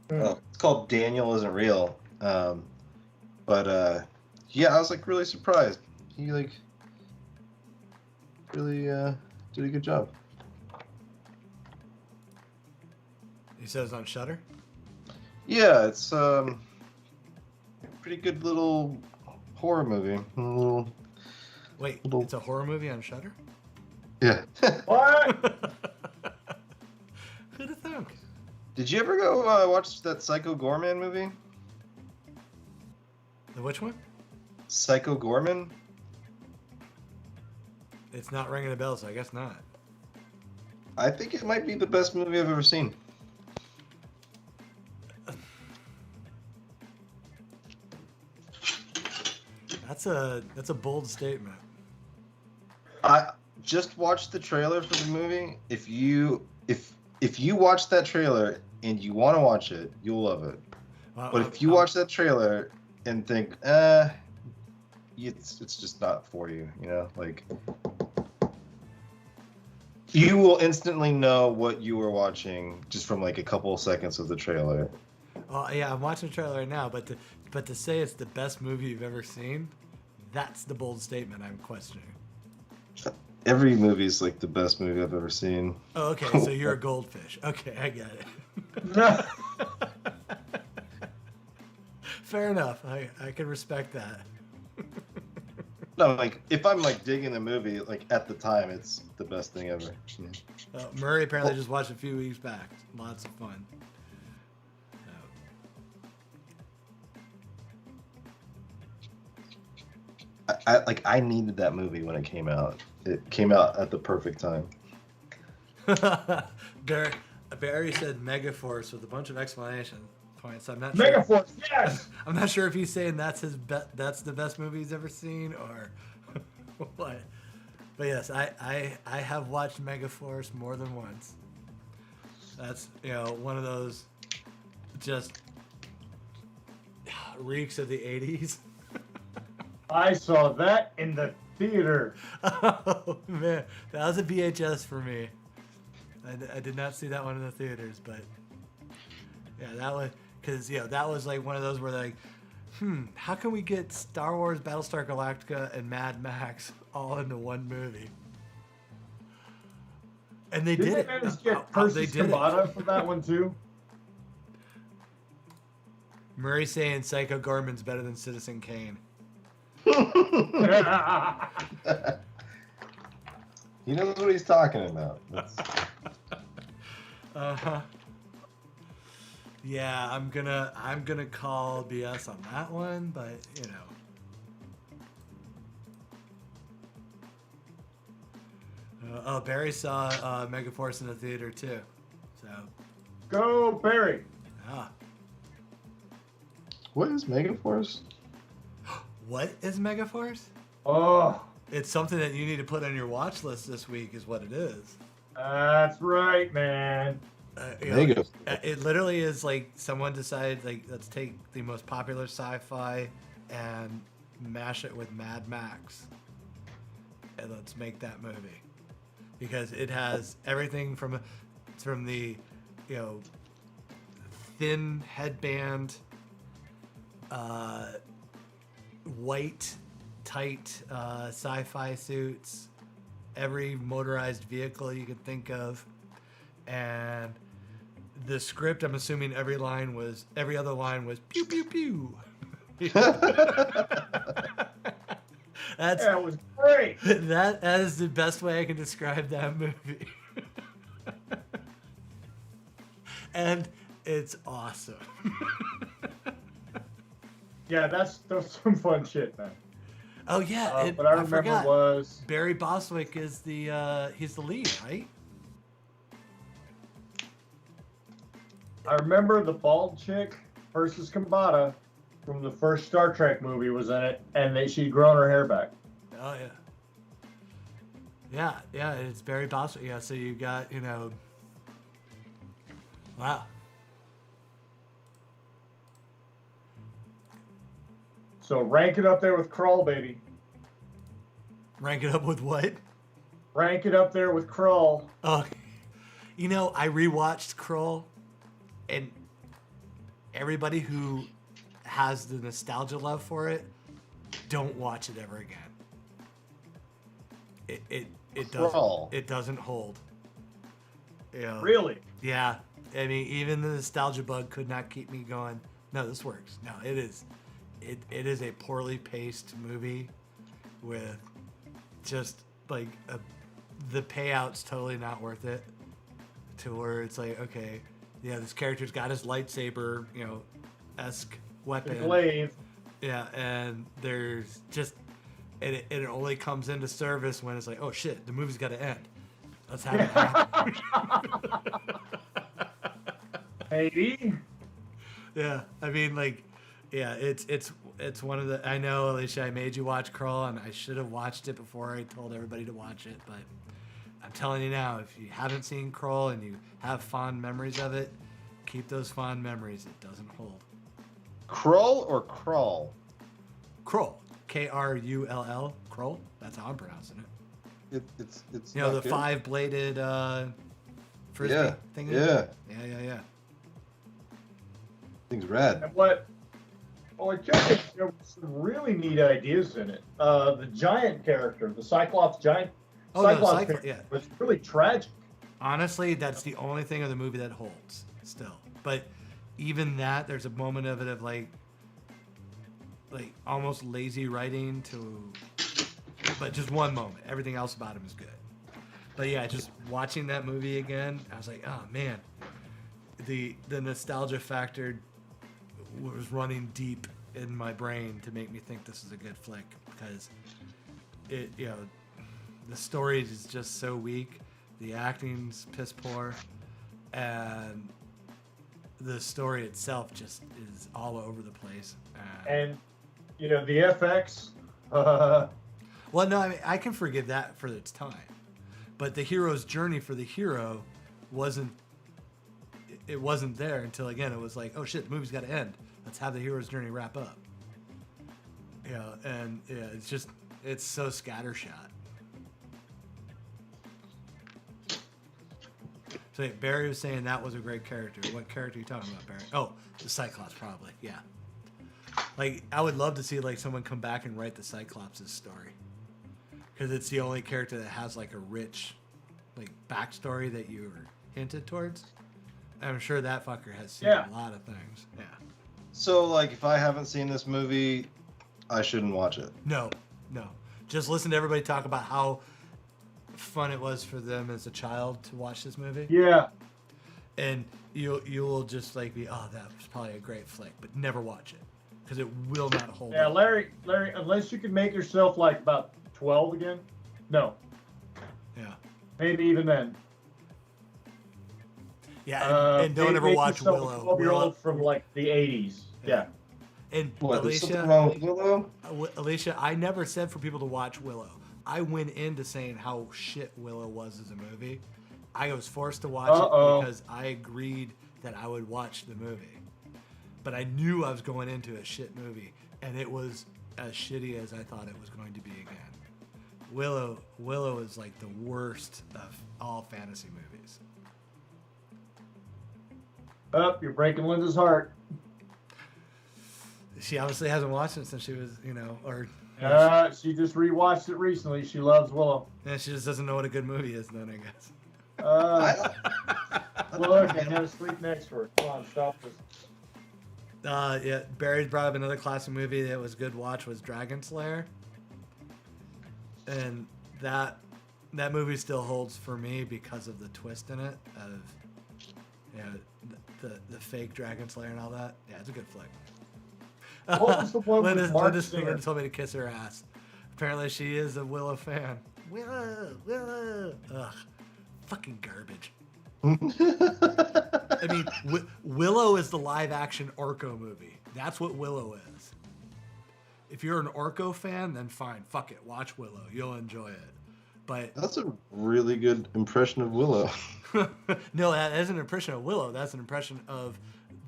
It's called Daniel Isn't Real. But yeah, I was like really surprised. He like really did a good job. he says on Shudder. Yeah, it's pretty good little horror movie. Wait, Little- it's a horror movie on Shudder? Yeah. What? Who'd have thunk? Did you ever go watch that Psycho Gorman movie? The which one? Psycho Gorman? It's not ringing a bell, so I guess not. I think it might be the best movie I've ever seen. That's a bold statement. I just watched the trailer for the movie. If you watch that trailer and you want to watch it, you'll love it. But if you watch that trailer and think, it's just not for you, you know, like you will instantly know what you were watching just from like a couple of seconds of the trailer. Well, yeah, I'm watching the trailer right now, but to say it's the best movie you've ever seen, that's the bold statement I'm questioning. Every movie is like the best movie I've ever seen. Oh, okay, so you're a goldfish. Okay, I get it. Fair enough. I can respect that. No, like if I'm like digging the movie, like at the time, it's the best thing ever. Yeah. Murray apparently just watched a few weeks back. Lots of fun. I needed that movie when it came out. It came out at the perfect time. Barry said Megaforce with a bunch of exclamation points. I'm not sure. Megaforce, yes. I'm not sure if he's saying that's that's the best movie he's ever seen or what. But yes, I have watched Megaforce more than once. That's one of those just reeks of the 80s. I saw that in the theater. Oh man, that was a VHS for me. I did not see that one in the theaters, but yeah, that was because that was like one of those where like, how can we get Star Wars, Battlestar Galactica, and Mad Max all into one movie? And they did it. Did they manage to get Percy Scamata for that one too? Murray saying Psycho Gorman's better than Citizen Kane. He knows what he's talking about. Yeah, I'm gonna call BS on that one, but Barry saw Megaforce in the theater too, so Go Barry. ah. What is Megaforce? What is Megaforce? Oh, It's something that you need to put on your watch list this week, is what it is. that's right, man. Megaforce. It literally is like someone decided, like, let's take the most popular sci-fi and mash it with Mad Max, and let's make that movie because it has everything from the thin headband, white tight sci-fi suits, every motorized vehicle you could think of, and the script, I'm assuming every other line was pew pew pew. That was great. That is the best way I can describe that movie. And it's awesome. Yeah, that's some fun shit, man. Oh yeah, What I remember forgot. was Barry Bostwick is he's the lead, right? I remember the bald chick versus Kambata from the first Star Trek movie was in it, and she'd grown her hair back. Oh yeah. Yeah, it's very possible. Yeah, so you got, wow. So rank it up there with Krull, baby. Rank it up with what? Rank it up there with Krull. Oh, I rewatched Kroll, and everybody who has the nostalgia love for it, don't watch it ever again. It doesn't hold. Really? Yeah. I mean, even the nostalgia bug could not keep me going. No, this works. No, it is. It is a poorly paced movie with just like the payout's totally not worth it. To where it's like, okay, yeah, this character's got his lightsaber, esque weapon. Glaive. Yeah, and there's just it only comes into service when it's like, oh shit, the movie's got to end. Let's have it happen. Maybe. Yeah, I mean, it's one of the. I know, Alicia, I made you watch Crawl, and I should have watched it before I told everybody to watch it. But I'm telling you now, if you haven't seen Crawl and you have fond memories of it, keep those fond memories. It doesn't hold. Krull or Crawl? Krull, Krull, Krull. That's how I'm pronouncing it. It's the not good. 5-bladed frisbee Yeah. thing. Yeah. Yeah. Thing's rad. And what? Oh, I just there were some really neat ideas in it. The giant character, the Cyclops giant. Oh, no, Cyclops character yeah. was really tragic. Honestly, that's the only thing of the movie that holds still. But even that, there's a moment of it of like almost lazy writing but just one moment. Everything else about him is good. But yeah, just watching that movie again, I was like, oh man, the nostalgia factor was running deep in my brain to make me think this is a good flick, because the story is just so weak, the acting's piss poor, and the story itself just is all over the place. And the FX. Well, no, I mean, I can forgive that for its time, but the hero's journey for the hero wasn't there until, again, it was like, oh shit, the movie's got to end. Let's have the hero's journey wrap up. It's so scattershot. So yeah, Barry was saying that was a great character. What character are you talking about, Barry? Oh, the Cyclops, probably. Yeah. Like, I would love to see someone come back and write the Cyclops' story, because it's the only character that has a rich backstory that you were hinted towards. I'm sure that fucker has seen a lot of things. Yeah. So, if I haven't seen this movie, I shouldn't watch it. No. Just listen to everybody talk about how fun it was for them as a child to watch this movie. Yeah. And you will just be, oh, that was probably a great flick, but never watch it, because it will not hold up. Larry, unless you can make yourself about 12 again. No. Yeah. Maybe even then. Yeah, and don't ever watch Willow. 12-year-old from the 80s. Yeah. And What, there's something wrong with Willow? Alicia, I never said for people to watch Willow. I went into saying how shit Willow was as a movie. I was forced to watch it because I agreed that I would watch the movie. But I knew I was going into a shit movie, and it was as shitty as I thought it was going to be again. Willow is the worst of all fantasy movies. Oh, you're breaking Linda's heart. She obviously hasn't watched it since she was, She just rewatched it recently. She loves Willow. Yeah, she just doesn't know what a good movie is then, I guess. Look, I have a sleep next to her. Come on, stop this. Yeah, Barry brought up another classic movie that was good watch was Dragon Slayer. And that movie still holds for me because of the twist in it of the fake Dragon Slayer and all that. Yeah, it's a good flick. What was the one with Mark Singer? Linda told me to kiss her ass. Apparently she is a Willow fan. Willow. Ugh. Fucking garbage. And I mean, Willow is the live-action Orko movie. That's what Willow is. If you're an Orko fan, then fine. Fuck it. Watch Willow. You'll enjoy it. But That's a really good impression of Willow. no, that isn't an impression of Willow. That's an impression of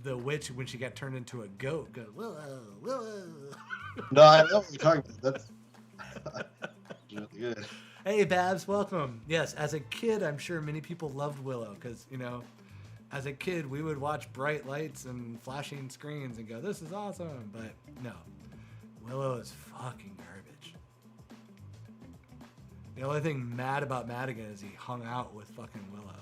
the witch when she got turned into a goat. Go, Willow, Willow. No, I know what you're talking about. That's really good. Hey, Babs, welcome. Yes, as a kid, I'm sure many people loved Willow because, you know, as a kid, we would watch bright lights and flashing screens and go, this is awesome. But no, Willow is fucking garbage. The only thing mad about Madigan is he hung out with fucking Willow.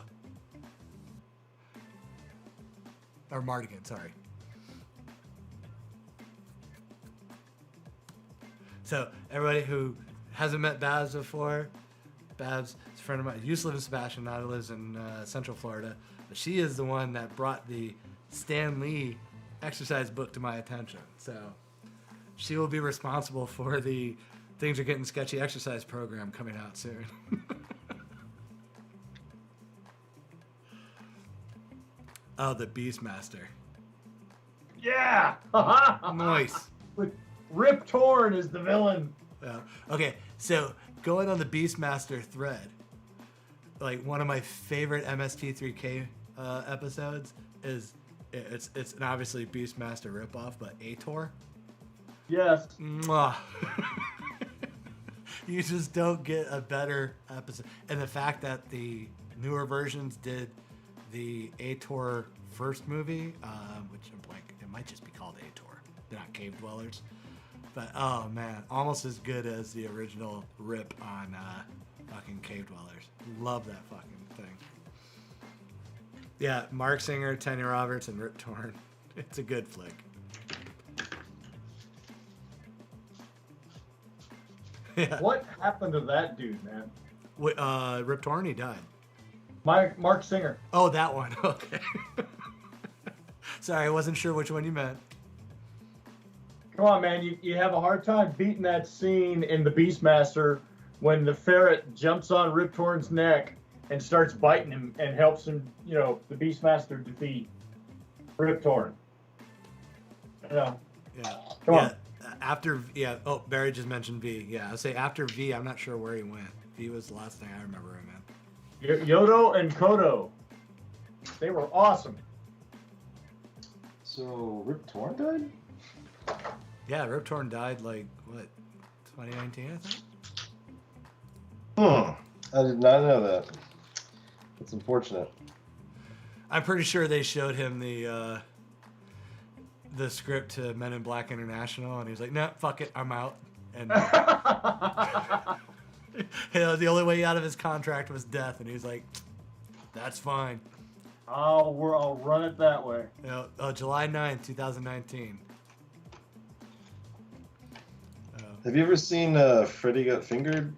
Or Mardigan, sorry. So, everybody who hasn't met Babs before, Babs is a friend of mine. Used to live in Sebastian, now lives in Central Florida. But she is the one that brought the Stan Lee exercise book to my attention. So, she will be responsible for the Things Are Getting Sketchy exercise program coming out soon. Oh, the Beastmaster. Yeah. Nice. With Rip Torn is the villain. Okay, so going on the Beastmaster thread, like one of my favorite MST3K episodes is it's an obviously Beastmaster ripoff, but Ator. Yes. Mwah. You just don't get a better episode, and the fact that the newer versions did the Ator first movie, which I'm blank, it might just be called Ator. They're not cave dwellers. But, oh man, almost as good as the original rip on fucking Cave Dwellers. Love that fucking thing. Yeah, Mark Singer, Tanya Roberts, and Rip Torn. It's a good flick. Yeah. What happened to that dude, man? Rip Torn, he died. Mark Singer. Oh, that one. Okay. Sorry, I wasn't sure which one you meant. Come on, man. You have a hard time beating that scene in The Beastmaster when the ferret jumps on Rip Torn's neck and starts biting him and helps him, the Beastmaster defeat Rip Torn. Yeah. Come on. Oh, Barry just mentioned V. Yeah, I'll say after V, I'm not sure where he went. V was the last thing I remember him in. Yodo and Kodo. They were awesome. So, Rip Torn died? Yeah, Rip Torn died 2019, I think? I did not know that. That's unfortunate. I'm pretty sure they showed him the script to Men in Black International, and he was like, "No, fuck it, I'm out." And the only way out of his contract was death, and he was like, "That's fine." I'll run it that way. July 9th, 2019. Have you ever seen Freddy Got Fingered?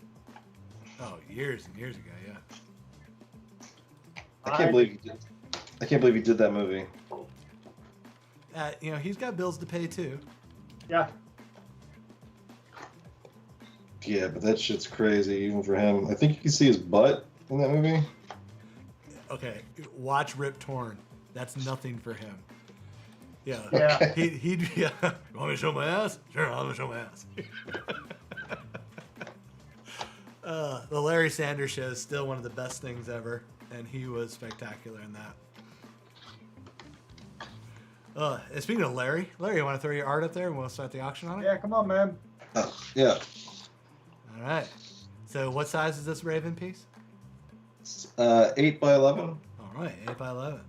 Oh, years and years ago, yeah. I can't believe he did that movie. He's got bills to pay too. Yeah. Yeah, but that shit's crazy even for him. I think you can see his butt in that movie. Okay, watch Rip Torn. That's nothing for him. Yeah. Yeah. He'd you want me to show my ass? Sure, I'm gonna show my ass. The Larry Sanders Show is still one of the best things ever, and he was spectacular in that. Speaking of Larry, you want to throw your art up there and we'll start the auction on it? Yeah, come on, man. Yeah. All right. So what size is this Raven piece? 8 by 11. All right, 8 by 11.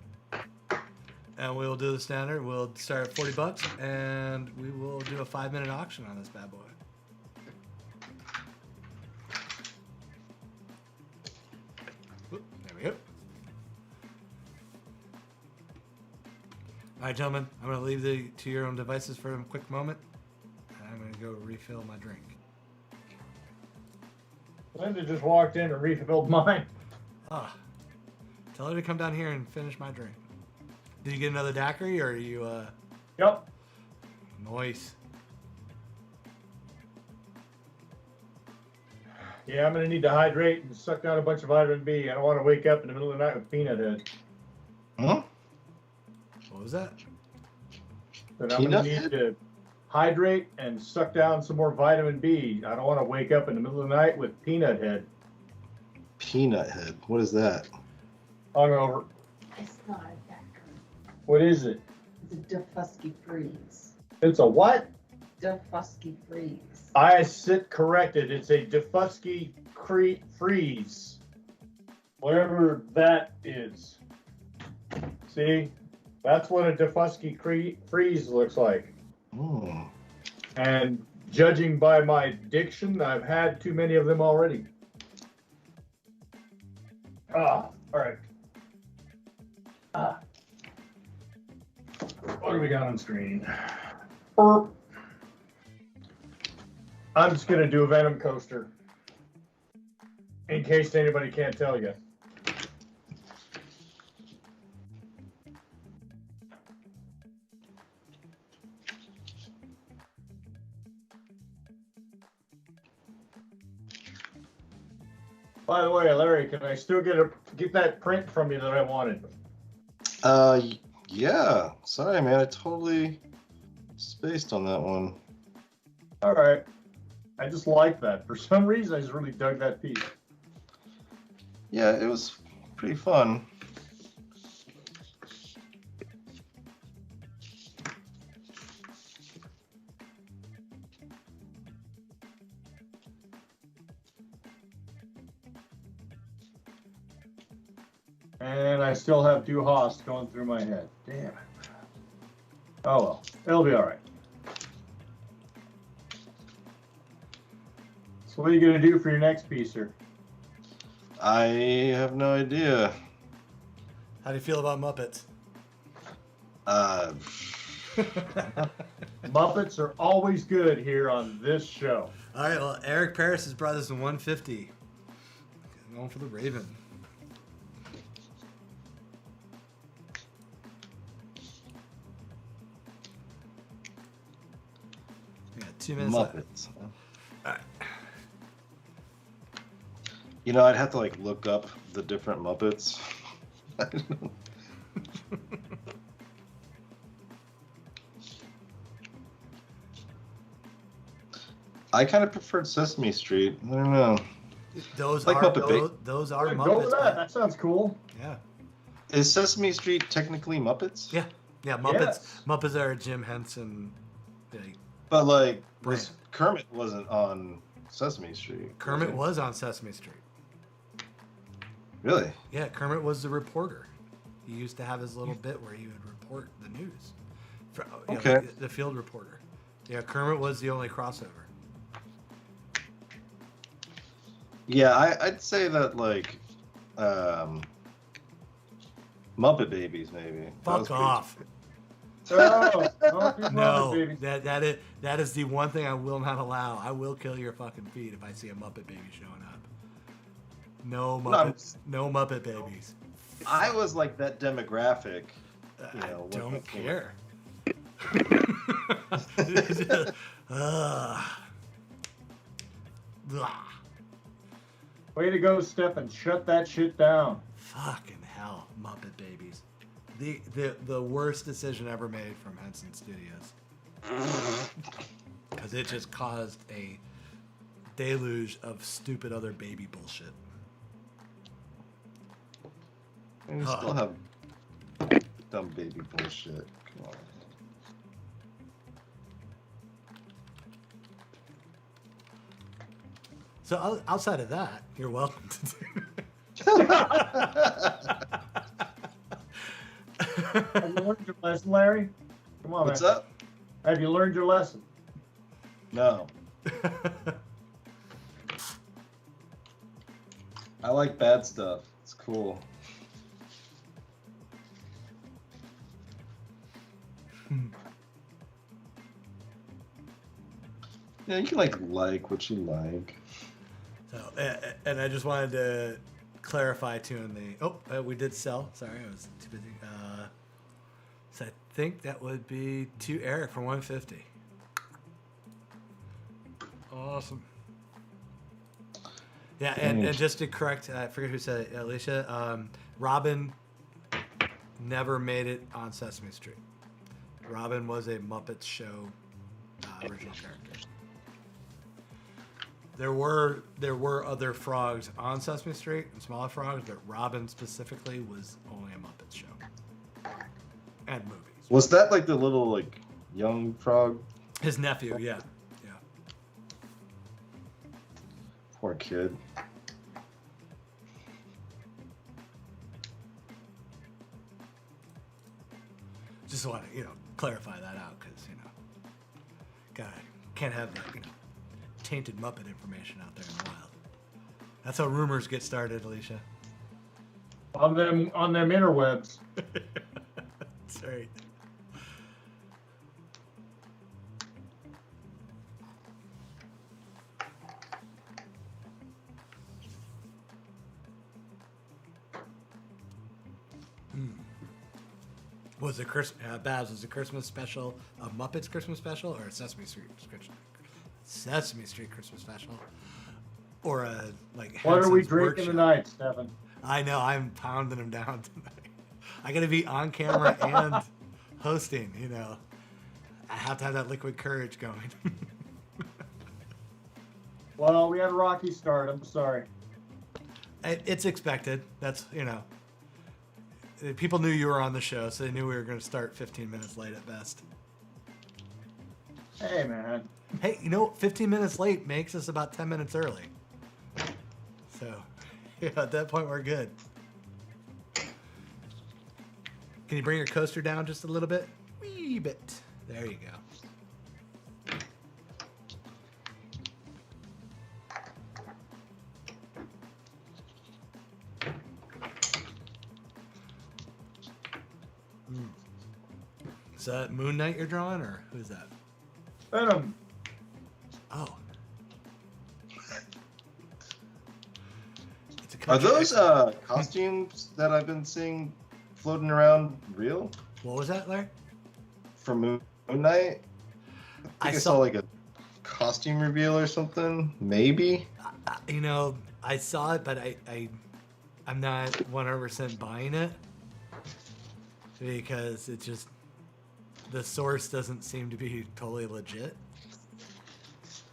And we'll do the standard. We'll start at $40, and we will do a 5-minute auction on this bad boy. Oop, there we go. All right, gentlemen, I'm going to leave you to your own devices for a quick moment. And I'm going to go refill my drink. Linda just walked in and refilled mine. Tell her to come down here and finish my drink. Did you get another daiquiri, or are you, Yep. Nice. Yeah, I'm going to need to hydrate and suck down a bunch of vitamin B. I don't want to wake up in the middle of the night with peanut head. Huh? What was that? Then I'm going to need to hydrate and suck down some more vitamin B. I don't want to wake up in the middle of the night with peanut head. Peanut head. What is that? Hungover. It's not that good. What is it? It's a Defusky freeze. It's a what? Defusky freeze. I sit corrected. It's a Defusky freeze. Whatever that is. See? That's what a Defusky freeze looks like. Hmm. And judging by my diction, I've had too many of them already. All right. What do we got on screen? I'm just going to do a Venom coaster. In case anybody can't tell you. By the way, Larry, can I still get that print from you that I wanted? Yeah. Sorry, man. I totally spaced on that one. All right. I just like that. For some reason, I just really dug that piece. Yeah, it was pretty fun. And I still have Du Hast going through my head. Damn it. Oh well. It'll be all right. So what are you going to do for your next piece, sir? I have no idea. How do you feel about Muppets? Muppets are always good here on this show. All right, well, Eric Paris has brought us in 150. Going for the Raven. We got 2 minutes left. Muppets. All right. You know, I'd have to like look up the different Muppets. I kind of preferred Sesame Street. I don't know. Those Like are Muppet those are Yeah, Muppets. go with that. man. That sounds cool. Yeah. Is Sesame Street technically Muppets? Yeah. Yeah, Muppets. Yes. Muppets are Jim Henson. Like, But like, Brand. Kermit wasn't on Sesame Street. Kermit was on Sesame Street. Really? Yeah, Kermit was the reporter. He used to have his little bit where he would report the news. Okay. Like the field reporter. Yeah, Kermit was the only crossover. Yeah, I'd say that like, Muppet Babies maybe. That was Fuck pretty- off. Oh, don't do No, Muppet baby. that is the one thing I will not allow. I will kill your fucking feet if I see a Muppet baby showing up. No Muppets. No Muppet babies. I was like that demographic. You I know, don't when- care. Ugh. Way to go, Stefan. Shut that shit down. Fucking hell, Muppet babies. The worst decision ever made from Henson Studios. Because it just caused a deluge of stupid other baby bullshit. And we still have dumb baby bullshit. Come on. So outside of that, you're welcome to do. Have you learned your lesson, Larry? Come on, What's man. up? Have you learned your lesson? No. I like bad stuff. It's cool. Yeah, you can like what you like. So, and I just wanted to clarify too in the we did sell. Sorry, I was too busy. So I think that would be to Eric for 150. Awesome. Yeah, and just to correct, I forget who said it, Alicia. Robin never made it on Sesame Street. Robin was a Muppets show original character. There were other frogs on Sesame Street and smaller frogs, but Robin specifically was only a Muppets show and movies. Was that like the little like young frog? His nephew, yeah. Poor kid. Just want to clarify that out because can't have that tainted Muppet information out there in the wild. That's how rumors get started, Alicia. On them interwebs. That's right. Was it Babs? Was the Christmas special a Muppets Christmas special or a Sesame Street Christmas special, or a like? What are we Hanson's drinking Workshop? tonight, Stefan? I know I'm pounding them down tonight. I got to be on camera and hosting. I have to have that liquid courage going. Well, we had a rocky start. I'm sorry. It's expected. That's people knew you were on the show, so they knew we were going to start 15 minutes late at best. Hey, man. Hey, 15 minutes late makes us about 10 minutes early. So, at that point, we're good. Can you bring your coaster down just a little bit? Wee bit. There you go. Is that Moon Knight you're drawing, or who's that? Venom. Oh. Are those costumes that I've been seeing floating around real? What was that, Larry? From Moon Knight? I I saw like a costume reveal or something. Maybe. I saw it, but I'm not 100% buying it because it just the source doesn't seem to be totally legit.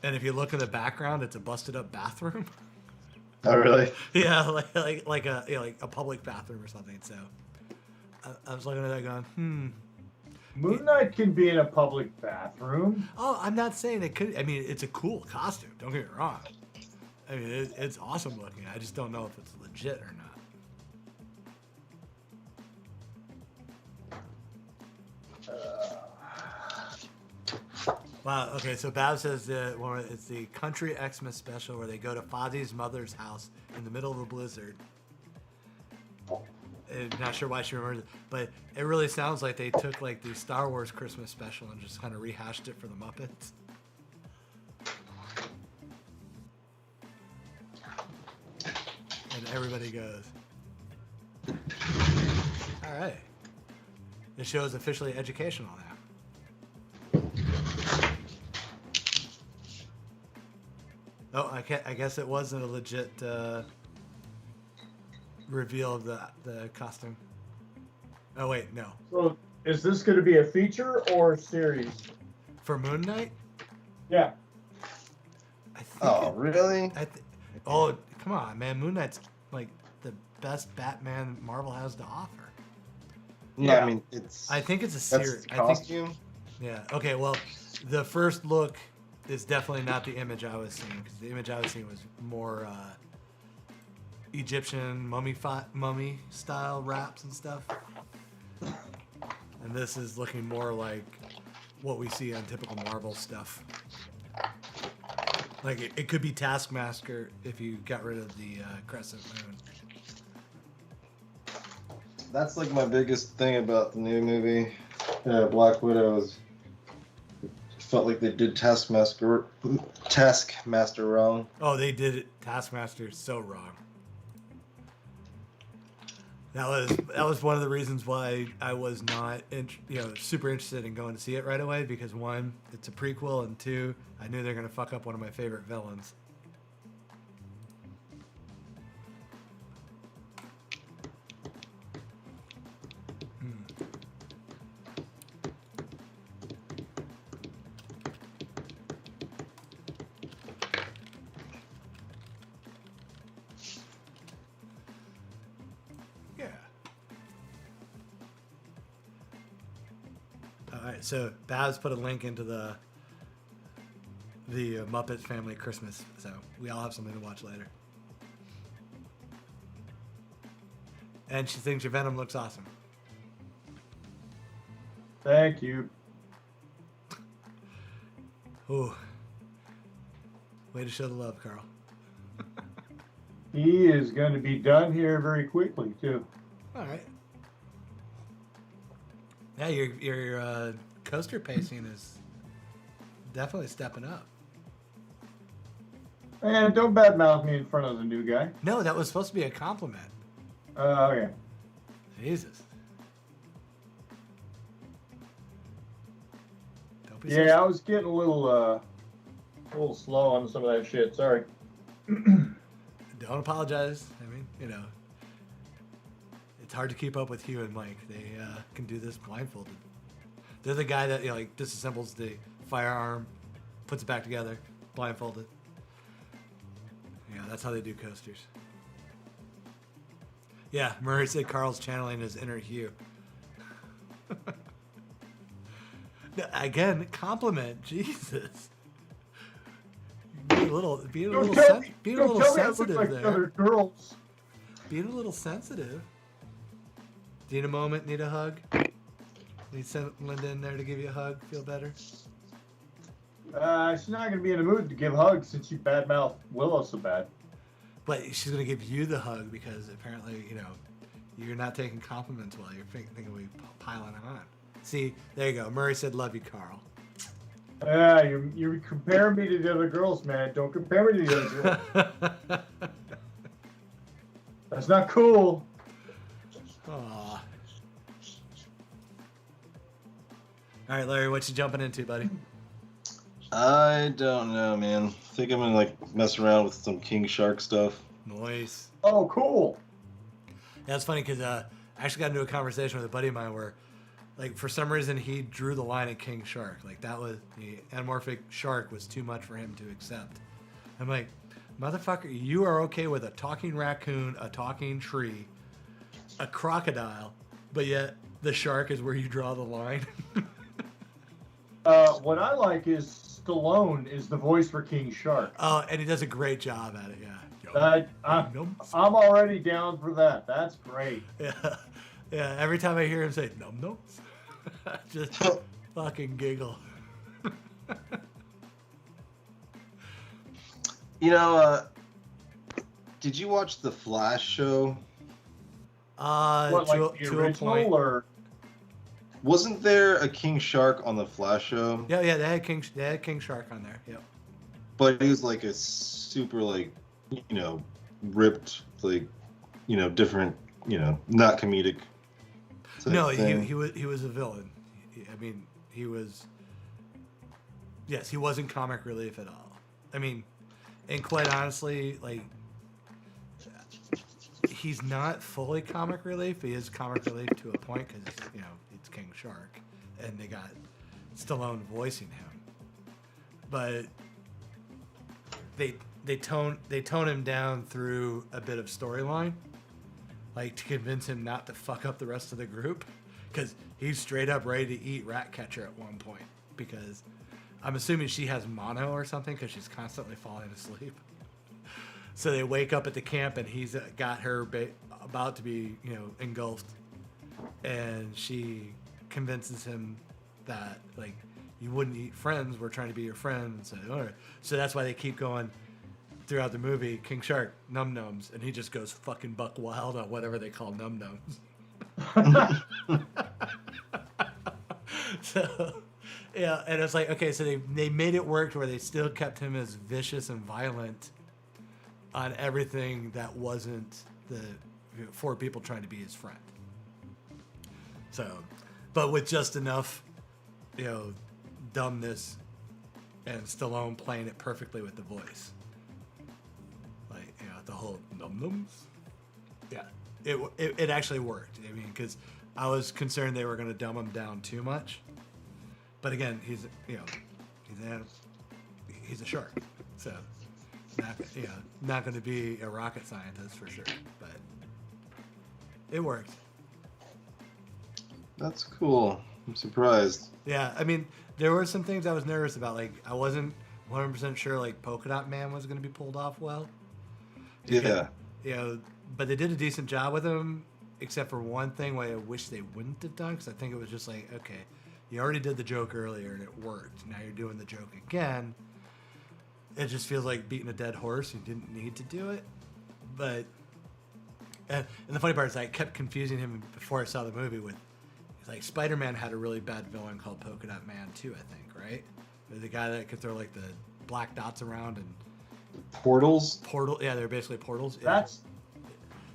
And if you look in the background, it's a busted up bathroom. Oh, really? Yeah, like a public bathroom or something. So I was looking at that going, Moon Knight can be in a public bathroom. Oh, I'm not saying it could. I mean, it's a cool costume. Don't get me wrong. I mean, it's awesome looking. I just don't know if it's legit or not. Wow. Okay. So Bab says it's the Country Xmas special where they go to Fozzie's mother's house in the middle of a blizzard. Not sure why she remembers it, but it really sounds like they took like the Star Wars Christmas special and just kind of rehashed it for the Muppets. And everybody goes, all right. The show is officially educational now. Oh, I guess it wasn't a legit reveal of the costume. Oh wait, no. So, is this going to be a feature or series? For Moon Knight? Yeah. I think Oh, really? Oh, come on, man! Moon Knight's like the best Batman Marvel has to offer. No, Yeah. I mean it's. I think it's a That's series. the costume. Yeah. Okay. Well, the first look is definitely not the image I was seeing because the image I was seeing was more Egyptian mummy style wraps and stuff. And this is looking more like what we see on typical Marvel stuff. Like it could be Taskmaster if you got rid of the crescent moon. That's like my biggest thing about the new movie, Black Widow. Is it felt like they did Taskmaster wrong. Oh, they did it. Taskmaster so wrong. That was one of the reasons why I was not super interested in going to see it right away because one, it's a prequel, and two, I knew they're gonna fuck up one of my favorite villains. All right, so Babs put a link into the Muppet Family Christmas, so we all have something to watch later. And she thinks your Venom looks awesome. Thank you. Ooh. Way to show the love, Karl. He is going to be done here very quickly, too. All right. Yeah, your coaster pacing is definitely stepping up. And don't badmouth me in front of the new guy. No, that was supposed to be a compliment. Okay. Jesus. Don't be Yeah, I was getting a little slow on some of that shit. Sorry. Don't apologize. I mean, you know, it's hard to keep up with Hugh and Mike. They can do this blindfolded. They're the guy that, you know, like disassembles the firearm, puts it back together, blindfolded. Yeah, that's how they do coasters. Yeah, Murray said Carl's channeling his inner Hugh. Again, compliment, Jesus. Being a little sensitive like there. Other girls. Being a little sensitive. Need a moment? Need a hug? Need Linda in there to give you a hug? Feel better? She's not going to be in the mood to give hugs since you badmouth Willow so bad. But she's going to give you the hug because apparently, you know, you're not taking compliments while you're thinking we piling on. See, there you go. Murray said, love you, Karl. Yeah, you're comparing me to the other girls, man. Don't compare me to the other girls. That's not cool. Aw. All right, Larry, what you jumping into, buddy? I don't know, man. I think I'm gonna like mess around with some King Shark stuff. Nice. Oh, cool. Yeah, it's funny because I actually got into a conversation with a buddy of mine where, like, for some reason he drew the line at King Shark. Like, that was, the anamorphic shark was too much for him to accept. I'm like, motherfucker, you are okay with a talking raccoon, a talking tree, a crocodile, but yet the shark is where you draw the line. What I like is Stallone is the voice for King Shark. Oh, and he does a great job at it, yeah. I'm already down for that. That's great. Yeah, yeah. Every time I hear him say "num nums," I just fucking giggle. You know, did you watch the Flash show? What, like the to a original, point. or Wasn't there a King Shark on the Flash show? Yeah, they had King Shark on there. Yep. But he was like a super, like, you know, ripped, like, you know, different, you know, not comedic. type No, thing. he was a villain. I mean, he was. Yes, he wasn't comic relief at all. I mean, and quite honestly, like, he's not fully comic relief. He is comic relief to a point because, you know, it's King Shark, and they got Stallone voicing him. But they tone him down through a bit of storyline, like to convince him not to fuck up the rest of the group, because he's straight up ready to eat Ratcatcher at one point, because I'm assuming she has mono or something because she's constantly falling asleep. So they wake up at the camp and he's got her about to be, you know, engulfed, and she convinces him that, like, you wouldn't eat friends. We're trying to be your friends. So, all right. So that's why they keep going throughout the movie. King Shark, num nums, and he just goes fucking buck wild on whatever they call num nums. So, yeah, and it's like, okay, so they made it work to where they still kept him as vicious and violent on everything that wasn't the four people trying to be his friend. So, but with just enough, you know, dumbness and Stallone playing it perfectly with the voice. Like, you know, the whole num-nums. Yeah, it actually worked. I mean, because I was concerned they were going to dumb him down too much. But again, he's a shark. So, not going to be a rocket scientist for sure. But it worked. That's cool. I'm surprised. Yeah, I mean, there were some things I was nervous about. Like, I wasn't 100% sure like Polka Dot Man was going to be pulled off well. Because, Yeah. you know, but they did a decent job with him, except for one thing where I wish they wouldn't have done, because I think it was just like, okay, you already did the joke earlier and it worked. Now you're doing the joke again. It just feels like beating a dead horse. You didn't need to do it. But, and the funny part is I kept confusing him before I saw the movie with, like, Spider-Man had a really bad villain called Polka Dot Man too, I think, right? The guy that could throw like the black dots around and Portals? portal. Yeah, they're basically portals. That's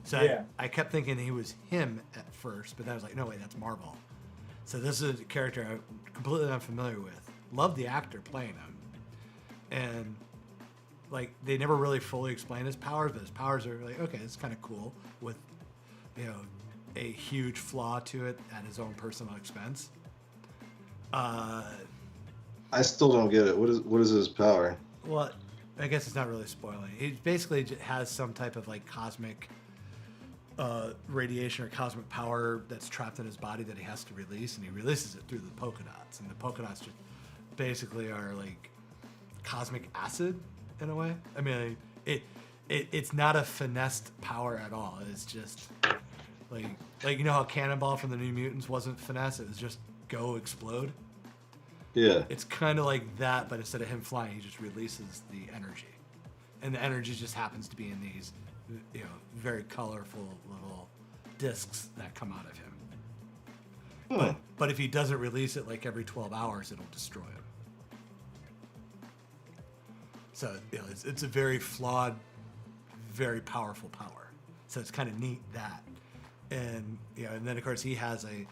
So yeah. I kept thinking he was him at first, but then I was like, no, wait, that's Marvel. So this is a character I'm completely unfamiliar with. Love the actor playing him. And, like, they never really fully explain his powers, but his powers are like, okay, it's kind of cool with, you know, a huge flaw to it at his own personal expense. I still don't get it. What is his power? Well, I guess it's not really spoiling. He basically has some type of like cosmic radiation or cosmic power that's trapped in his body that he has to release, and he releases it through the polka dots. And the polka dots just basically are like cosmic acid in a way. I mean, it's not a finessed power at all. It's just like you know how Cannonball from the New Mutants wasn't finesse. It was just go explode. Yeah. It's kind of like that, but instead of him flying, he just releases the energy, and the energy just happens to be in these, you know, very colorful little discs that come out of him. But if he doesn't release it like every 12 hours, it'll destroy him. So, you know, it's a very flawed, very powerful power. So it's kind of neat that, and you know, and then of course he has a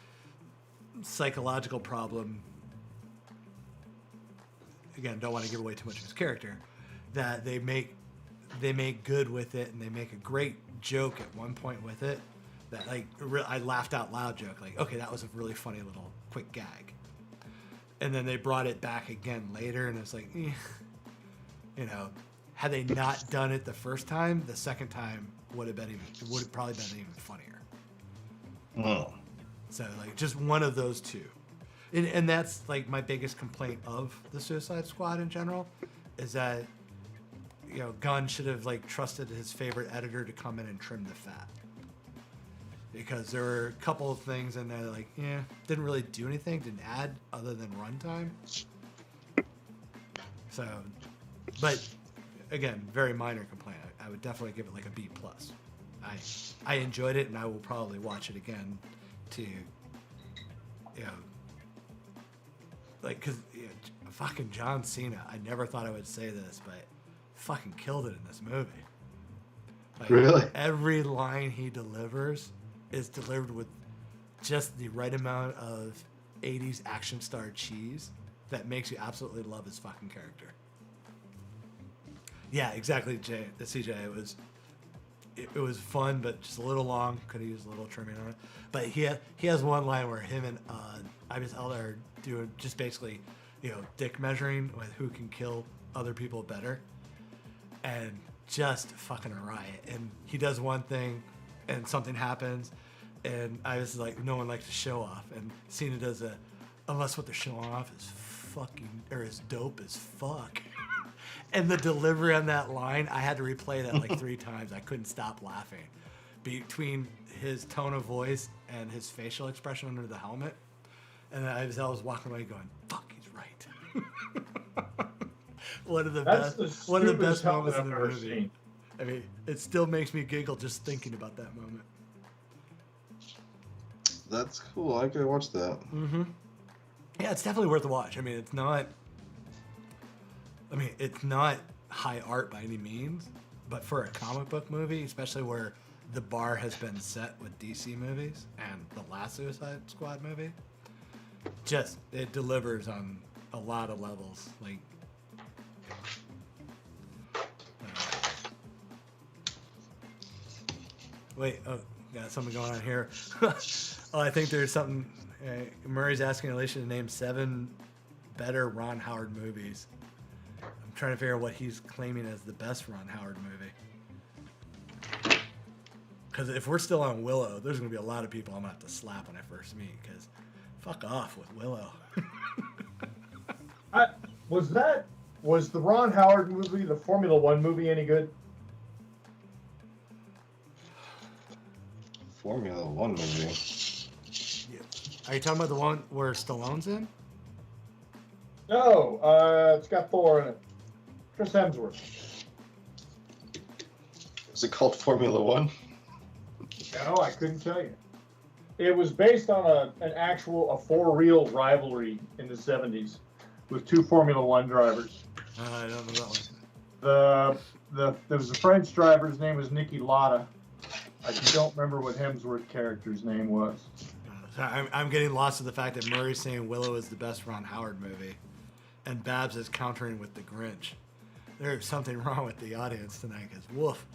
psychological problem. Again, don't want to give away too much of his character, that they make good with it, and they make a great joke at one point with it that like I laughed out loud joke, like, okay, that was a really funny little quick gag, and then they brought it back again later, and it's like, you know, had they not done it the first time, the second time would have probably been even funnier. Oh. So like just one of those two. And that's like my biggest complaint of the Suicide Squad in general, is that, you know, Gunn should have like trusted his favorite editor to come in and trim the fat, because there were a couple of things in there that, like, yeah, didn't really do anything, didn't add other than runtime. So, but again, very minor complaint. I would definitely give it like a B plus. I enjoyed it, and I will probably watch it again to, you know, like, because fucking John Cena, I never thought I would say this, but fucking killed it in this movie. Like, Really? every line he delivers is delivered with just the right amount of 80s action star cheese that makes you absolutely love his fucking character. Yeah, exactly, the CJ. It was fun, but just a little long. Could have used a little trimming on it. But he has one line where him and Ibis Elder are doing just basically, you know, dick measuring with who can kill other people better, and just fucking a riot. And he does one thing, and something happens, and Ibis is like, no one likes to show off, and Cena does unless what they're showing off is fucking or is dope as fuck. And the delivery on that line, I had to replay that like 3 times. I couldn't stop laughing. Between his tone of voice and his facial expression under the helmet. And I was walking away going, fuck, he's right. One of the best moments in the movie. Seen. I mean, it still makes me giggle just thinking about that moment. That's cool. I could watch that. Mm-hmm. Yeah, it's definitely worth a watch. I mean, it's not high art by any means, but for a comic book movie, especially where the bar has been set with DC movies and the last Suicide Squad movie, just it delivers on a lot of levels. Like, wait, oh, got something going on here. Oh, I think there's something. Murray's asking Alicia to name 7 better Ron Howard movies. I'm trying to figure out what he's claiming as the best Ron Howard movie. Because if we're still on Willow, there's going to be a lot of people I'm going to have to slap when I first meet. Because Fuck off with Willow. Was the Ron Howard movie, the Formula One movie, any good? Formula One movie. Yeah. Are you talking about the one where Stallone's in? No, it's got Thor in it. Chris Hemsworth. Is it called Formula One? No, I couldn't tell you. It was based on a four-reel rivalry in the 70s with two Formula One drivers. I don't know that one. There was a French driver. His name was Nicky Lauda. I don't remember what Hemsworth character's name was. I'm getting lost in the fact that Murray's saying Willow is the best Ron Howard movie, and Babs is countering with The Grinch. There's something wrong with the audience tonight, because woof,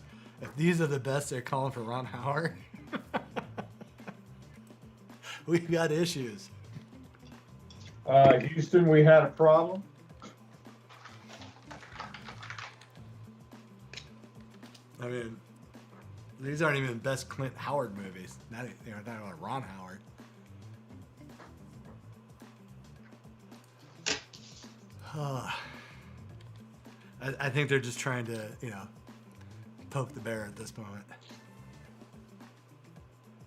if these are the best they're calling for Ron Howard, we've got issues. Houston, we had a problem. I mean, these aren't even best Clint Howard movies. Not about Ron Howard. I think they're just trying to, poke the bear at this moment.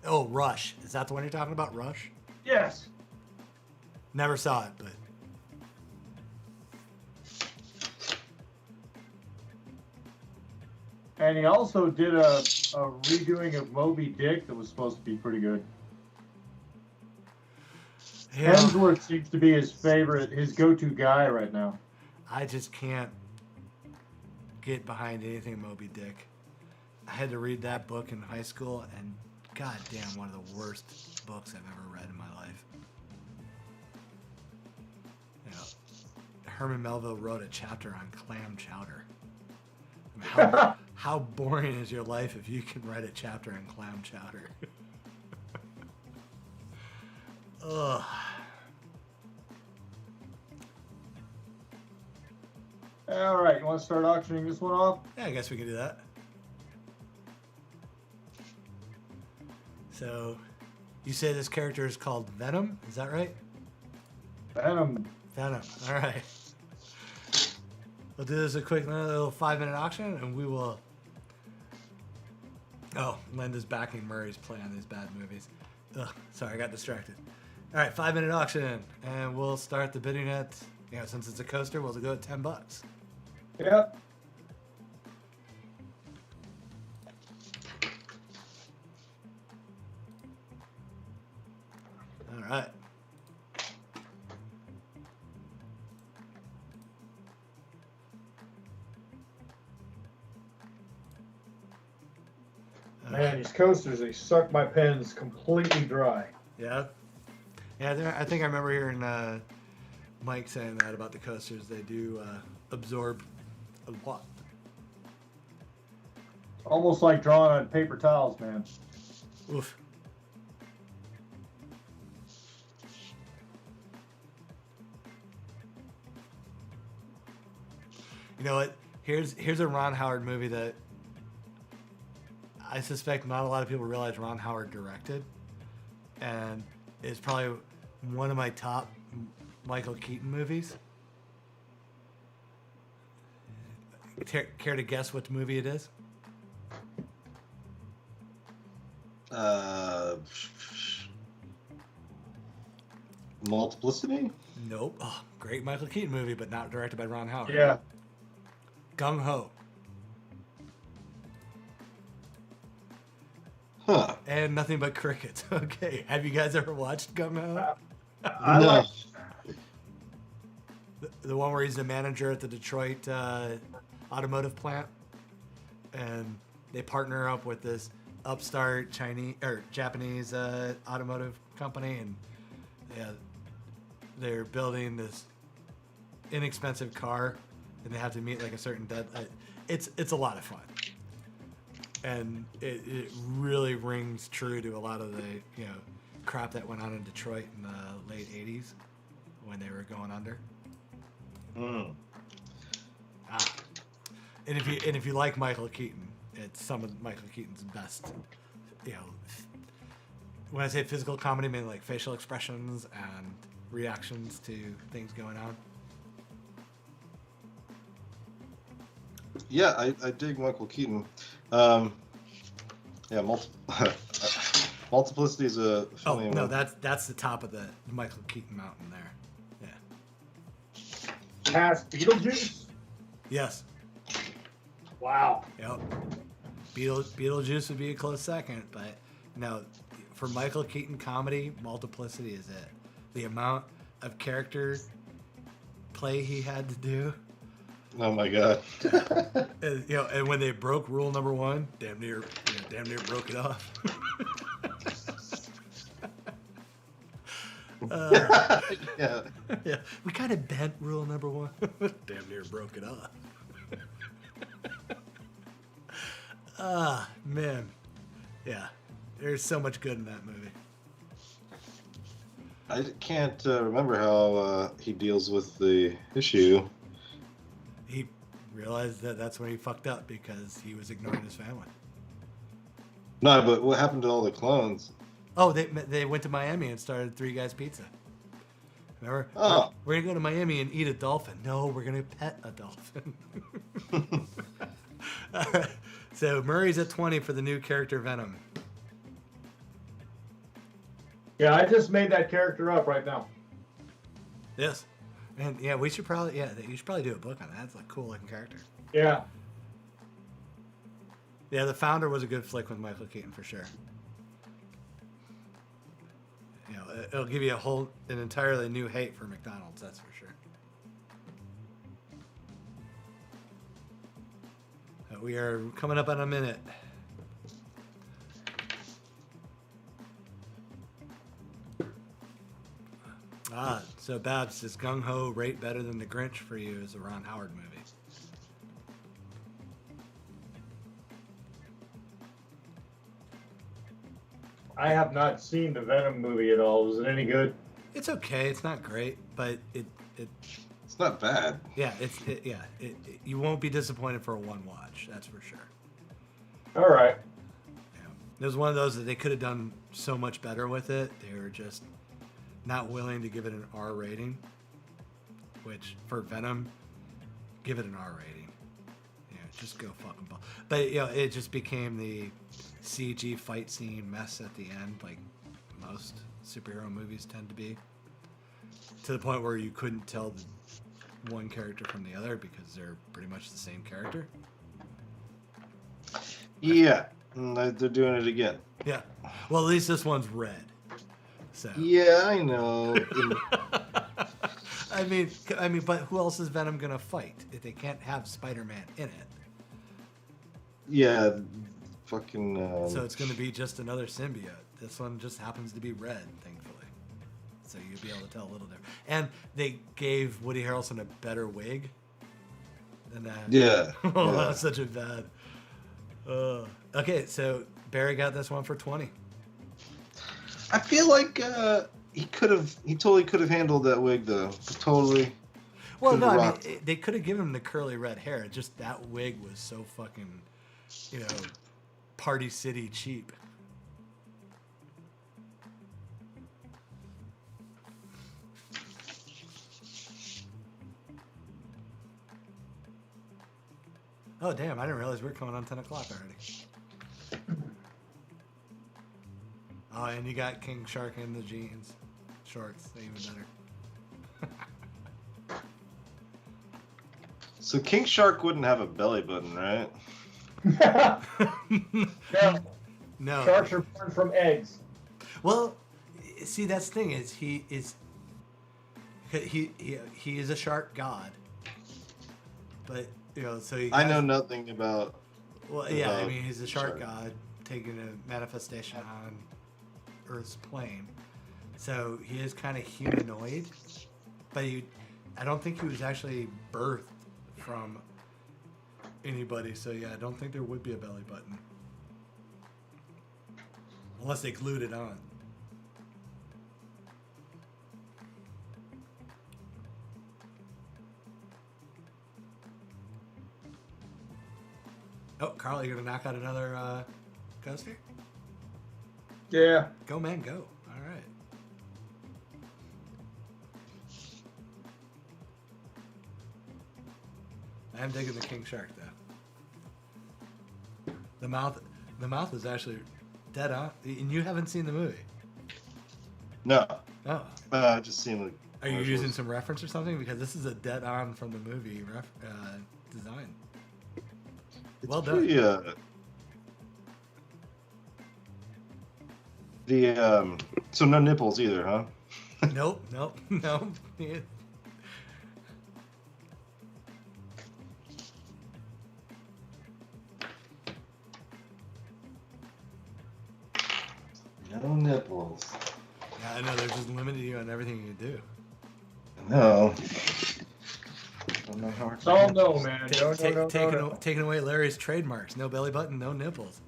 Oh, Rush. Is that the one you're talking about, Rush? Yes. Never saw it, but... And he also did a redoing of Moby Dick that was supposed to be pretty good. Yeah. Hemsworth seems to be his go-to guy right now. I just can't get behind anything Moby Dick. I had to read that book in high school, and goddamn, one of the worst books I've ever read in my life. Herman Melville wrote a chapter on clam chowder. I mean, how boring is your life if you can write a chapter on clam chowder? Ugh. All right, you want to start auctioning this one off? Yeah, I guess we can do that. So, you say this character is called Venom? Is that right? Venom. Venom. All right. We'll do this a quick little 5-minute auction, and we will... Oh, Linda's backing Murray's play on these bad movies. Ugh, sorry, I got distracted. All right, 5-minute auction, and we'll start the bidding at, since it's a coaster, we'll go at $10. Yep. All right. Man, these coasters, they suck my pens completely dry. Yeah. Yeah, I think I remember hearing Mike saying that about the coasters. They do absorb a lot. Almost like drawing on paper towels, man. Oof. You know what? Here's a Ron Howard movie that I suspect not a lot of people realize Ron Howard directed, and it's probably one of my top Michael Keaton movies. Care to guess what movie it is? Multiplicity? Nope. Oh, great Michael Keaton movie, but not directed by Ron Howard. Yeah. Gung Ho. Huh. And Nothing But Crickets. Okay. Have you guys ever watched Gung Ho? I No. like The one where he's the manager at the Detroit automotive plant, and they partner up with this upstart Chinese or Japanese automotive company, and they're building this inexpensive car, and they have to meet like a certain deadline. It's a lot of fun, and it really rings true to a lot of the crap that went on in Detroit in the late '80s when they were going under. Mm. And if you like Michael Keaton, it's some of Michael Keaton's best, when I say physical comedy, I mean like facial expressions and reactions to things going on. Yeah, I dig Michael Keaton. Yeah, Multiplicity is a Oh funny no, one. that's the top of the Michael Keaton mountain there. Yeah. Past Beetlejuice? Yes. Wow. Yep. Beetlejuice would be a close second, but no, for Michael Keaton comedy, Multiplicity is it. The amount of character play he had to do. Oh my god. And, and when they broke rule number 1, damn near broke it off. Yeah. Yeah, we kind of bent rule number 1. Damn near broke it off. Man. Yeah, there's so much good in that movie. I can't remember how he deals with the issue. He realized that that's where he fucked up because he was ignoring his family. No, but what happened to all the clones? Oh, they went to Miami and started Three Guys Pizza. Remember? Oh. We're gonna go to Miami and eat a dolphin. No, we're gonna pet a dolphin. All right. So Murray's at 20 for the new character Venom. Yeah, I just made that character up right now. Yes. And yeah, you should probably do a book on that. That's a cool looking character. Yeah. Yeah, The Founder was a good flick with Michael Keaton for sure. It'll give you an entirely new hate for McDonald's, that's for sure. We are coming up on a minute. So Babs, is Gung Ho rate better than The Grinch for you as a Ron Howard movie? I have not seen the Venom movie at all. Was it any good? It's okay. It's not great, but It's not bad. yeah, you won't be disappointed for a one watch. That's for sure. All right. Yeah. It was one of those that they could have done so much better with it. They were just not willing to give it an R rating, which for Venom, give it an R rating. Yeah, just go fucking ball. But it just became the CG fight scene mess at the end, like most superhero movies tend to be, to the point where you couldn't tell the one character from the other because they're pretty much the same character. Yeah, they're doing it again. Yeah. Well, at least this one's red. So. Yeah, I know. I mean, but who else is Venom gonna fight if they can't have Spider-Man in it? Yeah, fucking. So it's gonna be just another symbiote. This one just happens to be red, thankfully. So you'll be able to tell a little different. And they gave Woody Harrelson a better wig than that. Yeah. Oh, yeah. that's such a bad. Okay, so Barry got this one for 20. I feel like he totally could have handled that wig though. Totally. Well, could've no, I rocked. mean, they could have given him the curly red hair. Just that wig was so fucking, Party City cheap. Oh, damn, I didn't realize we were coming on 10 o'clock already. Oh, and you got King Shark in the jeans. Shorts, even better. So King Shark wouldn't have a belly button, right? No. No. Sharks are born from eggs. Well, see, that's the thing is he is a shark god, but so he I know nothing about. Well, yeah, I about mean he's a shark shark. god taking a manifestation on Earth's plane, so he is kind of humanoid, but I don't think he was actually birthed from anybody. So yeah, I don't think there would be a belly button. Unless they glued it on. Oh, Karl, you gonna knock out another ghost here? Yeah. Go, man, go. All right. I am digging the king shark though. The mouth is actually dead on, and you haven't seen the movie. No, Oh, I've just seen the. are you commercials. using some reference or something? Because this is a dead on from the movie design. It's Well done. pretty, so no nipples either, huh? Nope. Yeah. No nipples. Yeah, I know they're just limiting you on everything you do. No. Don't know how It's all no, man. No, Taking away Larry's trademarks. No belly button, no nipples.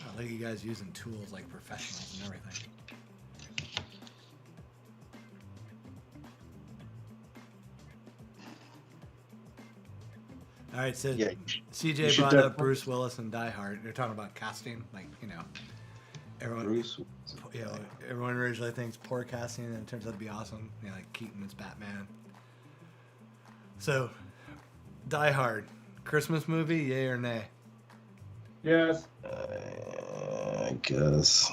I like you guys using tools like professionals and everything. All right, so Yeah, CJ you should brought up definitely- Bruce Willis and Die Hard. They're talking about casting, like, you know, everyone, Bruce. everyone originally thinks poor casting, and it turns out to be awesome. You know, like Keaton as Batman. So, Die Hard, Christmas movie, yay or nay? Yes. I guess.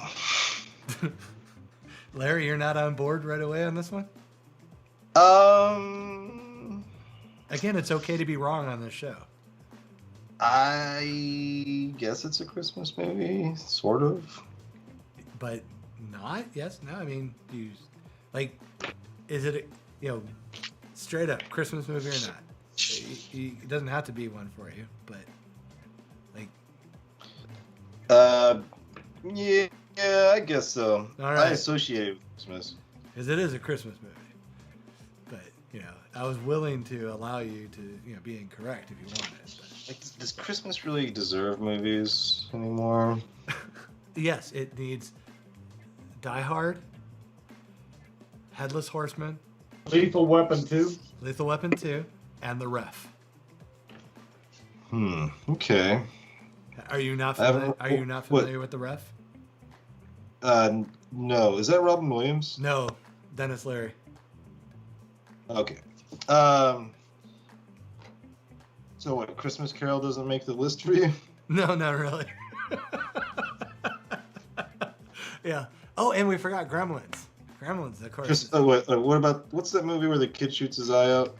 Larry, you're not on board right away on this one? I Again, it's okay to be wrong on this show. guess it's a Christmas movie, sort of. But not? Yes? No? I mean, do you, like, is it, straight up Christmas movie or not? It doesn't have to be one for you, but, like... Yeah, I guess so. All right. I associate it with Christmas. Because it is a Christmas movie. But, I was willing to allow you to, be incorrect if you wanted. Like, does Christmas really deserve movies anymore? But yes, it needs Die Hard, Headless Horseman, Lethal Weapon 2. Lethal Weapon 2, and The Ref. Okay. Are you not I familiar, haven't- are you not what- familiar with The Ref? No. Is that Robin Williams? No, Dennis Leary. Okay. So what, Christmas Carol doesn't make the list for you? No, not really. Yeah. Oh, and we forgot Gremlins. Gremlins, of course. What about, what's that movie where the kid shoots his eye out?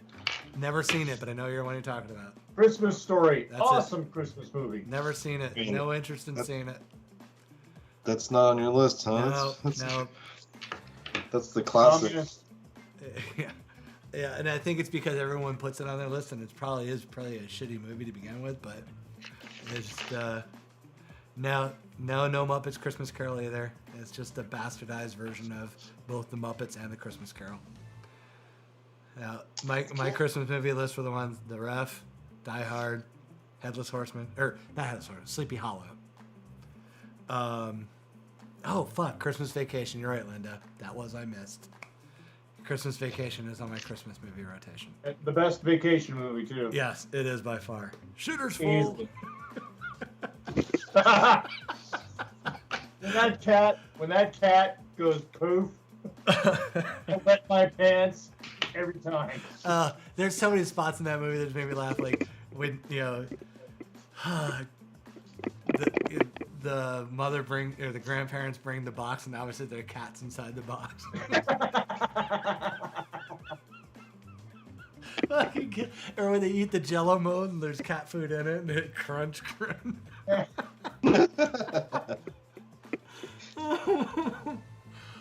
Never seen it, but I know you're one you're talking about. Christmas Story. That's awesome Christmas movie. Never seen it. I mean, No interest in seeing it. That's not on your list, huh? No, no. That's the classic. Communist. Yeah. Yeah, and I think it's because everyone puts it on their list, and it probably a shitty movie to begin with, but it's just, no Muppets Christmas Carol either. It's just a bastardized version of both the Muppets and the Christmas Carol. Now, my Christmas movie list for the ones: The Ref, Die Hard, Headless Horseman, or not Headless Horseman, Sleepy Hollow. Oh fuck, Christmas Vacation. You're right, Linda. That was I missed. Christmas Vacation is on my Christmas movie rotation. The best vacation movie too. Yes, it is by far. Shooter's full. Easily. when that cat goes poof, I wet my pants every time. There's so many spots in that movie that just made me laugh. Like when the mother the grandparents bring the box, and obviously there are cats inside the box. Or when they eat the Jello mold and there's cat food in it, and it crunch.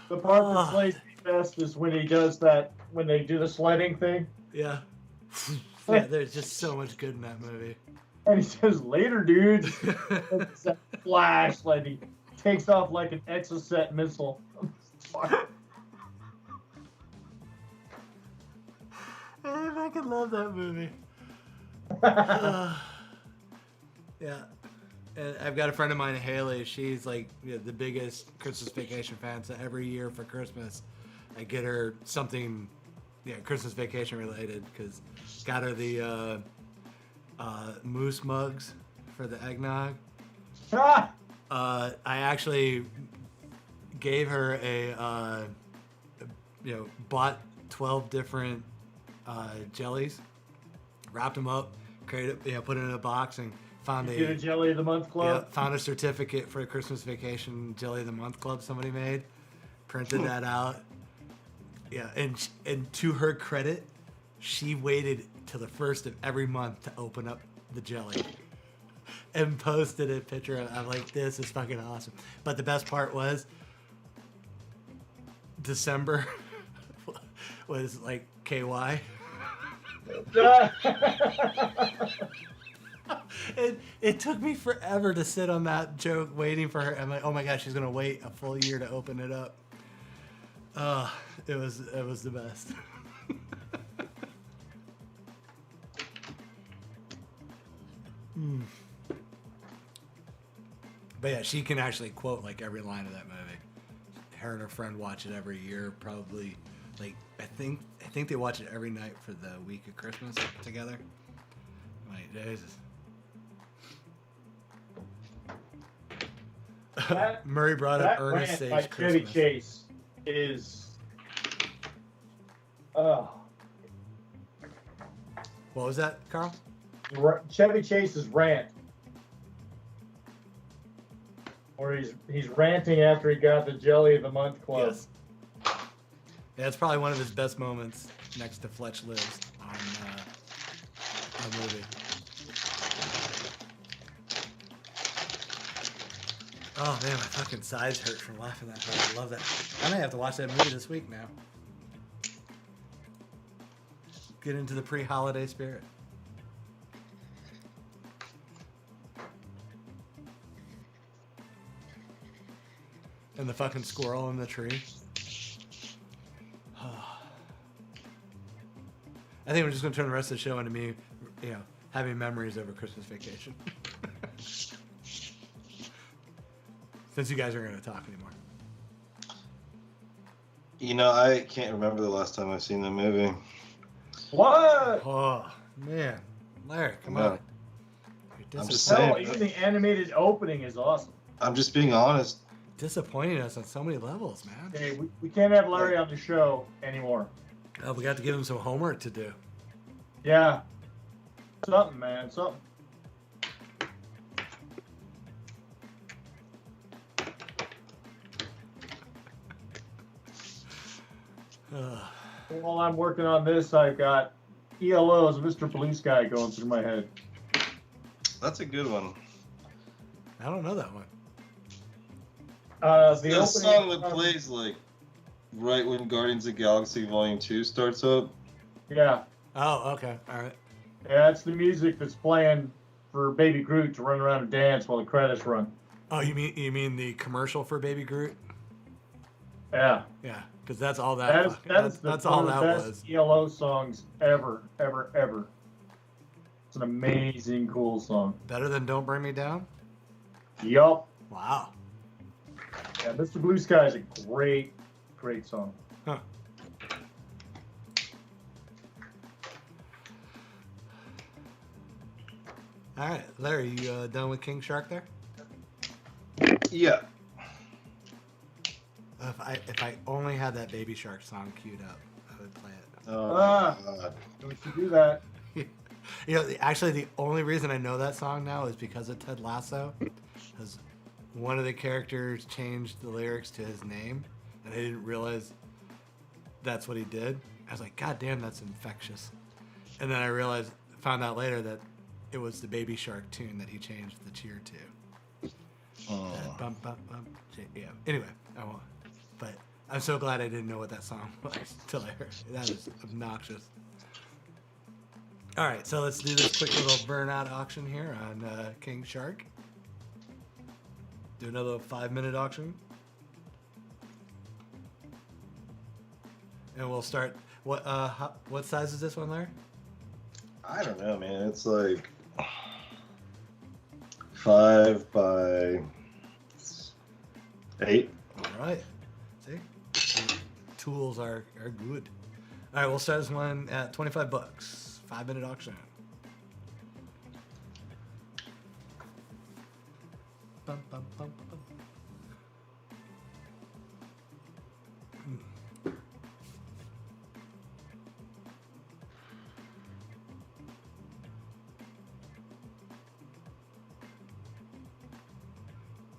The part that slays me best is when he does that, when they do the sledding thing. Yeah. Yeah, there's just so much good in that movie. And he says, later, dudes. It's a flash, like he takes off like an Exocet missile. I fucking love that movie. Yeah. And I've got a friend of mine, Haley. She's like the biggest Christmas Vacation fan. So every year for Christmas, I get her something yeah, Christmas Vacation related, because got her the moose mugs for the eggnog. Ah! I actually gave her bought 12 different jellies, wrapped them up, created, put it in a box, and found You get a Jelly of the Month Club? found a certificate for a Christmas Vacation Jelly of the Month Club somebody made, printed that out. Yeah, and to her credit, she waited till the first of every month to open up the jelly and posted a picture of it. I'm like, this is fucking awesome. But the best part was December was like KY. It took me forever to sit on that joke waiting for her. I'm like, oh my gosh, she's gonna wait a full year to open it up. It was the best. But yeah, she can actually quote like every line of that movie. Her and her friend watch it every year, probably. Like I think they watch it every night for the week of Christmas together. Like Jesus. Murray brought up That Ernest rant by Sage Chevy Christmas. Chase is. What was that, Carl? Chevy Chase's rant, where he's ranting after he got the Jelly of the Month Club. Yes. Yeah, it's probably one of his best moments next to Fletch Lives on a movie. Oh man, my fucking sides hurt from laughing that hard. I love that. I may have to watch that movie this week now. Get into the pre-holiday spirit. And the fucking squirrel in the tree. I think we're just gonna turn the rest of the show into me, having memories over Christmas Vacation. Since you guys aren't gonna talk anymore. I can't remember the last time I've seen the movie. What? Oh man, Larry, come No. on. You're I'm just Hell, saying. even the animated opening is awesome. I'm just being honest. disappointing us on so many levels, man. Hey, we can't have Larry on the show anymore. Oh, we got to give him some homework to do. Yeah. Something, man. Something. While I'm working on this, I've got ELO's Mr. Blue Sky going through my head. That's a good one. I don't know that one. The song that plays like right when Guardians of the Galaxy Volume 2 starts up. Yeah. Oh, okay. All right. Yeah, it's the music that's playing for Baby Groot to run around and dance while the credits run. Oh, you mean the commercial for Baby Groot? Yeah. Yeah, because that's all that. That's all one that of the best was. ELO songs ever. It's an amazing, cool song. Better than "Don't Bring Me Down." Yup. Wow. Yeah, Mr. Blue Sky is a great, great song. Huh. All right, Larry, you done with King Shark there? Yeah. If I only had that Baby Shark song queued up, I would play it. Oh, Ah. my God. Don't you do that? Actually, the only reason I know that song now is because of Ted Lasso. Because one of the characters changed the lyrics to his name, and I didn't realize that's what he did. I was like, God damn, that's infectious. And then I found out later that it was the Baby Shark tune that he changed the cheer to. Oh. That bump, bump, bump. Yeah. Anyway, I won't. But I'm so glad I didn't know what that song was until I heard it. That is obnoxious. All right, so let's do this quick little burnout auction here on King Shark. Do another 5-minute auction. And we'll start. What size is this one, Larry? I don't know, man. It's like 5 by 8. All right. See? Tools are good. All right, we'll start this one at $25. 5-minute auction. Bum, bum, bum, bum.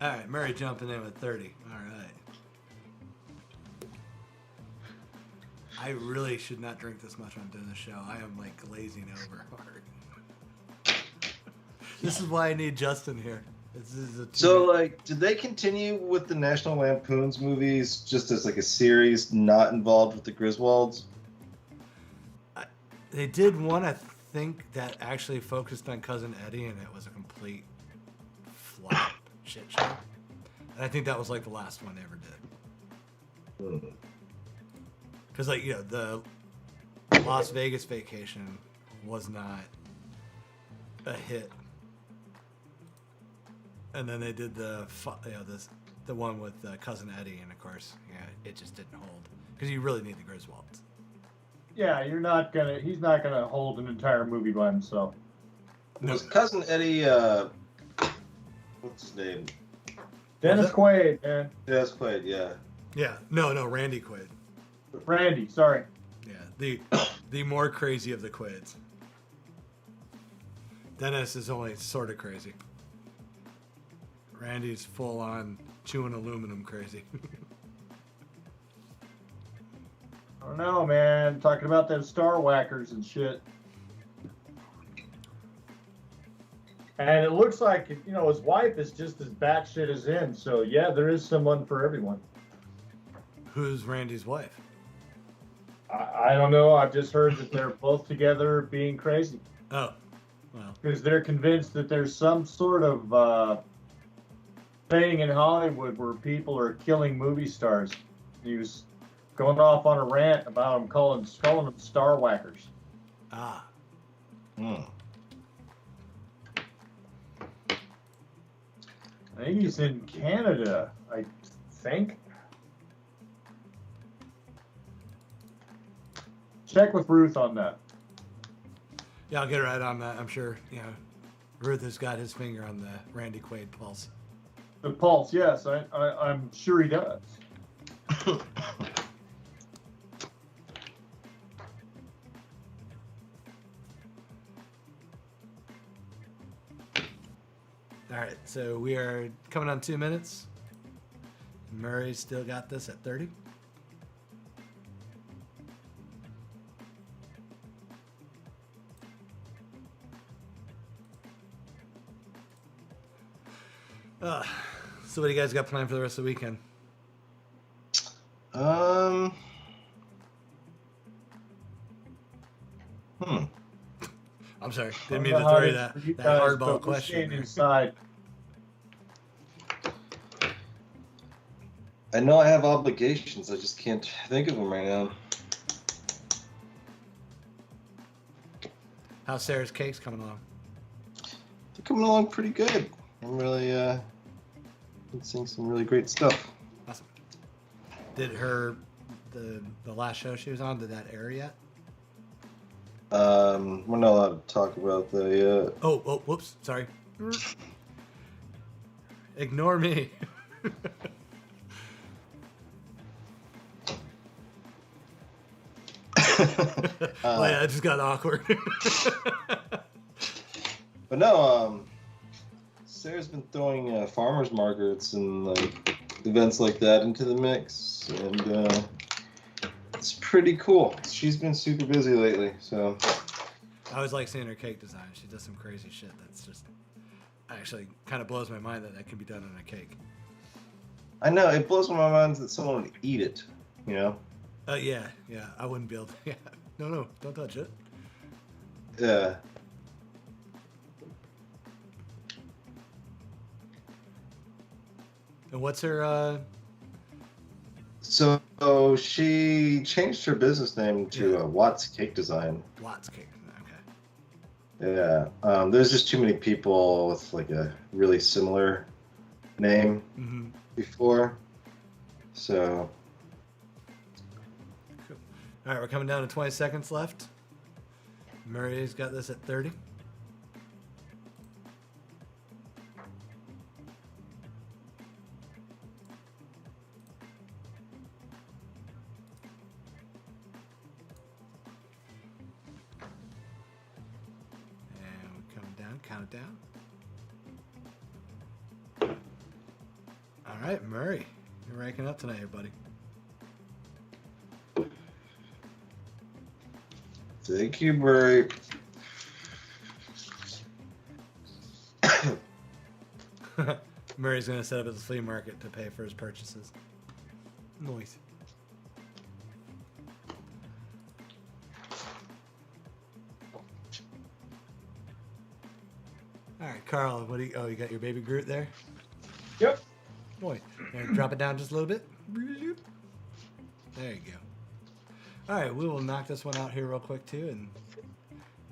All right, Murray jumping in with 30. All right. I really should not drink this much when I'm doing the show. I am like glazing over hard. This is why I need Justin here. This is a So, like, did they continue with the National Lampoon's movies just as like a series, not involved with the Griswolds? They did one, I think, that actually focused on Cousin Eddie, and it was a complete flop shit show. And I think that was like the last one they ever did. Because, like, you know, the Las Vegas Vacation was not a hit. And then they did the one with Cousin Eddie, and of course, yeah, it just didn't hold. Because you really need the Griswolds. Yeah, he's not gonna hold an entire movie by himself. No. Was Cousin Eddie, what's his name? Dennis Quaid, man. Dennis Quaid, yeah. Yeah, no, Randy Quaid. Randy, sorry. Yeah, the more crazy of the Quaids. Dennis is only sort of crazy. Randy's full on chewing aluminum crazy. I don't know, man. Talking about them star whackers and shit. And it looks like, you know, his wife is just as batshit as him. So, yeah, there is someone for everyone. Who's Randy's wife? I don't know. I've just heard that they're both together being crazy. Oh, well. Because they're convinced that there's some sort of thing in Hollywood where people are killing movie stars. He was going off on a rant about them calling them star whackers. Ah. Hmm. I think he's in Canada, I think. Check with Ruth on that. Yeah, I'll get right on that. I'm sure, you know, Ruth has got his finger on the Randy Quaid pulse. The pulse, yes, I'm sure he does. All right, so we are coming on 2 minutes. Murray's still got this at 30. So what do you guys got planned for the rest of the weekend? I'm sorry, didn't mean to throw you that hardball question. Inside. I know I have obligations. I just can't think of them right now. How's Sarah's cakes coming along? They're coming along pretty good. I'm really been seeing some really great stuff. Awesome. Did the last show she was on, did that air yet? We're not allowed to talk about that yet. Oh, whoops, sorry. Ignore me. Oh yeah, it just got awkward. But no, Sarah's been throwing farmers markets and like events like that into the mix, and it's pretty cool. She's been super busy lately, so. I always like seeing her cake design. She does some crazy shit that's just actually kind of blows my mind that can be done on a cake. I know, it blows my mind that someone would eat it, you know? Yeah, I wouldn't be able to. Yeah. No, don't touch it. Yeah. And what's her, So she changed her business name to Watts Cake Design. Watts Cake, okay. Yeah. There's just too many people with like a really similar name before. So. All right, we're coming down to 20 seconds left. Murray's got this at 30. And we're coming down. Count it down. All right, Murray, you're ranking up tonight, buddy. Thank you, Murray. Murray's going to set up at the flea market to pay for his purchases. Nice. All right, Carl, what do you... Oh, you got your baby Groot there? Yep. Boy, and drop it down just a little bit. There you go. All right, we will knock this one out here real quick too, and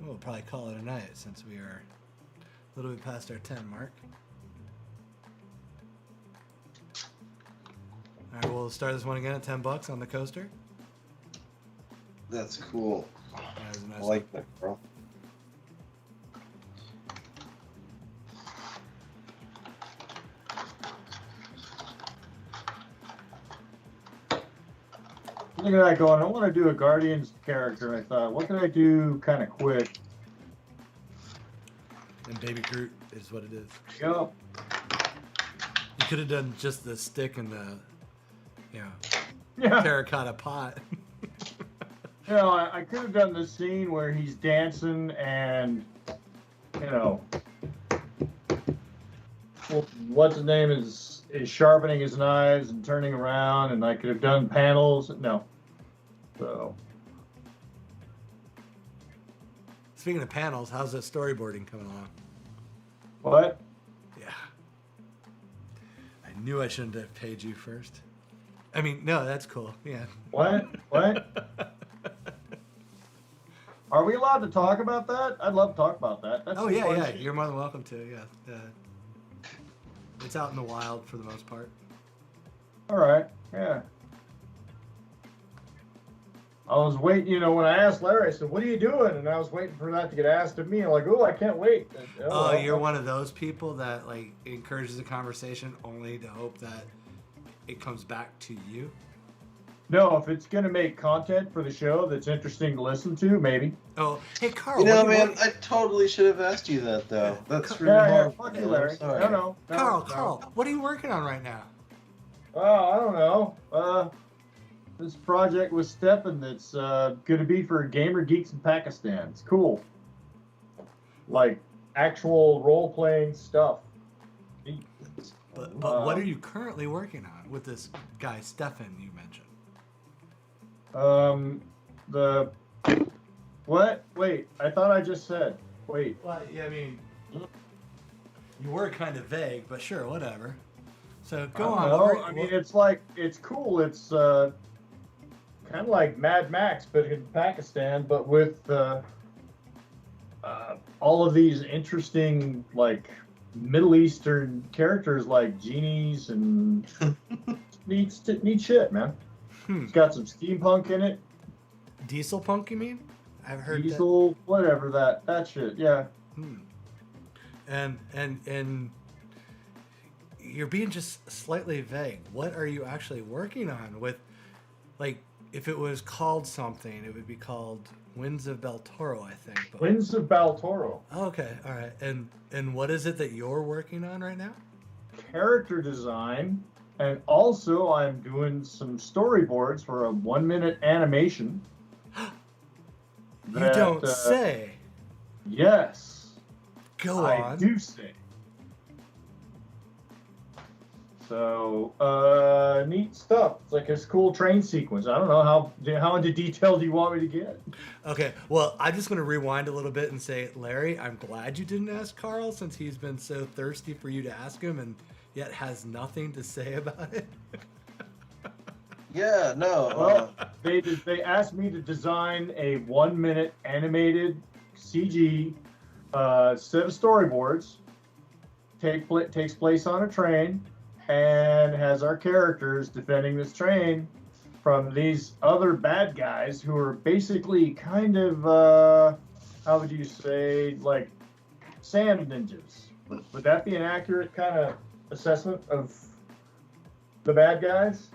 we'll probably call it a night since we are a little bit past our 10 mark. All right, we'll start this one again at $10 on the coaster. That's cool. That was a nice I like that, bro. Look at that going. I want to do a Guardians character. I thought, what can I do kind of quick? And Baby Groot is what it is. Yep. You could have done just the stick and the, you know, Yeah. terracotta pot. You know, I could have done the scene where he's dancing and, you know, what's his name is sharpening his knives and turning around, and I could have done panels. No. So. Speaking of panels, how's that storyboarding coming along? What? Yeah. I knew I shouldn't have paid you first. I mean, no, that's cool. Yeah. What? What? Are we allowed to talk about that? I'd love to talk about that. That's Oh, some yeah, fun yeah. shit. You're more than welcome to, yeah. It's out in the wild for the most part. All right. Yeah. I was waiting, you know, when I asked Larry, I said, what are you doing? And I was waiting for that to get asked of me. I'm like, oh, I can't wait. And, Oh, you're one of those people that, like, encourages the conversation only to hope that it comes back to you? No, if it's going to make content for the show that's interesting to listen to, maybe. Oh, hey, Carl. You know, what do man, want- I totally should have asked you that, though. That's really Yeah, yeah, hard. fuck man. you, Larry. I'm sorry. No. Carl, what are you working on right now? Oh, I don't know. This project with Stefan that's going to be for gamer geeks in Pakistan. It's cool. Like actual role-playing stuff. But what are you currently working on with this guy, Stefan, you mentioned? The what? Wait, I thought I just said. Wait. Well, yeah, I mean, you were kind of vague, but sure, whatever. So go on. No, I mean, it's like, it's cool. It's kind of like Mad Max, but in Pakistan, but with all of these interesting, like, Middle Eastern characters like genies and neat shit, man. It's got some steampunk in it. Diesel punk, you mean? I've heard Diesel, whatever that shit, yeah. that. And you're being just slightly vague. What are you actually working on with, like, if it was called something, it would be called Winds of Beltoro, I think. But... Winds of Baltoro. Oh, okay, all right. And what is it that you're working on right now? Character design, and also I'm doing some storyboards for a 1-minute animation. You don't say. Yes. Go I on. do say. So, neat stuff. It's like this cool train sequence. I don't know how into detail do you want me to get? Okay, well, I'm just going to rewind a little bit and say, Larry, I'm glad you didn't ask Karl since he's been so thirsty for you to ask him and yet has nothing to say about it. Yeah, no. Well, they asked me to design a 1-minute animated CG set of storyboards. Takes place on a train and has our characters defending this train from these other bad guys who are basically kind of, how would you say, like sand ninjas. Would that be an accurate kind of assessment of the bad guys?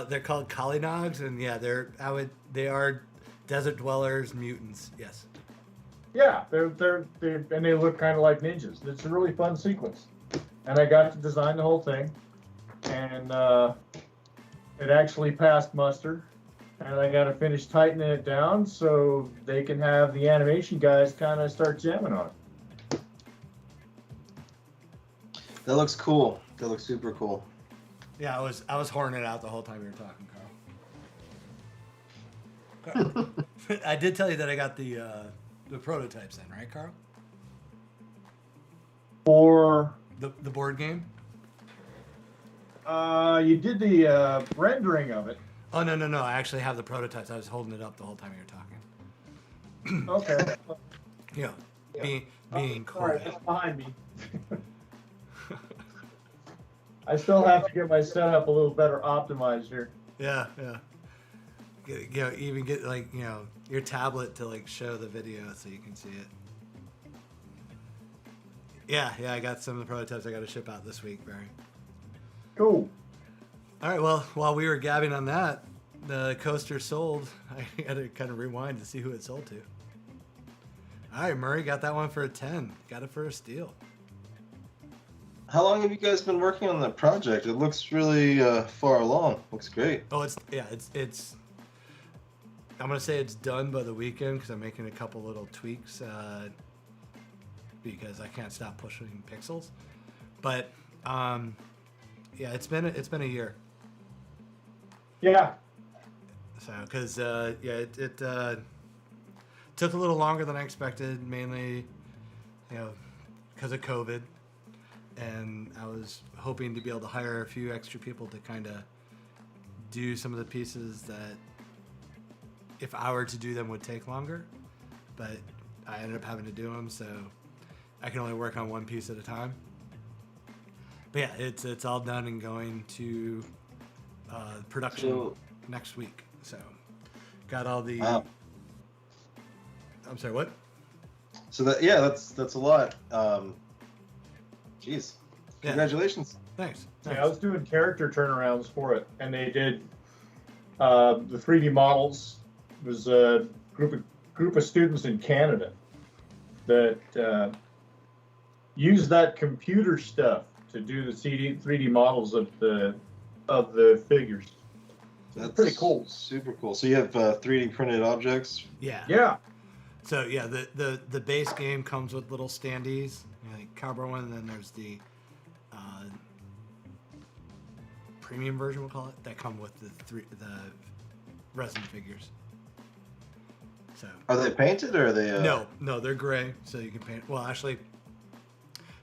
They're called Kalinogs, and yeah, they are desert dwellers, mutants. Yes. Yeah, they're and they look kind of like ninjas. It's a really fun sequence, and I got to design the whole thing, and it actually passed muster. And I got to finish tightening it down so they can have the animation guys kind of start jamming on it. That looks cool. That looks super cool. Yeah, I was horning it out the whole time you were talking, Carl. I did tell you that I got the prototypes in, right, Carl? For The board game. you did the rendering of it. Oh no! I actually have the prototypes. I was holding it up the whole time you were talking. Okay. Yeah, Yeah. being Sorry, coy. that's behind me. I still have to get my setup a little better optimized here. Yeah. Even get your tablet to show the video so you can see it. Yeah. I got some of the prototypes I got to ship out this week, Barry. Cool. All right. Well, while we were gabbing on that, the coaster sold. I had to kind of rewind to see who it sold to. All right, Murray got that one for a 10. Got it for a steal. How long have you guys been working on the project? It looks really far along. Looks great. Oh, it's. I'm gonna say it's done by the weekend because I'm making a couple little tweaks because I can't stop pushing pixels. But yeah, it's been a year. Yeah. So because it took a little longer than I expected, mainly because of COVID, and I was hoping to be able to hire a few extra people to kind of do some of the pieces that, if I were to do them, would take longer, but I ended up having to do them, so I can only work on one piece at a time. But yeah, it's all done and going to production next week. So got all the. Wow. I'm sorry, what? So that's a lot. Jeez. Yeah. Congratulations. Thanks. Yeah, I was doing character turnarounds for it, and they did the 3D models. It was a group of students in Canada that used that computer stuff to do the 3D models of the figures. So That's pretty cool. Super cool. So you have 3D printed objects? Yeah. Yeah. So yeah, the base game comes with little standees, like cowboy one, and then there's the premium version, we'll call it, that come with the resin figures. So Are they painted or are they? No, they're gray, so you can paint. Well, actually,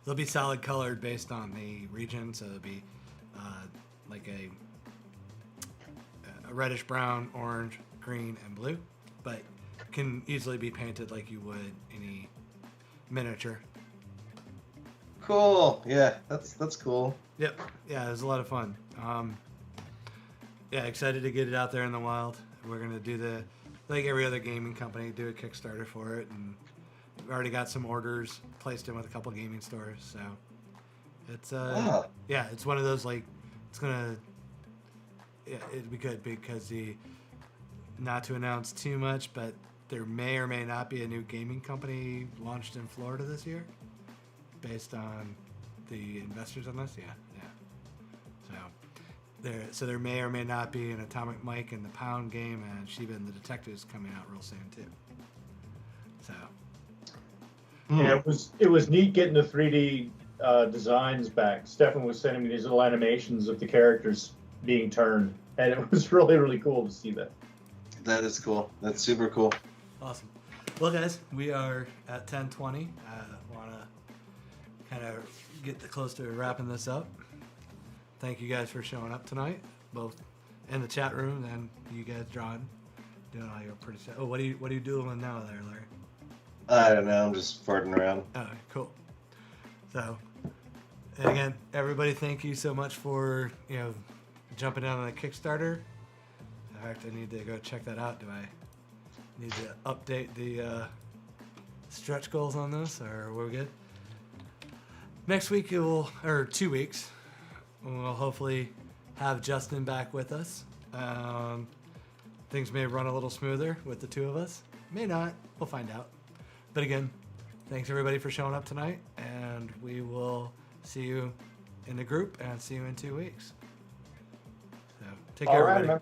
they'll be solid colored based on the region, so it'll be like a reddish brown, orange, green, and blue, but can easily be painted like you would any miniature. Cool. Yeah, that's cool. Yep. Yeah, it was a lot of fun. Yeah, excited to get it out there in the wild. We're gonna do like every other gaming company, do a Kickstarter for it, and we've already got some orders placed in with a couple gaming stores. So it's yeah, it's one of those it'd be good because not to announce too much, but there may or may not be a new gaming company launched in Florida this year, based on the investors on this. Yeah. So there may or may not be an Atomic Mike and the Pound game, and Shiva and the Detectives coming out real soon too. So Yeah, it was neat getting the 3D designs back. Stefan was sending me these little animations of the characters being turned, and it was really, really cool to see that. That is cool. That's super cool. awesome. Well, guys, we are at 10:20. I want to kind of get close to wrapping this up. Thank you guys for showing up tonight, both in the chat room and you guys drawing, doing all your pretty stuff. Oh, what are you doing now there, Larry? I don't know. I'm just farting around. All right, cool. So, and again, everybody, thank you so much for jumping down on the Kickstarter. In fact, I need to go check that out. Do I need to update the stretch goals on this, or we're good? Next week, or 2 weeks, we'll hopefully have Justin back with us. Things may run a little smoother with the two of us. May not. We'll find out. But again, thanks everybody for showing up tonight, and we will see you in the group and see you in 2 weeks. So take care, All right, everybody. man.